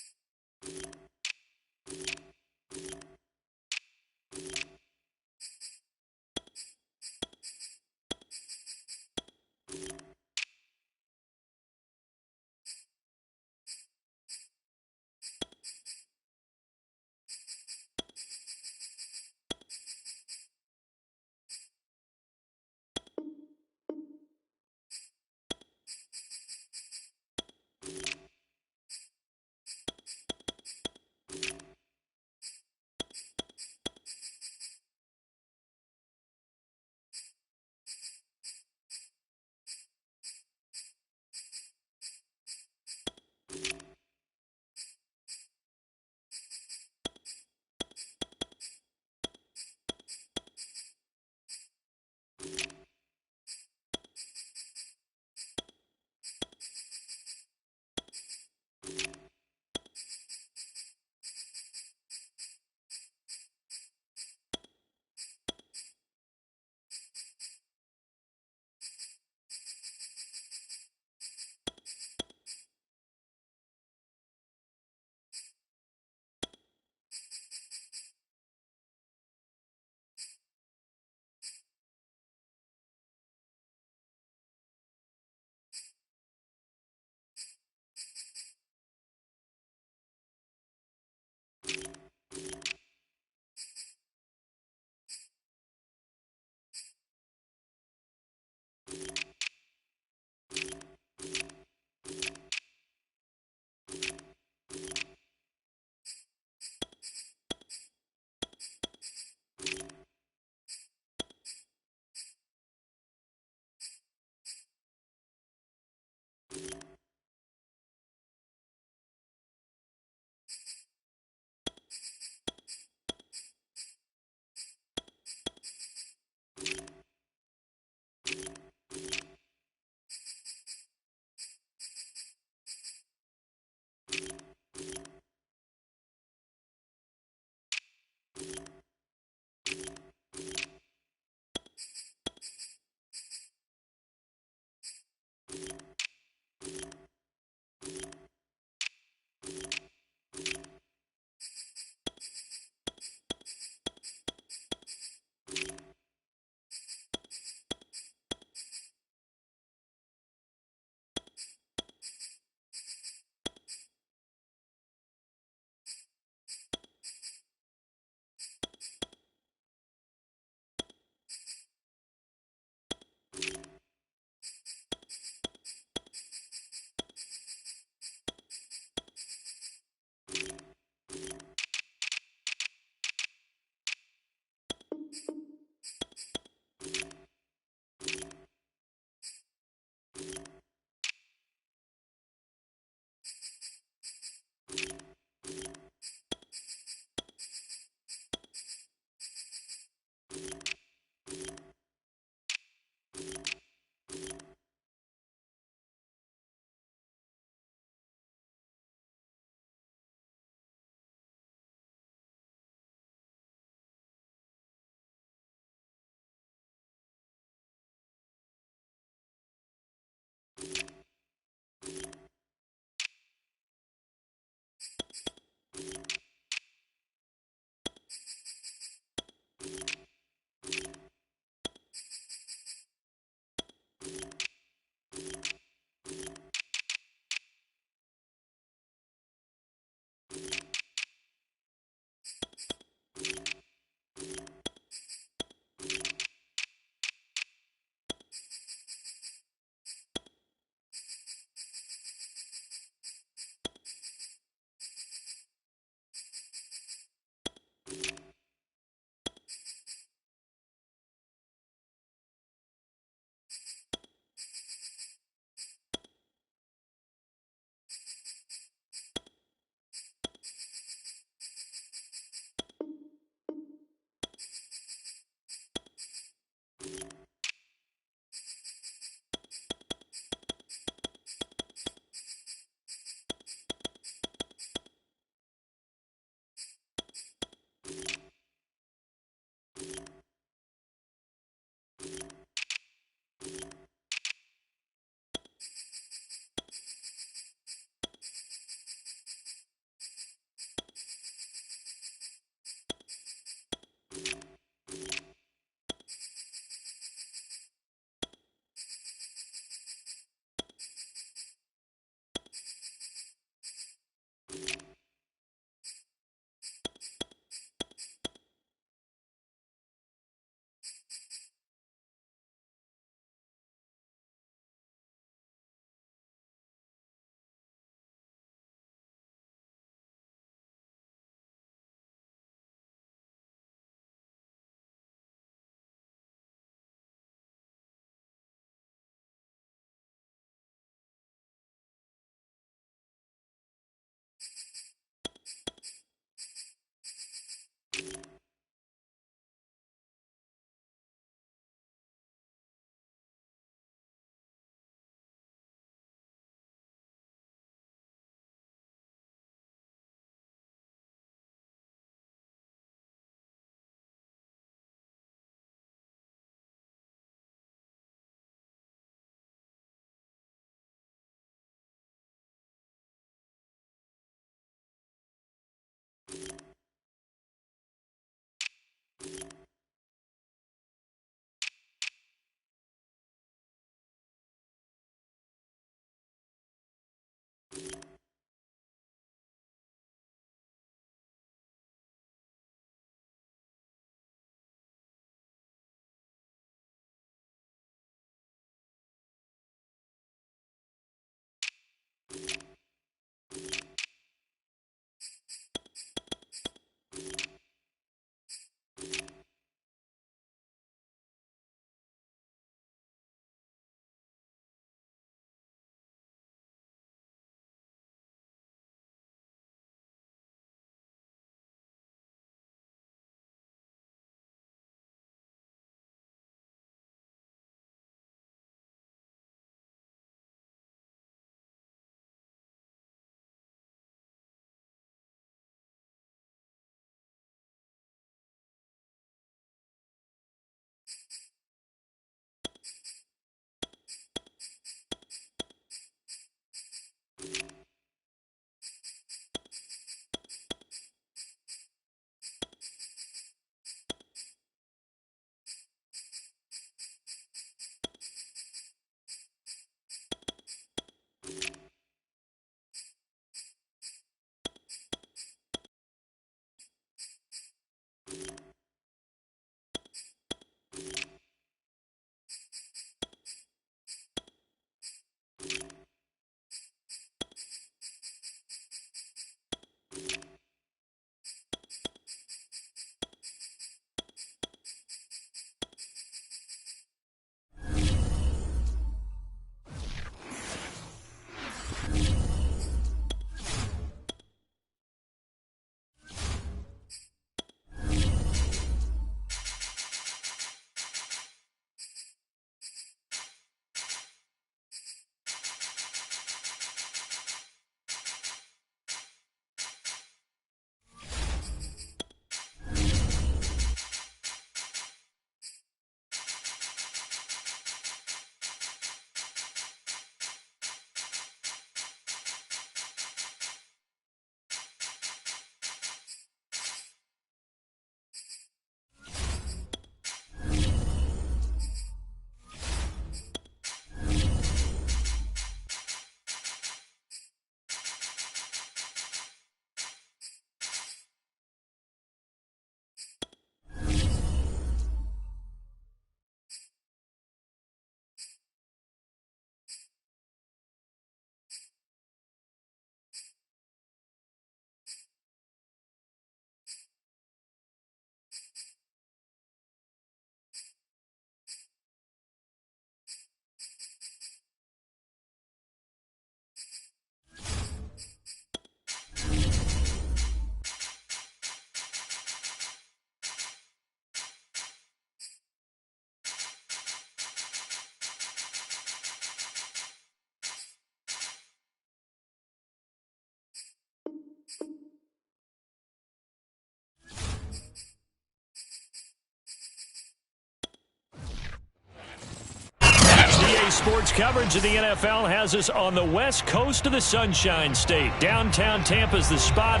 Sports coverage of the NFL has us on the west coast of the Sunshine State. Downtown Tampa's the spot,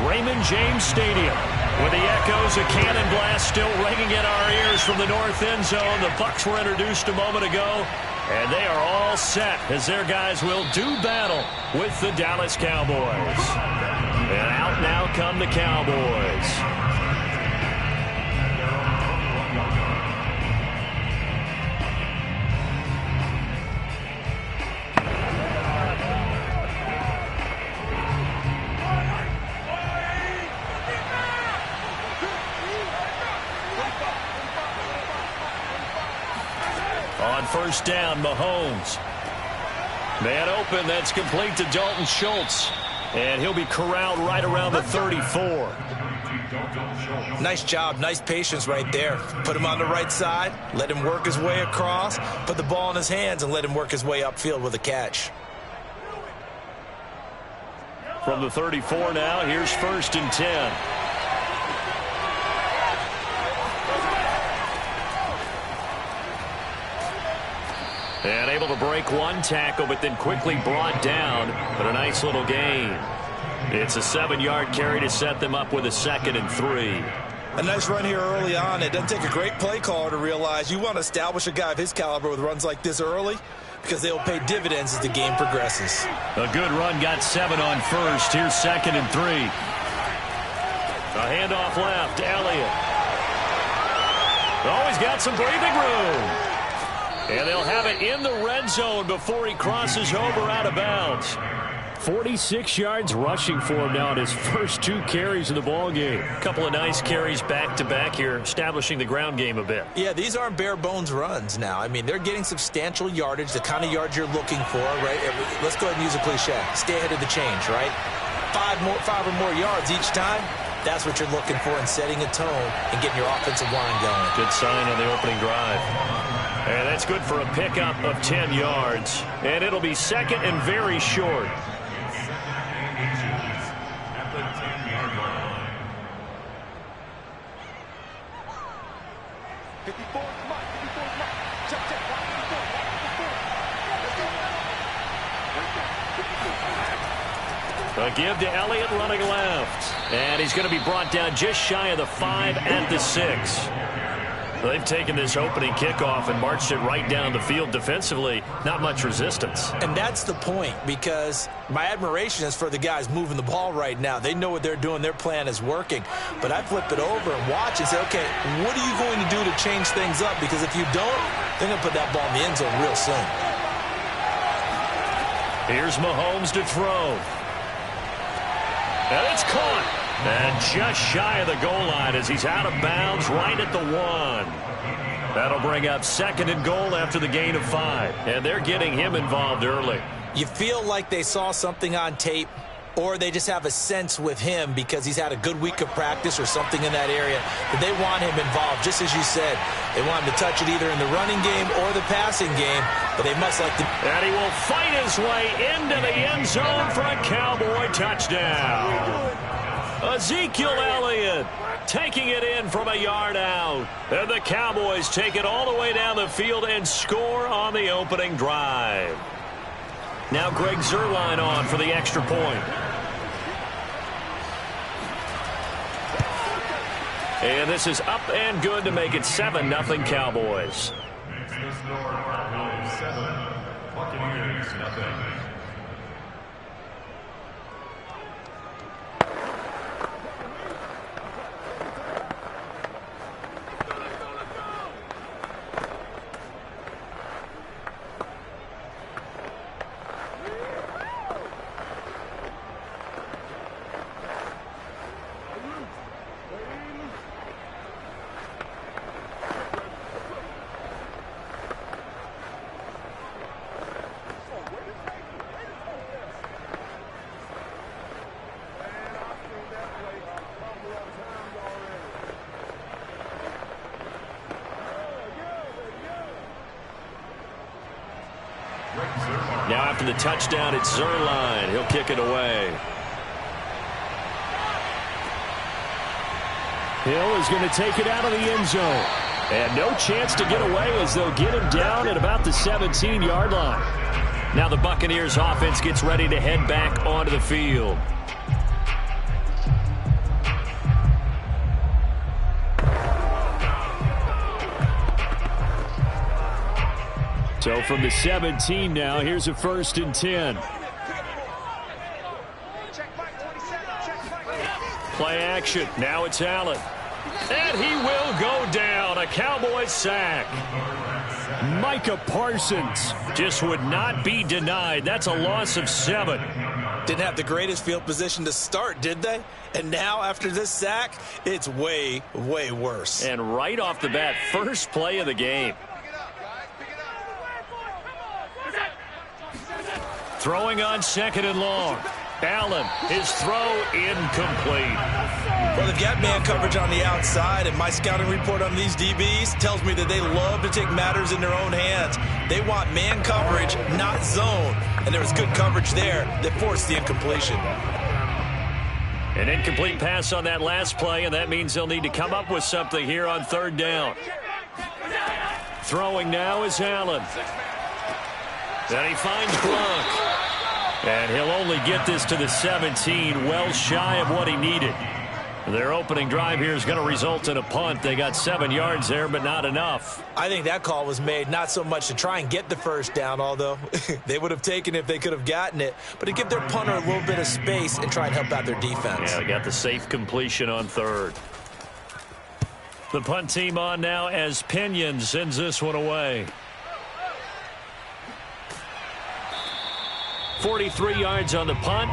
Raymond James Stadium. With the echoes of cannon blast still ringing in our ears from the north end zone. The Bucs were introduced a moment ago, and they are all set as their guys will do battle with the Dallas Cowboys. And out now come the Cowboys. On first down, Mahomes. Man open, that's complete to Dalton Schultz. And he'll be corralled right around the 34. Nice job, nice patience right there. Put him on the right side, let him work his way across, put the ball in his hands, and let him work his way upfield with a catch. From the 34 now, here's first and 10. And able to break one tackle, but then quickly brought down. But a nice little gain. It's a 7-yard carry to set them up with a 2nd and 3. A nice run here early on. It doesn't take a great play caller to realize you want to establish a guy of his caliber with runs like this early because they'll pay dividends as the game progresses. A good run, got 7 on first. Here's 2nd and 3. A handoff left, Elliott. Oh, he's got some breathing room. And they'll have it in the red zone before he crosses over out of bounds. 46 yards rushing for him now in his first 2 carries of the ball game. A couple of nice carries back-to-back here, establishing the ground game a bit. Yeah, these aren't bare-bones runs now. I mean, they're getting substantial yardage, the kind of yards you're looking for, right? Let's go ahead and use a cliche. Stay ahead of the change, right? 5 or more yards each time. That's what you're looking for in setting a tone and getting your offensive line going. Good sign on the opening drive. And that's good for a pickup of 10 yards. And it'll be 2nd and very short. At the 10-yard line. 54, come on. A give to Elliott running left. And he's going to be brought down just shy of the 5 at the 6. They've taken this opening kickoff and marched it right down the field defensively. Not much resistance. And that's the point, because my admiration is for the guys moving the ball right now. They know what they're doing. Their plan is working. But I flip it over and watch and say, okay, what are you going to do to change things up? Because if you don't, they're going to put that ball in the end zone real soon. Here's Mahomes to throw. And it's caught. And just shy of the goal line as he's out of bounds right at the 1. That'll bring up 2nd and goal after the gain of 5. And they're getting him involved early. You feel like they saw something on tape, or they just have a sense with him because he's had a good week of practice or something in that area that they want him involved. Just as you said, they want him to touch it either in the running game or the passing game, but they must like to. And he will fight his way into the end zone for a Cowboy touchdown. Ezekiel Elliott taking it in from a yard out. And the Cowboys take it all the way down the field and score on the opening drive. Now Greg Zuerlein on for the extra point. And this is up and good to make it 7-0 Cowboys. The score, Cowboys 7, Buccaneers nothing. Now after the touchdown, it's Zuerlein. He'll kick it away. Hill is going to take it out of the end zone. And no chance to get away as they'll get him down at about the 17-yard line. Now the Buccaneers offense gets ready to head back onto the field. So from the 17 now, here's a 1st and 10. Play action. Now it's Allen. And he will go down. A Cowboys sack. Micah Parsons Just would not be denied. That's a loss of 7. Didn't have the greatest field position to start, did they? And now after this sack, it's way, way worse. And right off the bat, first play of the game. Throwing on 2nd and long. Allen, his throw incomplete. Well, they've got man coverage on the outside, and my scouting report on these DBs tells me that they love to take matters in their own hands. They want man coverage, not zone. And there was good coverage there that forced the incompletion. An incomplete pass on that last play, and that means they'll need to come up with something here on 3rd down. Throwing now is Allen. Then he finds Gronk. And he'll only get this to the 17, well shy of what he needed. Their opening drive here is going to result in a punt. They got 7 yards there, but not enough. I think that call was made not so much to try and get the 1st down, although they would have taken it if they could have gotten it, but to give their punter a little bit of space and try and help out their defense. Yeah, they got the safe completion on 3rd. The punt team on now as Pinion sends this one away. 43 yards on the punt,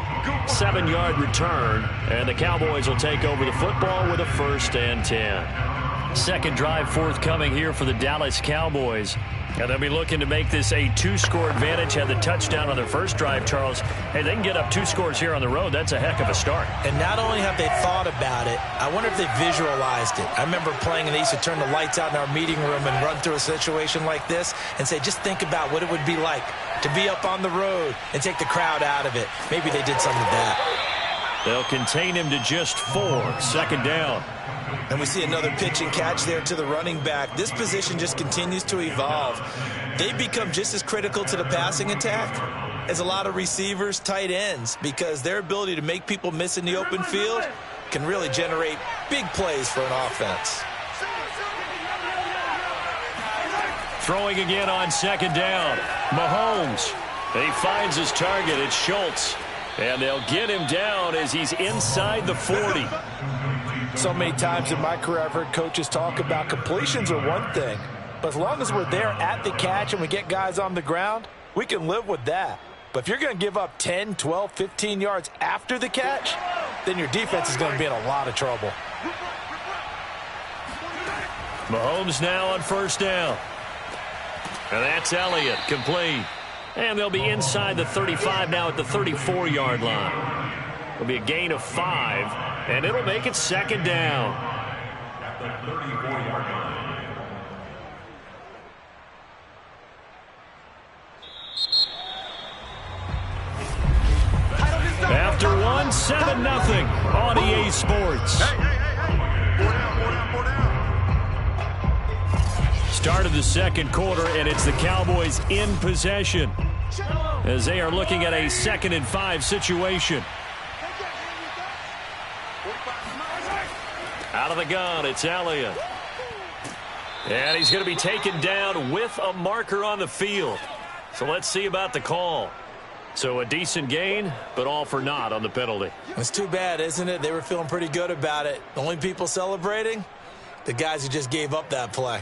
7-yard return, and the Cowboys will take over the football with a 1st and 10. Second drive forthcoming here for the Dallas Cowboys. And they'll be looking to make this a 2-score advantage. Had the touchdown on their first drive, Charles. Hey, they can get up 2 scores here on the road. That's a heck of a start. And not only have they thought about it, I wonder if they visualized it. I remember playing and they used to turn the lights out in our meeting room and run through a situation like this and say, just think about what it would be like to be up on the road and take the crowd out of it. Maybe they did some of that. They'll contain him to just 4. 2nd down. And we see another pitch and catch there to the running back. This position just continues to evolve. They become just as critical to the passing attack is a lot of receivers, tight ends, because their ability to make people miss in the open field can really generate big plays for an offense. Throwing again on second down. Mahomes. He finds his target. It's Schultz. And they'll get him down as he's inside the 40. So many times in my career I've heard coaches talk about completions are one thing, but as long as we're there at the catch and we get guys on the ground, we can live with that. But if you're going to give up 10, 12, 15 yards after the catch, then your defense is going to be in a lot of trouble. Mahomes now on first down. And that's Elliott, complete. And they'll be inside the 35 now at the 34-yard line. It'll be a gain of 5, and it'll make it second down. At the 34-yard line. After one, 7-0 on EA Sports. Hey. Four down. Start of the second quarter, and it's the Cowboys in possession as they are looking at a 2nd and 5 situation. Out of the gun, it's Elliott. And he's going to be taken down with a marker on the field. So let's see about the call. So a decent gain, but all for naught on the penalty. It's too bad, isn't it? They were feeling pretty good about it. The only people celebrating, the guys who just gave up that play.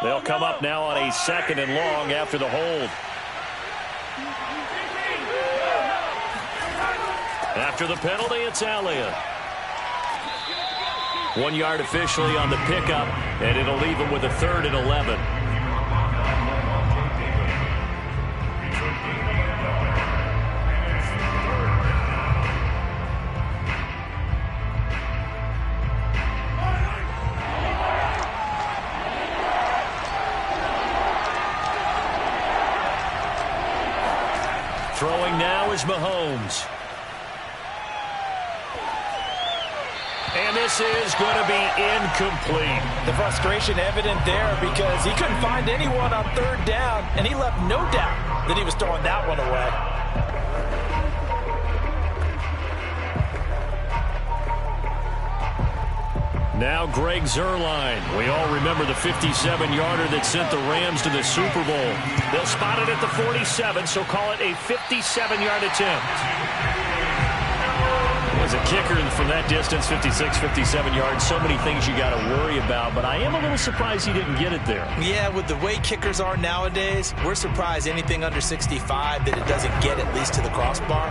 They'll come up now on a 2nd and long after the hold. After the penalty, it's Elliott. 1 yard officially on the pickup, and it'll leave him with a 3rd and 11. Throwing now is Mahomes. And this is going to be incomplete. The frustration evident there because he couldn't find anyone on 3rd down, and he left no doubt that he was throwing that one away. Now Greg Zuerlein. We all remember the 57-yarder that sent the Rams to the Super Bowl. They'll spot it at the 47, so call it a 57-yard attempt. As a kicker from that distance, 56, 57 yards, so many things you got to worry about, but I am a little surprised he didn't get it there. Yeah, with the way kickers are nowadays, we're surprised anything under 65 that it doesn't get at least to the crossbar.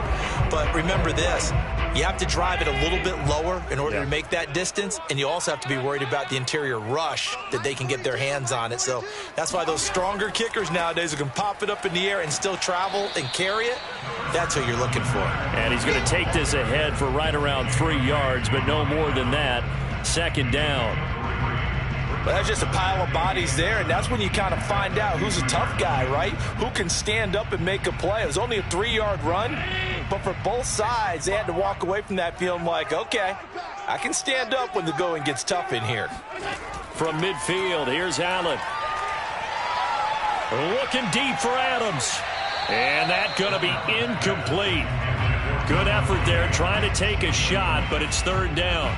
But remember this, you have to drive it a little bit lower in order to make that distance, and you also have to be worried about the interior rush that they can get their hands on it. So that's why those stronger kickers nowadays who can pop it up in the air and still travel and carry it, that's what you're looking for. And he's going to take this ahead for right around 3 yards, but no more than that. 2nd down. But that's just a pile of bodies there, and that's when you kind of find out who's a tough guy, right? Who can stand up and make a play. It was only a 3-yard run, but for both sides, they had to walk away from that feeling like, okay, I can stand up when the going gets tough in here. From midfield, here's Allen. Looking deep for Adams. And that's going to be incomplete. Good effort there, trying to take a shot, but it's 3rd down.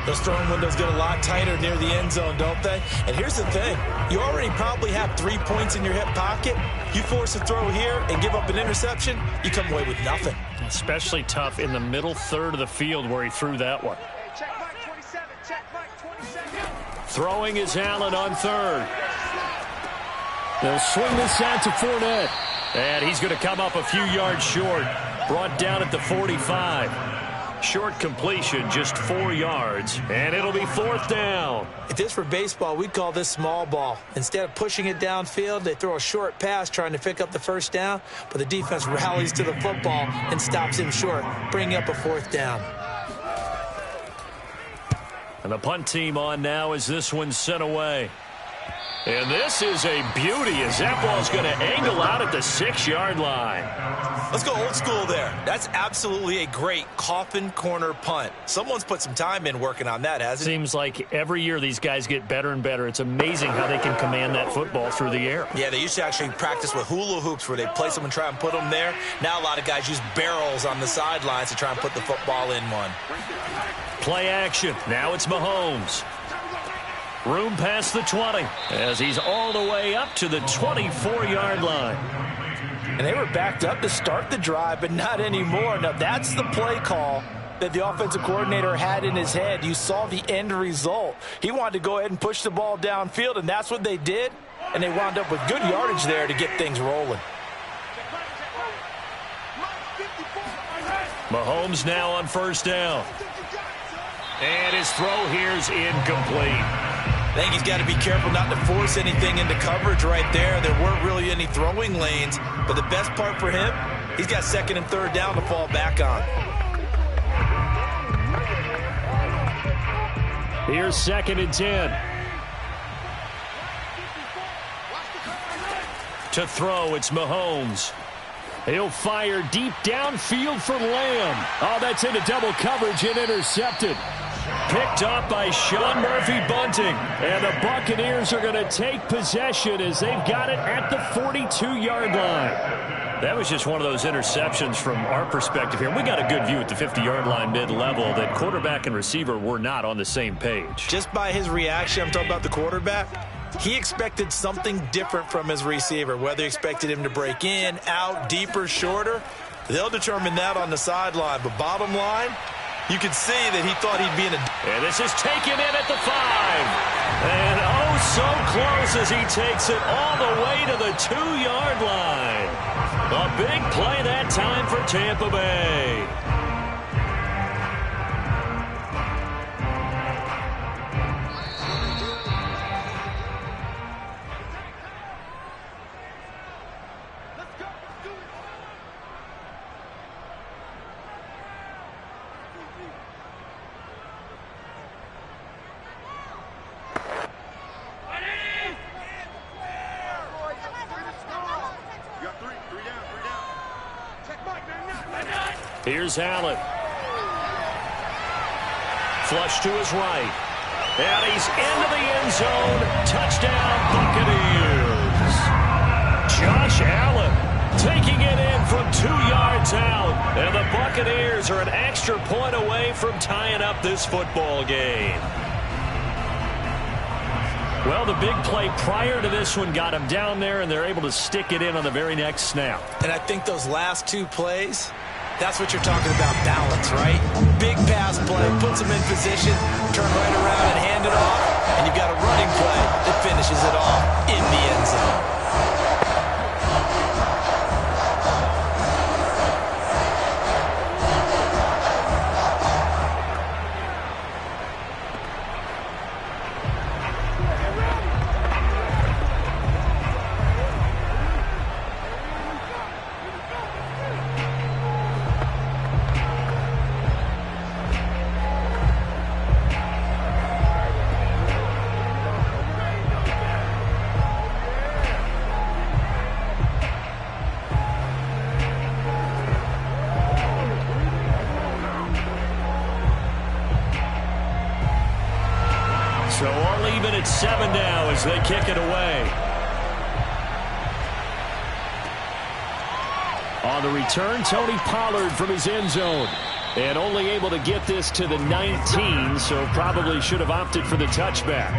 Those throwing windows get a lot tighter near the end zone, don't they? And here's the thing. You already probably have 3 points in your hip pocket. You force a throw here and give up an interception, you come away with nothing. Especially tough in the middle 3rd of the field where he threw that one. Throwing is Allen on 3rd. They'll swing this out to Fournette. And he's going to come up a few yards short. Brought down at the 45. Short completion, just 4 yards. And it'll be 4th down. If this were baseball, we'd call this small ball. Instead of pushing it downfield, they throw a short pass trying to pick up the 1st down. But the defense rallies to the football and stops him short, bringing up a 4th down. And the punt team on now as this one's sent away. And this is a beauty as that ball's going to angle out at the 6-yard line. Let's go old school there. That's absolutely a great coffin corner punt. Someone's put some time in working on that, hasn't it? Seems like every year these guys get better and better. It's amazing how they can command that football through the air. Yeah, they used to actually practice with hula hoops where they place them and try and put them there. Now a lot of guys use barrels on the sidelines to try and put the football in one. Play action. Now it's Mahomes. Room past the 20 as he's all the way up to the 24-yard line. And they were backed up to start the drive, but not anymore. Now, that's the play call that the offensive coordinator had in his head. You saw the end result. He wanted to go ahead and push the ball downfield, and that's what they did. And they wound up with good yardage there to get things rolling. Mahomes now on first down. And his throw here's incomplete. I think he's got to be careful not to force anything into coverage right there. There weren't really any throwing lanes, but the best part for him, he's got second and third down to fall back on. Here's 2nd and 10. To throw, it's Mahomes. He'll fire deep downfield for Lamb. Oh, that's into double coverage and intercepted. Picked up by Sean Murphy-Bunting. And the Buccaneers are going to take possession as they've got it at the 42-yard line. That was just one of those interceptions from our perspective here. We got a good view at the 50-yard line mid-level that quarterback and receiver were not on the same page. Just by his reaction, I'm talking about the quarterback, he expected something different from his receiver. Whether he expected him to break in, out, deeper, shorter, they'll determine that on the sideline. But bottom line, you could see that he thought he'd be in a... And this is taken in at the 5. And oh, so close as he takes it all the way to the 2-yard line. A big play that time for Tampa Bay. Here's Allen. Flush to his right. And he's into the end zone. Touchdown, Buccaneers. Josh Allen taking it in from 2 yards out. And the Buccaneers are an extra point away from tying up this football game. Well, the big play prior to this one got him down there, and they're able to stick it in on the very next snap. And I think those last 2 plays, that's what you're talking about, balance, right? Big pass play, puts him in position, turn right around and hand it off, and you've got a running play that finishes it off in the end zone. So all even at 7 now as they kick it away. On the return, Tony Pollard from his end zone. And only able to get this to the 19, so probably should have opted for the touchback.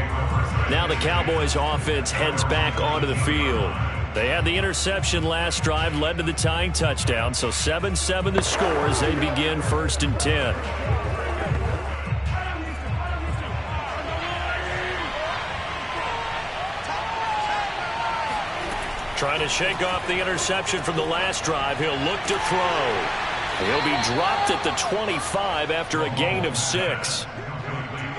Now the Cowboys offense heads back onto the field. They had the interception last drive, led to the tying touchdown, so 7-7 the score as they begin 1st and 10. Trying to shake off the interception from the last drive. He'll look to throw. He'll be dropped at the 25 after a gain of 6.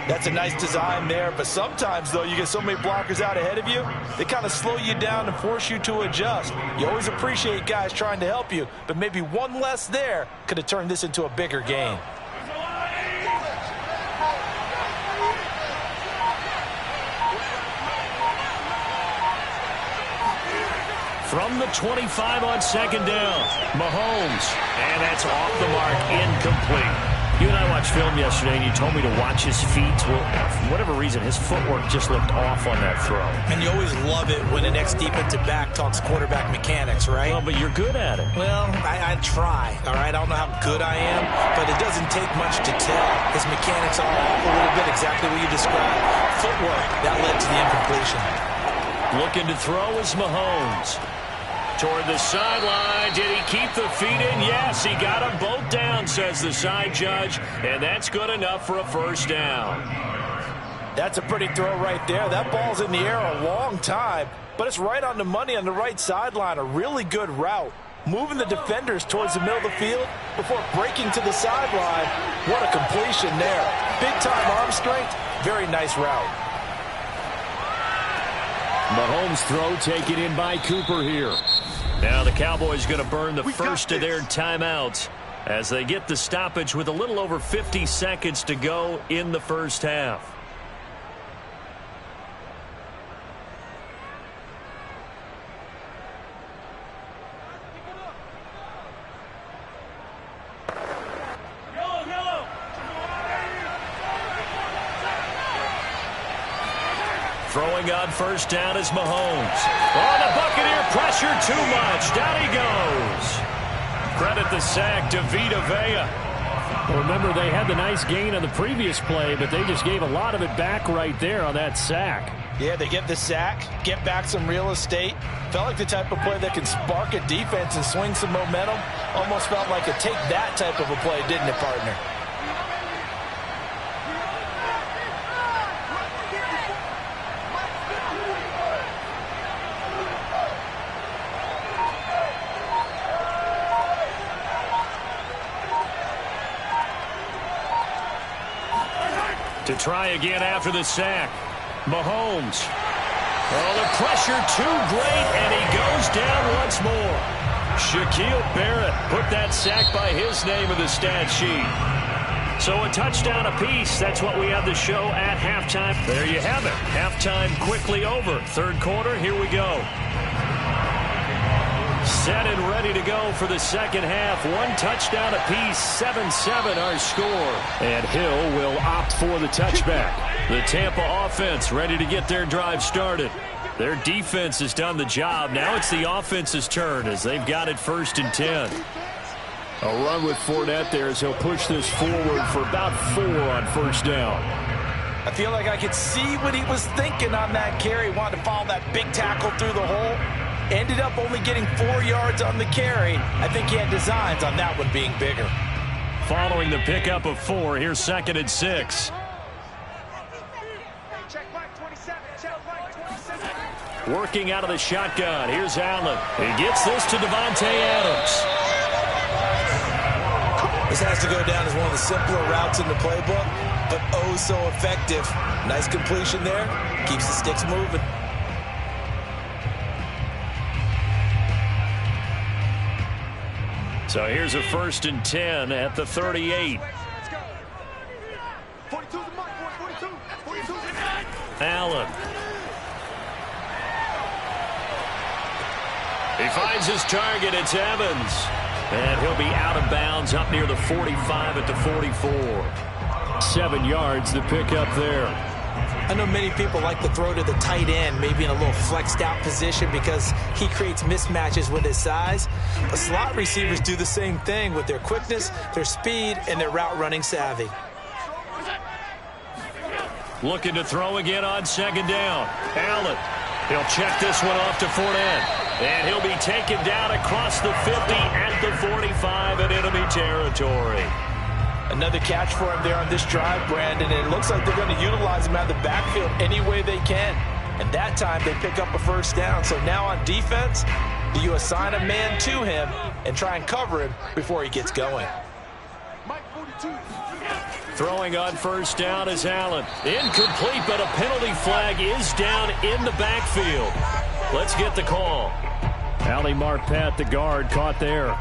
That's a nice design there, but sometimes, though, you get so many blockers out ahead of you, they kind of slow you down and force you to adjust. You always appreciate guys trying to help you, but maybe one less there could have turned this into a bigger gain. from the 25 on second down. Mahomes, and that's off the mark, incomplete. You and I watched film yesterday, and you told me to watch his feet. Well, for whatever reason, his footwork just looked off on that throw. And you always love it when the next defensive back talks quarterback mechanics, right? Well, but you're good at it. Well, I try, all right? I don't know how good I am, but it doesn't take much to tell. His mechanics are off a little bit, exactly what you described. Footwork, that led to the incompletion. Looking to throw is Mahomes. Toward the sideline. Did he keep the feet in? Yes, he got them both down, says the side judge, and that's good enough for a first down. That's a pretty throw right there. That ball's in the air a long time, but it's right on the money on the right sideline. A really good route. Moving the defenders towards the middle of the field before breaking to the sideline. What a completion there. Big-time arm strength. Very nice route. Mahomes' throw taken in by Cooper here. Now the Cowboys going to burn the first of their timeouts as they get the stoppage with a little over 50 seconds to go in the first half. Throwing on first down is Mahomes. Oh, the Buccaneer pressure too much. Down he goes. Credit the sack to Vita Vea. Well, remember, they had the nice gain on the previous play, but they just gave a lot of it back right there on that sack. Yeah, they get the sack, get back some real estate. Felt like the type of play that can spark a defense and swing some momentum. Almost felt like a take that type of a play, didn't it, partner? To try again after the sack. Mahomes. Oh, the pressure too great, and he goes down once more. Shaquille Barrett put that sack by his name in the stat sheet. So a touchdown apiece. That's what we have the show at halftime. There you have it. Halftime quickly over. Third quarter, here we go. Set and ready to go for the second half. One touchdown apiece, 7-7 our score. And Hill will opt for the touchback. The Tampa offense ready to get their drive started. Their defense has done the job. Now it's the offense's turn as they've got it 1st and 10. A run with Fournette there as he'll push this forward for about 4 on first down. I feel like I could see what he was thinking on that carry. Wanted to follow that big tackle through the hole. Ended up only getting 4 yards on the carry. I think he had designs on that one being bigger. Following the pickup of 4, here's 2nd and 6. Working out of the shotgun. Here's Allen. He gets this to Davante Adams. This has to go down as one of the simpler routes in the playbook, but oh so effective. Nice completion there. Keeps the sticks moving. So here's a 1st and 10 at the 38. Allen. He finds his target. It's Evans. And he'll be out of bounds up near the 45 at the 44. 7 yards to pick up there. I know many people like to throw to the tight end, maybe in a little flexed out position because he creates mismatches with his size. But slot receivers do the same thing with their quickness, their speed, and their route running savvy. Looking to throw again on 2nd down. Allen. He'll check this one off to Fournette. And he'll be taken down across the 50 at the 45 in enemy territory. Another catch for him there on this drive, Brandon, and it looks like they're going to utilize him out of the backfield any way they can. And that time they pick up a first down. So now on defense, do you assign a man to him and try and cover him before he gets going? Throwing on first down is Allen. Incomplete, but a penalty flag is down in the backfield. Let's get the call. Ali Marpet, the guard, caught there.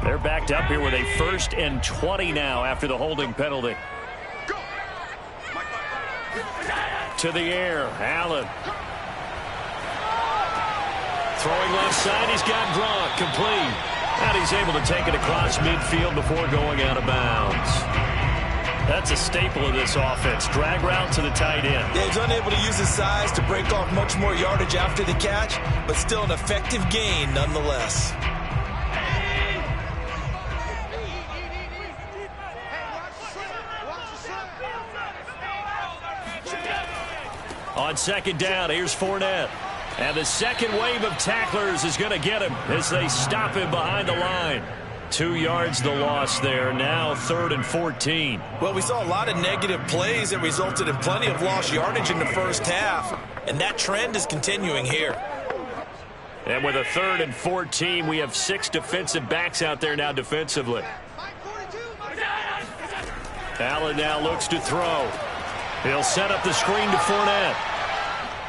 They're backed up here with a 1st and 20 now after the holding penalty. Go. Mike 5-9. To the air, Allen. Throwing left side, he's got Gronk, complete. And he's able to take it across midfield before going out of bounds. That's a staple of this offense. Drag route to the tight end. Yeah, he's unable to use his size to break off much more yardage after the catch, but still an effective gain nonetheless. On 2nd down, here's Fournette. And the second wave of tacklers is going to get him as they stop him behind the line. 2 yards the loss there. Now 3rd and 14. Well, we saw a lot of negative plays that resulted in plenty of lost yardage in the first half, and that trend is continuing here. And with a 3rd and 14, we have 6 defensive backs out there now defensively. Allen now looks to throw. He'll set up the screen to Fournette.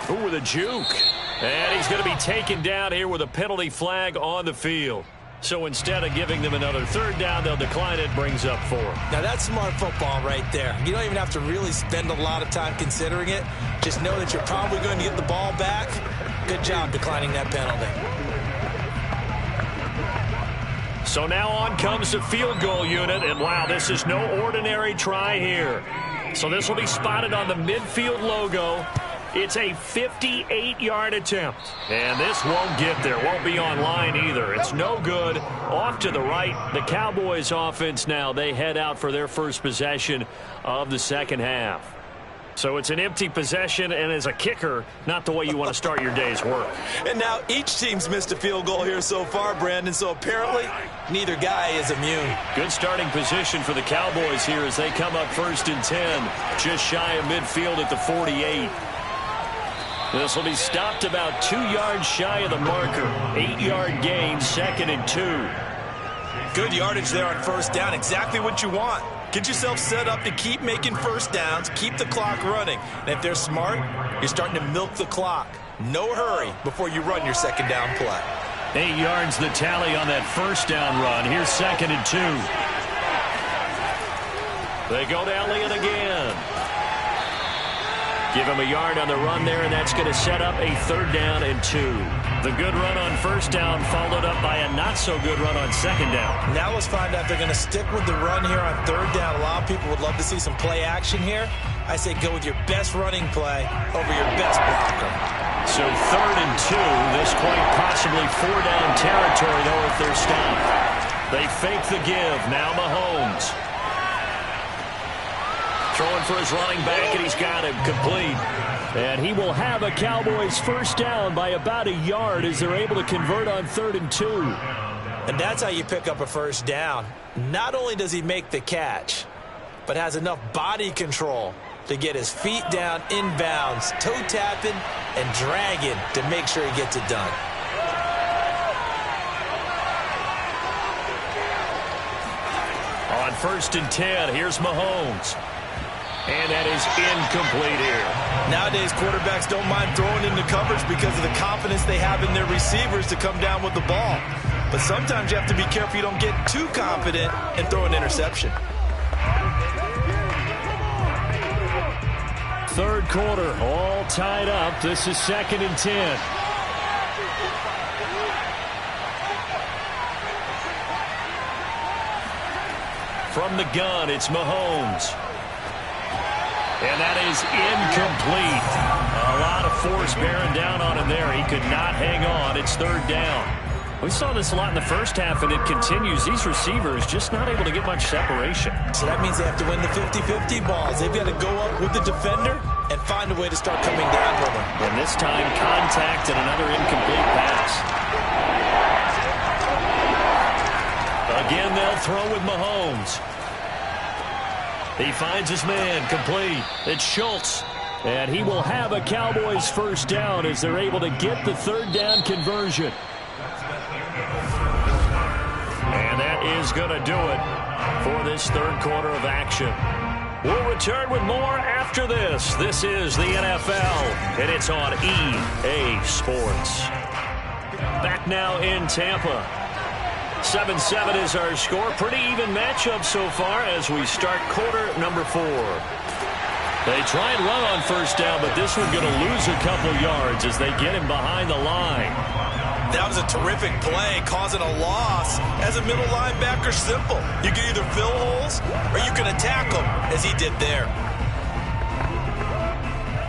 Ooh, with a juke. And he's going to be taken down here with a penalty flag on the field. So instead of giving them another 3rd down, they'll decline it, brings up 4. Now that's smart football right there. You don't even have to really spend a lot of time considering it. Just know that you're probably going to get the ball back. Good job declining that penalty. So now on comes the field goal unit, and wow, this is no ordinary try here. So this will be spotted on the midfield logo. It's a 58-yard attempt. And this won't get there. Won't be on line either. It's no good. Off to the right. The Cowboys offense now, they head out for their first possession of the second half. So it's an empty possession, and as a kicker, not the way you want to start your day's work. And now each team's missed a field goal here so far, Brandon, so apparently neither guy is immune. Good starting position for the Cowboys here as they come up 1st and 10, just shy of midfield at the 48. This will be stopped about 2 yards shy of the marker. 8-yard gain, 2nd and 2. Good yardage there on 1st down, exactly what you want. Get yourself set up to keep making 1st downs, keep the clock running. And if they're smart, you're starting to milk the clock. No hurry before you run your 2nd down play. 8 yards the tally on that 1st down run. Here's 2nd and 2. They go to Elliott again. Give him a yard on the run there, and that's going to set up a 3rd down and 2. The good run on 1st down followed up by a not-so-good run on 2nd down. Now let's find out if they're going to stick with the run here on 3rd down. A lot of people would love to see some play action here. I say go with your best running play over your best blocker. So 3rd and 2. This quite possibly 4-down territory, though, if they're stopped. They fake the give. Now Mahomes. Throwing for his running back, and he's got him complete. And he will have a Cowboys 1st down by about a yard as they're able to convert on 3rd and 2. And that's how you pick up a 1st down. Not only does he make the catch, but has enough body control to get his feet down inbounds, toe tapping and dragging to make sure he gets it done. On 1st and 10, here's Mahomes. And that is incomplete here. Nowadays, quarterbacks don't mind throwing into coverage because of the confidence they have in their receivers to come down with the ball. But sometimes you have to be careful you don't get too confident and throw an interception. 3rd quarter, all tied up. This is 2nd and 10. From the gun, it's Mahomes. And that is incomplete. A lot of force bearing down on him there. He could not hang on. It's 3rd down. We saw this a lot in the first half, and it continues. These receivers just not able to get much separation. So that means they have to win the 50-50 balls. They've got to go up with the defender and find a way to start coming down with him. And this time, contact and another incomplete pass. Again, they'll throw with Mahomes. He finds his man, complete. It's Schultz. And he will have a Cowboys 1st down as they're able to get the 3rd down conversion. And that is going to do it for this 3rd quarter of action. We'll return with more after this. This is the NFL, and it's on EA Sports. Back now in Tampa. 7-7 is our score. Pretty even matchup so far as we start quarter number 4. They try and run on first down, but this one's going to lose a couple yards as they get him behind the line. That was a terrific play, causing a loss. As a middle linebacker, simple. You can either fill holes or you can attack them, as he did there.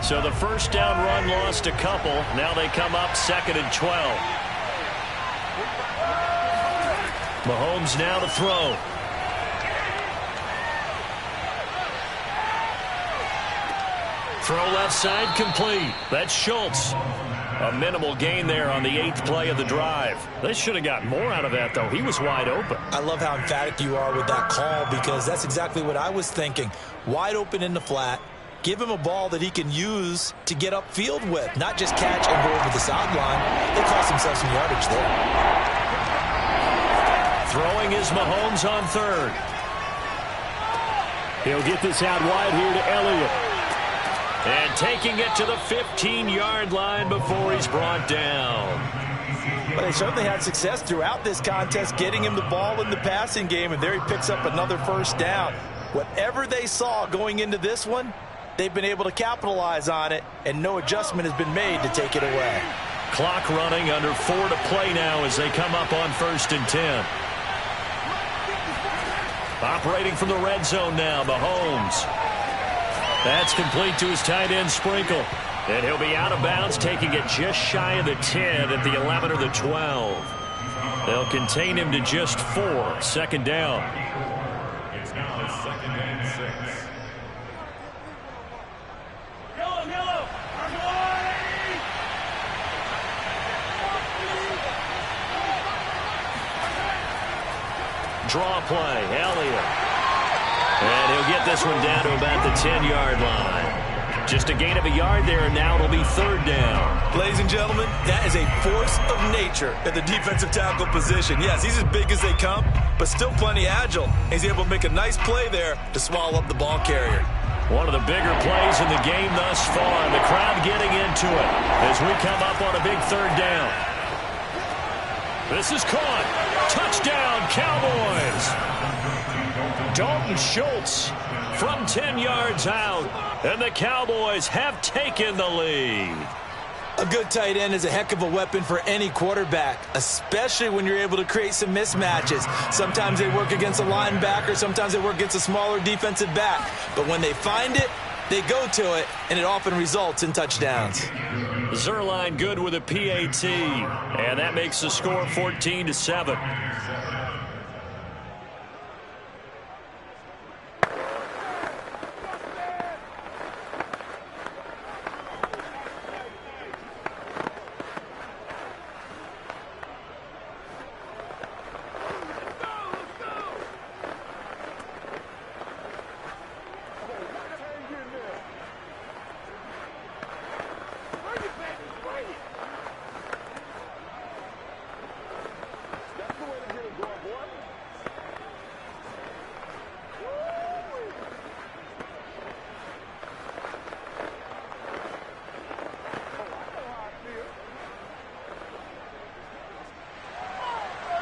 So the first down run lost a couple. Now they come up 2nd and 12. Mahomes now to throw. Throw left side complete. That's Schultz. A minimal gain there on the 8th play of the drive. They should have got more out of that, though. He was wide open. I love how emphatic you are with that call because that's exactly what I was thinking. Wide open in the flat. Give him a ball that he can use to get upfield with, not just catch and go over the sideline. They cost themselves some yardage there. Throwing is Mahomes on 3rd. He'll get this out wide here to Elliott. And taking it to the 15-yard line before he's brought down. But they certainly had success throughout this contest, getting him the ball in the passing game, and there he picks up another first down. Whatever they saw going into this one, they've been able to capitalize on it, and no adjustment has been made to take it away. Clock running, under 4 to play now as they come up on 1st and 10. Operating from the red zone now, Mahomes. That's complete to his tight end, Sprinkle. And he'll be out of bounds, taking it just shy of the 10 at the 11 or the 12. They'll contain him to just 4. 2nd down. It's now 2nd and 6. Draw play, Elliott. And he'll get this one down to about the 10-yard line. Just a gain of a yard there, and now it'll be 3rd down. Ladies and gentlemen, that is a force of nature at the defensive tackle position. Yes, he's as big as they come, but still plenty agile. He's able to make a nice play there to swallow up the ball carrier. One of the bigger plays in the game thus far. The crowd getting into it as we come up on a big 3rd down. This is caught. Touchdown, Cowboys. Dalton Schultz from 10 yards out, and the Cowboys have taken the lead. A good tight end is a heck of a weapon for any quarterback, especially when you're able to create some mismatches. Sometimes they work against a linebacker, sometimes they work against a smaller defensive back. But when they find it, they go to it, and it often results in touchdowns. Zuerlein good with a PAT, and that makes the score 14-7.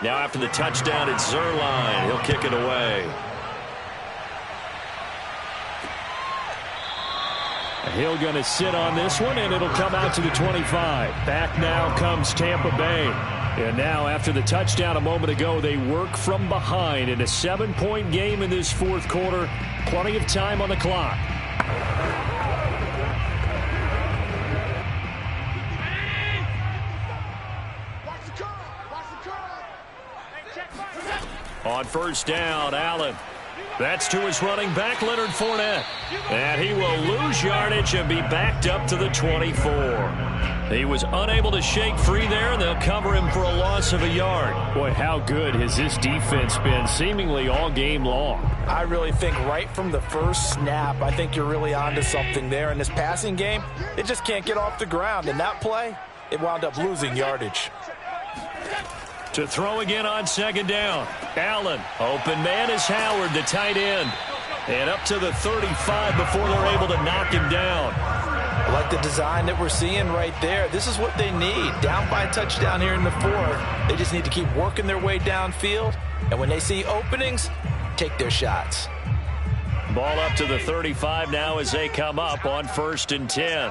Now after the touchdown, it's Zuerlein. He'll kick it away. Hill going to sit on this one, and it'll come out to the 25. Back now comes Tampa Bay. And now after the touchdown a moment ago, they work from behind in a 7-point game in this 4th quarter. Plenty of time on the clock. On 1st down, Allen. That's to his running back, Leonard Fournette. And he will lose yardage and be backed up to the 24. He was unable to shake free there, and they'll cover him for a loss of a yard. Boy, how good has this defense been seemingly all game long? I really think right from the first snap, I think you're really onto something there in this passing game. It just can't get off the ground. In that play, it wound up losing yardage. To throw again on 2nd down. Allen. Open man is Howard, the tight end. And up to the 35 before they're able to knock him down. like the design that we're seeing right there. This is what they need. Down by a touchdown here in the fourth. They just need to keep working their way downfield. And when they see openings, take their shots. Ball up to the 35 now as they come up on 1st and 10.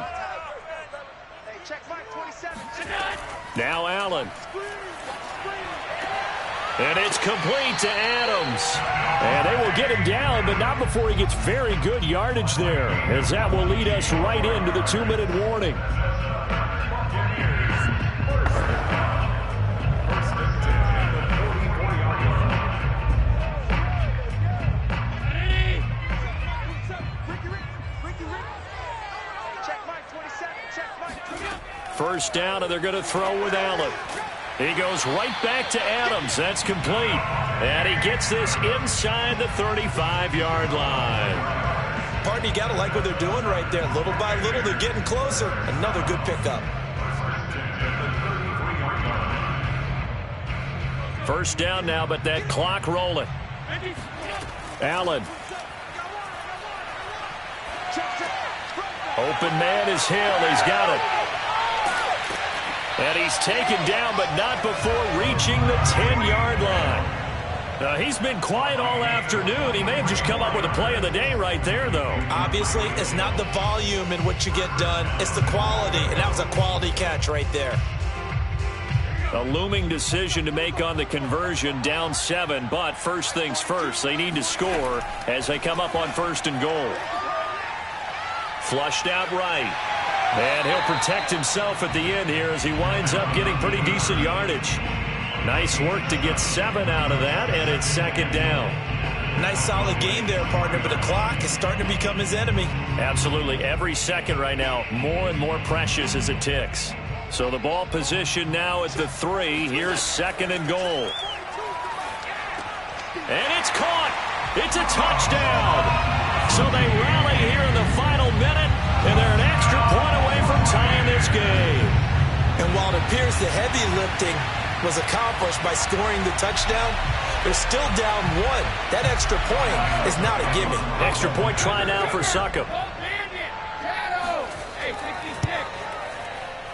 Now Allen. And it's complete to Adams. And they will get him down, but not before he gets very good yardage there, as that will lead us right into the 2-minute warning. First down, and they're going to throw with Allen. He goes right back to Adams. That's complete. And he gets this inside the 35-yard line. Partner, you got to like what they're doing right there. Little by little, they're getting closer. Another good pickup. First down now, but that clock rolling. Allen. Open man is Hill. He's got it. And he's taken down, but not before reaching the 10-yard line. He's been quiet all afternoon. He may have just come up with a play of the day right there, though. Obviously, it's not the volume in what you get done. It's the quality, and that was a quality catch right there. A looming decision to make on the conversion, down 7, but first things first, they need to score as they come up on 1st and goal. Flushed out right. And he'll protect himself at the end here as he winds up getting pretty decent yardage. Nice work to get 7 out of that, and it's 2nd down. Nice solid game there, partner, but the clock is starting to become his enemy. Absolutely. Every second right now, more and more precious as it ticks. So the ball position now at the 3. Here's 2nd and goal. And it's caught. It's a touchdown. So they rally here in the final minute, and they're an extra point away from tying this game. And while it appears the heavy lifting was accomplished by scoring the touchdown, they're still down 1. That extra point is not a gimme. Extra point try now for Succop.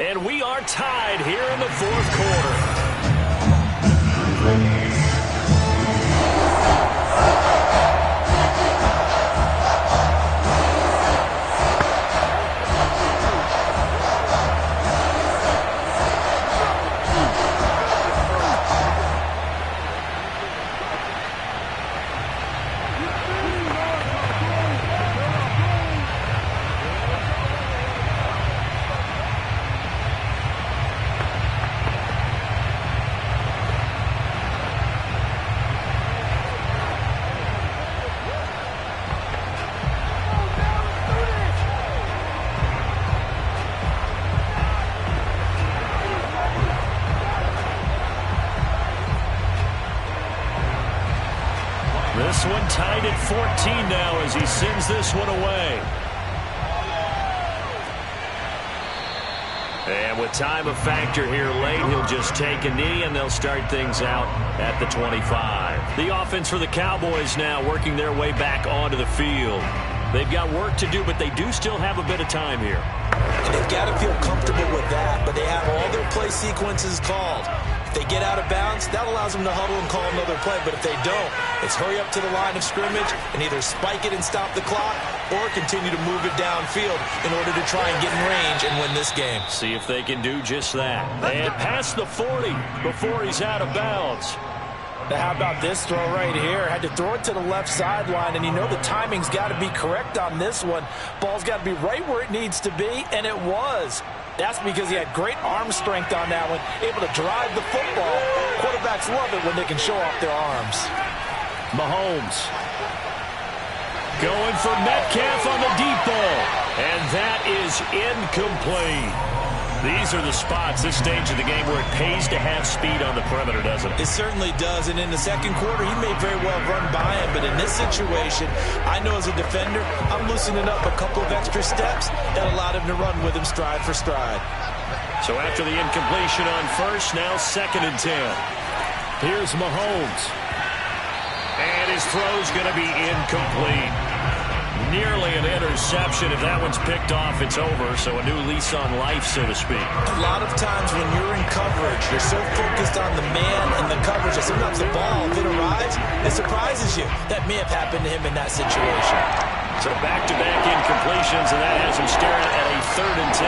And we are tied here in the 4th quarter. This one tied at 14 now as he sends this one away. And with time a factor here late, he'll just take a knee and they'll start things out at the 25. The offense for the Cowboys now working their way back onto the field. They've got work to do, but they do still have a bit of time here. And they've got to feel comfortable with that, but they have all their play sequences called. If they get out of bounds, that allows them to huddle and call another play. But if they don't, it's hurry up to the line of scrimmage and either spike it and stop the clock or continue to move it downfield in order to try and get in range and win this game. See if they can do just that. And past the 40 before he's out of bounds. Now, how about this throw right here? Had to throw it to the left sideline, and you know the timing's got to be correct on this one. Ball's got to be right where it needs to be, and it was. That's because he had great arm strength on that one, able to drive the football. Quarterbacks love it when they can show off their arms. Mahomes going for Metcalf on the deep ball, and that is incomplete. These are the spots, this stage of the game, where it pays to have speed on the perimeter, doesn't it? It certainly does, and in the second quarter, he may very well run by him, but in this situation, I know as a defender, I'm loosening up a couple of extra steps that allowed him to run with him stride for stride. So after the incompletion on first, now 2nd and 10. Here's Mahomes. And his throw's going to be incomplete. Nearly an interception. interception. If that one's picked off, it's over. So a new lease on life, so to speak. A lot of times when you're in coverage, you're so focused on the man and the coverage that sometimes the ball, if it arrives, it surprises you. That may have happened to him in that situation. So back-to-back incompletions, and that has him staring at a 3rd and 10.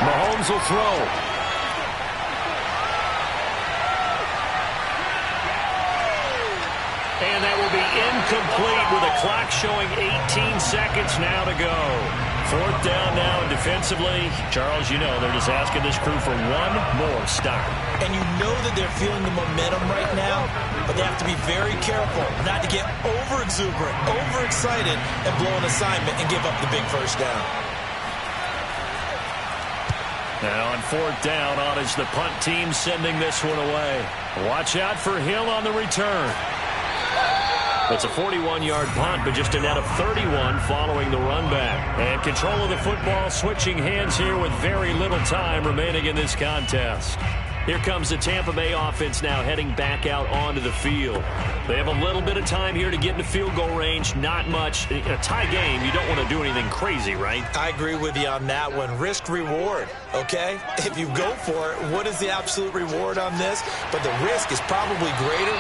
Mahomes will throw. And that will be incomplete with a clock showing 18 seconds now to go. 4th down now, and defensively, Charles, you know, they're just asking this crew for one more stop. And you know that they're feeling the momentum right now, but they have to be very careful not to get over-exuberant, over-excited, and blow an assignment and give up the big first down. Now on 4th down, on is the punt team sending this one away. Watch out for Hill on the return. It's a 41-yard punt, but just a net of 31 following the run back. And control of the football switching hands here with very little time remaining in this contest. Here comes the Tampa Bay offense now heading back out onto the field. They have a little bit of time here to get into field goal range. Not much. In a tie game, you don't want to do anything crazy, right? I agree with you on that one. Risk-reward, okay? If you go for it, what is the absolute reward on this? But the risk is probably greater.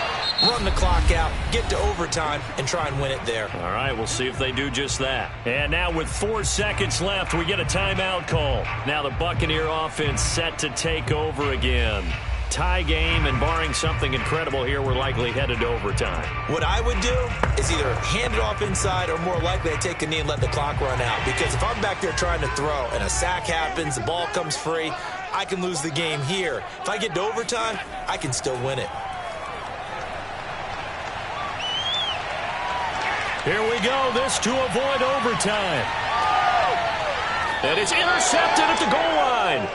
Run the clock out, get to overtime, and try and win it there. All right, we'll see if they do just that. And now with 4 seconds left, we get a timeout call. Now the Buccaneer offense set to take over again. Tie game, and barring something incredible here, we're likely headed to overtime. What I would do is either hand it off inside or more likely I take a knee and let the clock run out. Because if I'm back there trying to throw and a sack happens, the ball comes free, I can lose the game here. If I get to overtime, I can still win it. Here we go. This to avoid overtime. And it's intercepted at the goal line.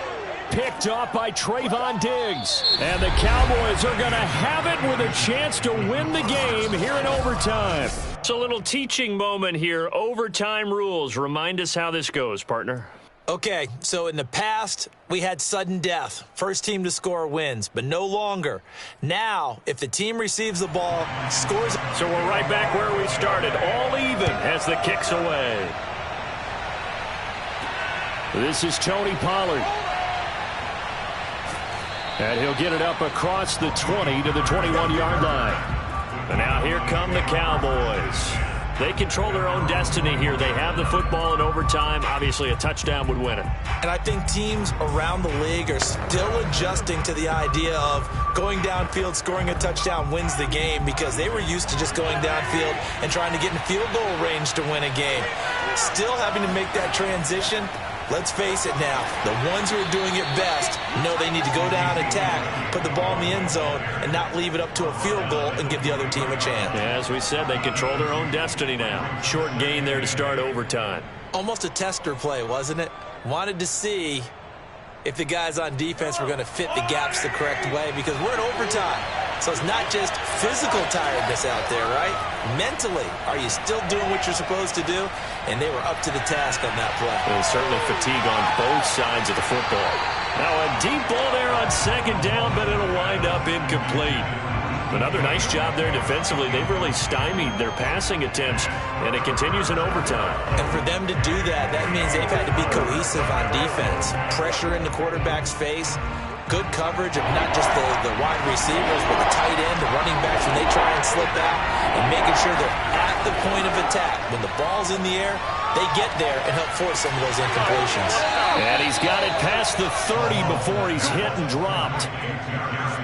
Picked off by Trayvon Diggs. And the Cowboys are going to have it with a chance to win the game here in overtime. It's a little teaching moment here. Overtime rules. Remind us how this goes, partner. Okay, so in the past, we had sudden death. First team to score wins, but no longer. Now, if the team receives the ball, scores... So we're right back where we started. All even as the kick's away. This is Tony Pollard. And he'll get it up across the 20 to the 21-yard line. And now here come the Cowboys. They control their own destiny here. They have the football in overtime. Obviously, a touchdown would win it. And I think teams around the league are still adjusting to the idea of going downfield, scoring a touchdown wins the game, because they were used to just going downfield and trying to get in field goal range to win a game. Still having to make that transition. Let's face it now, the ones who are doing it best know they need to go down, attack, put the ball in the end zone, and not leave it up to a field goal and give the other team a chance. Yeah, as we said, they control their own destiny now. Short gain there to start overtime. Almost a tester play, wasn't it? Wanted to see if the guys on defense were going to fit the gaps the correct way, because we're in overtime. So it's not just physical tiredness out there, right? Mentally, are you still doing what you're supposed to do? And they were up to the task on that play. And certainly fatigue on both sides of the football. Now a deep ball there on 2nd down, but it'll wind up incomplete. Another nice job there defensively. They've really stymied their passing attempts, and it continues in overtime. And for them to do that, that means they've had to be cohesive on defense. Pressure in the quarterback's face. Good coverage of not just the wide receivers, but the tight end, the running backs when they try and slip out, and making sure they're at the point of attack. When the ball's in the air, they get there and help force some of those incompletions. And he's got it past the 30 before he's hit and dropped.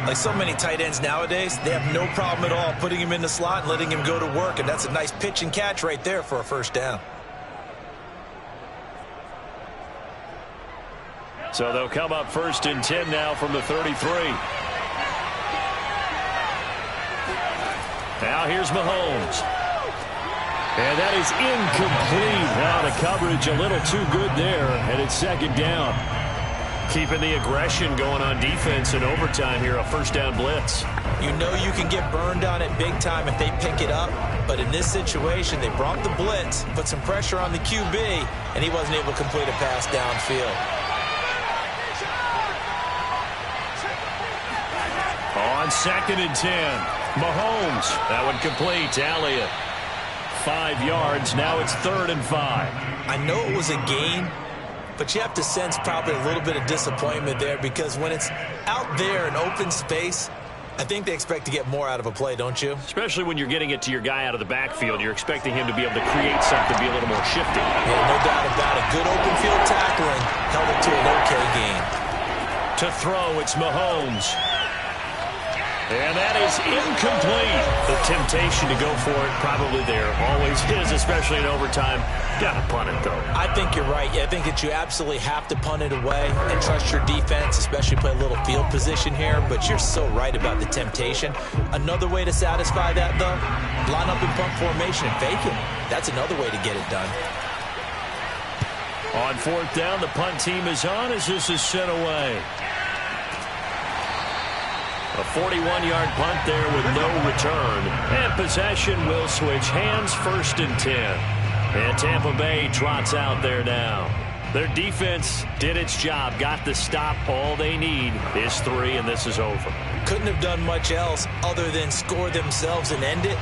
Like so many tight ends nowadays, they have no problem at all putting him in the slot and letting him go to work, and that's a nice pitch and catch right there for a first down. So they'll come up 1st and 10 now from the 33. Now here's Mahomes. And that is incomplete. Now the coverage a little too good there, and it's 2nd down. Keeping the aggression going on defense in overtime here, a first down blitz. You know you can get burned on it big time if they pick it up, but in this situation, they brought the blitz, put some pressure on the QB, and he wasn't able to complete a pass downfield. On 2nd and 10, Mahomes. That one complete to Elliott. 5 yards. Now it's 3rd and 5. I know it was a gain, but you have to sense probably a little bit of disappointment there because when it's out there in open space, I think they expect to get more out of a play, don't you? Especially when you're getting it to your guy out of the backfield. You're expecting him to be able to create something, be a little more shifty. Yeah, no doubt about it. Good open field tackling held it to an okay gain. To throw, it's Mahomes. And that is incomplete. The temptation to go for it probably there. Always is, especially in overtime. Got to punt it, though. I think you're right. I think that you absolutely have to punt it away and trust your defense, especially play a little field position here. But you're so right about the temptation. Another way to satisfy that, though, line up in punt formation and fake it. That's another way to get it done. On 4th down, the punt team is on as this is sent away. A 41-yard punt there with no return. And possession will switch hands, 1st and 10. And Tampa Bay trots out there now. Their defense did its job, got the stop. All they need is 3, and this is over. Couldn't have done much else other than score themselves and end it.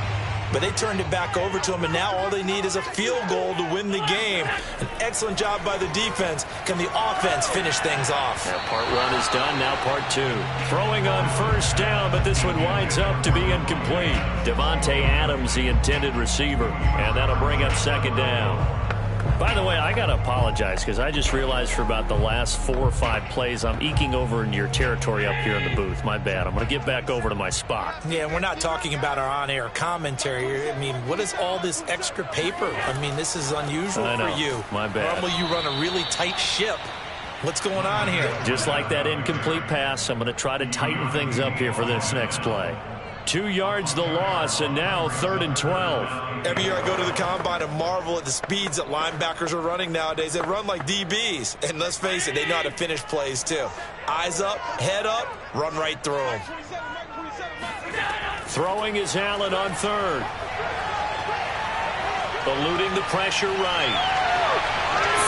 But they turned it back over to them, and now all they need is a field goal to win the game. An excellent job by the defense. Can the offense finish things off? Yeah, part 1 is done, now part 2. Throwing on 1st down, but this one winds up to be incomplete. Devontae Adams, the intended receiver, and that'll bring up 2nd down. By the way, I got to apologize because I just realized for about the last 4 or 5 plays, I'm eking over into your territory up here in the booth. My bad. I'm going to get back over to my spot. Yeah, we're not talking about our on-air commentary here. I mean, what is all this extra paper? I mean, this is unusual for you. My bad. Normally you run a really tight ship. What's going on here? Just like that incomplete pass, I'm going to try to tighten things up here for this next play. 2 yards the loss, and now 3rd and 12. Every year I go to the combine and marvel at the speeds that linebackers are running nowadays. They run like DBs. And let's face it, they know how to finish plays too. Eyes up, head up, run right through them. Throwing is Allen on 3rd. Eluding the pressure right.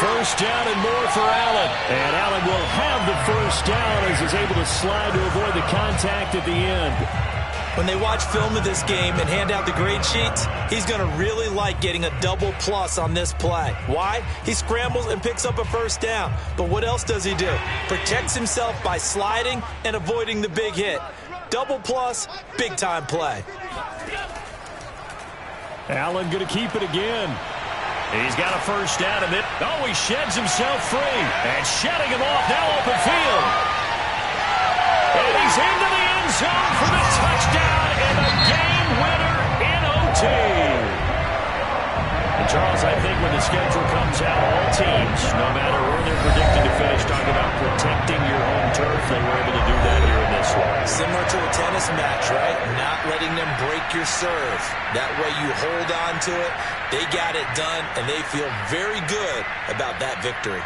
1st down and more for Allen. And Allen will have the 1st down as he's able to slide to avoid the contact at the end. When they watch film of this game and hand out the grade sheets, he's going to really like getting a double plus on this play. Why? He scrambles and picks up a 1st down. But what else does he do? Protects himself by sliding and avoiding the big hit. Double plus, big-time play. Allen going to keep it again. He's got a 1st down, and he sheds himself free. And shedding him off, now open field. And he's into the end zone for the touchdown and a game winner in OT. And Charles, I think when the schedule comes out, all teams, no matter where they're predicted to finish, talk about protecting your home turf. They were able to do that here in this one. Similar to a tennis match, right? Not letting them break your serve. That way you hold on to it. They got it done, and they feel very good about that victory.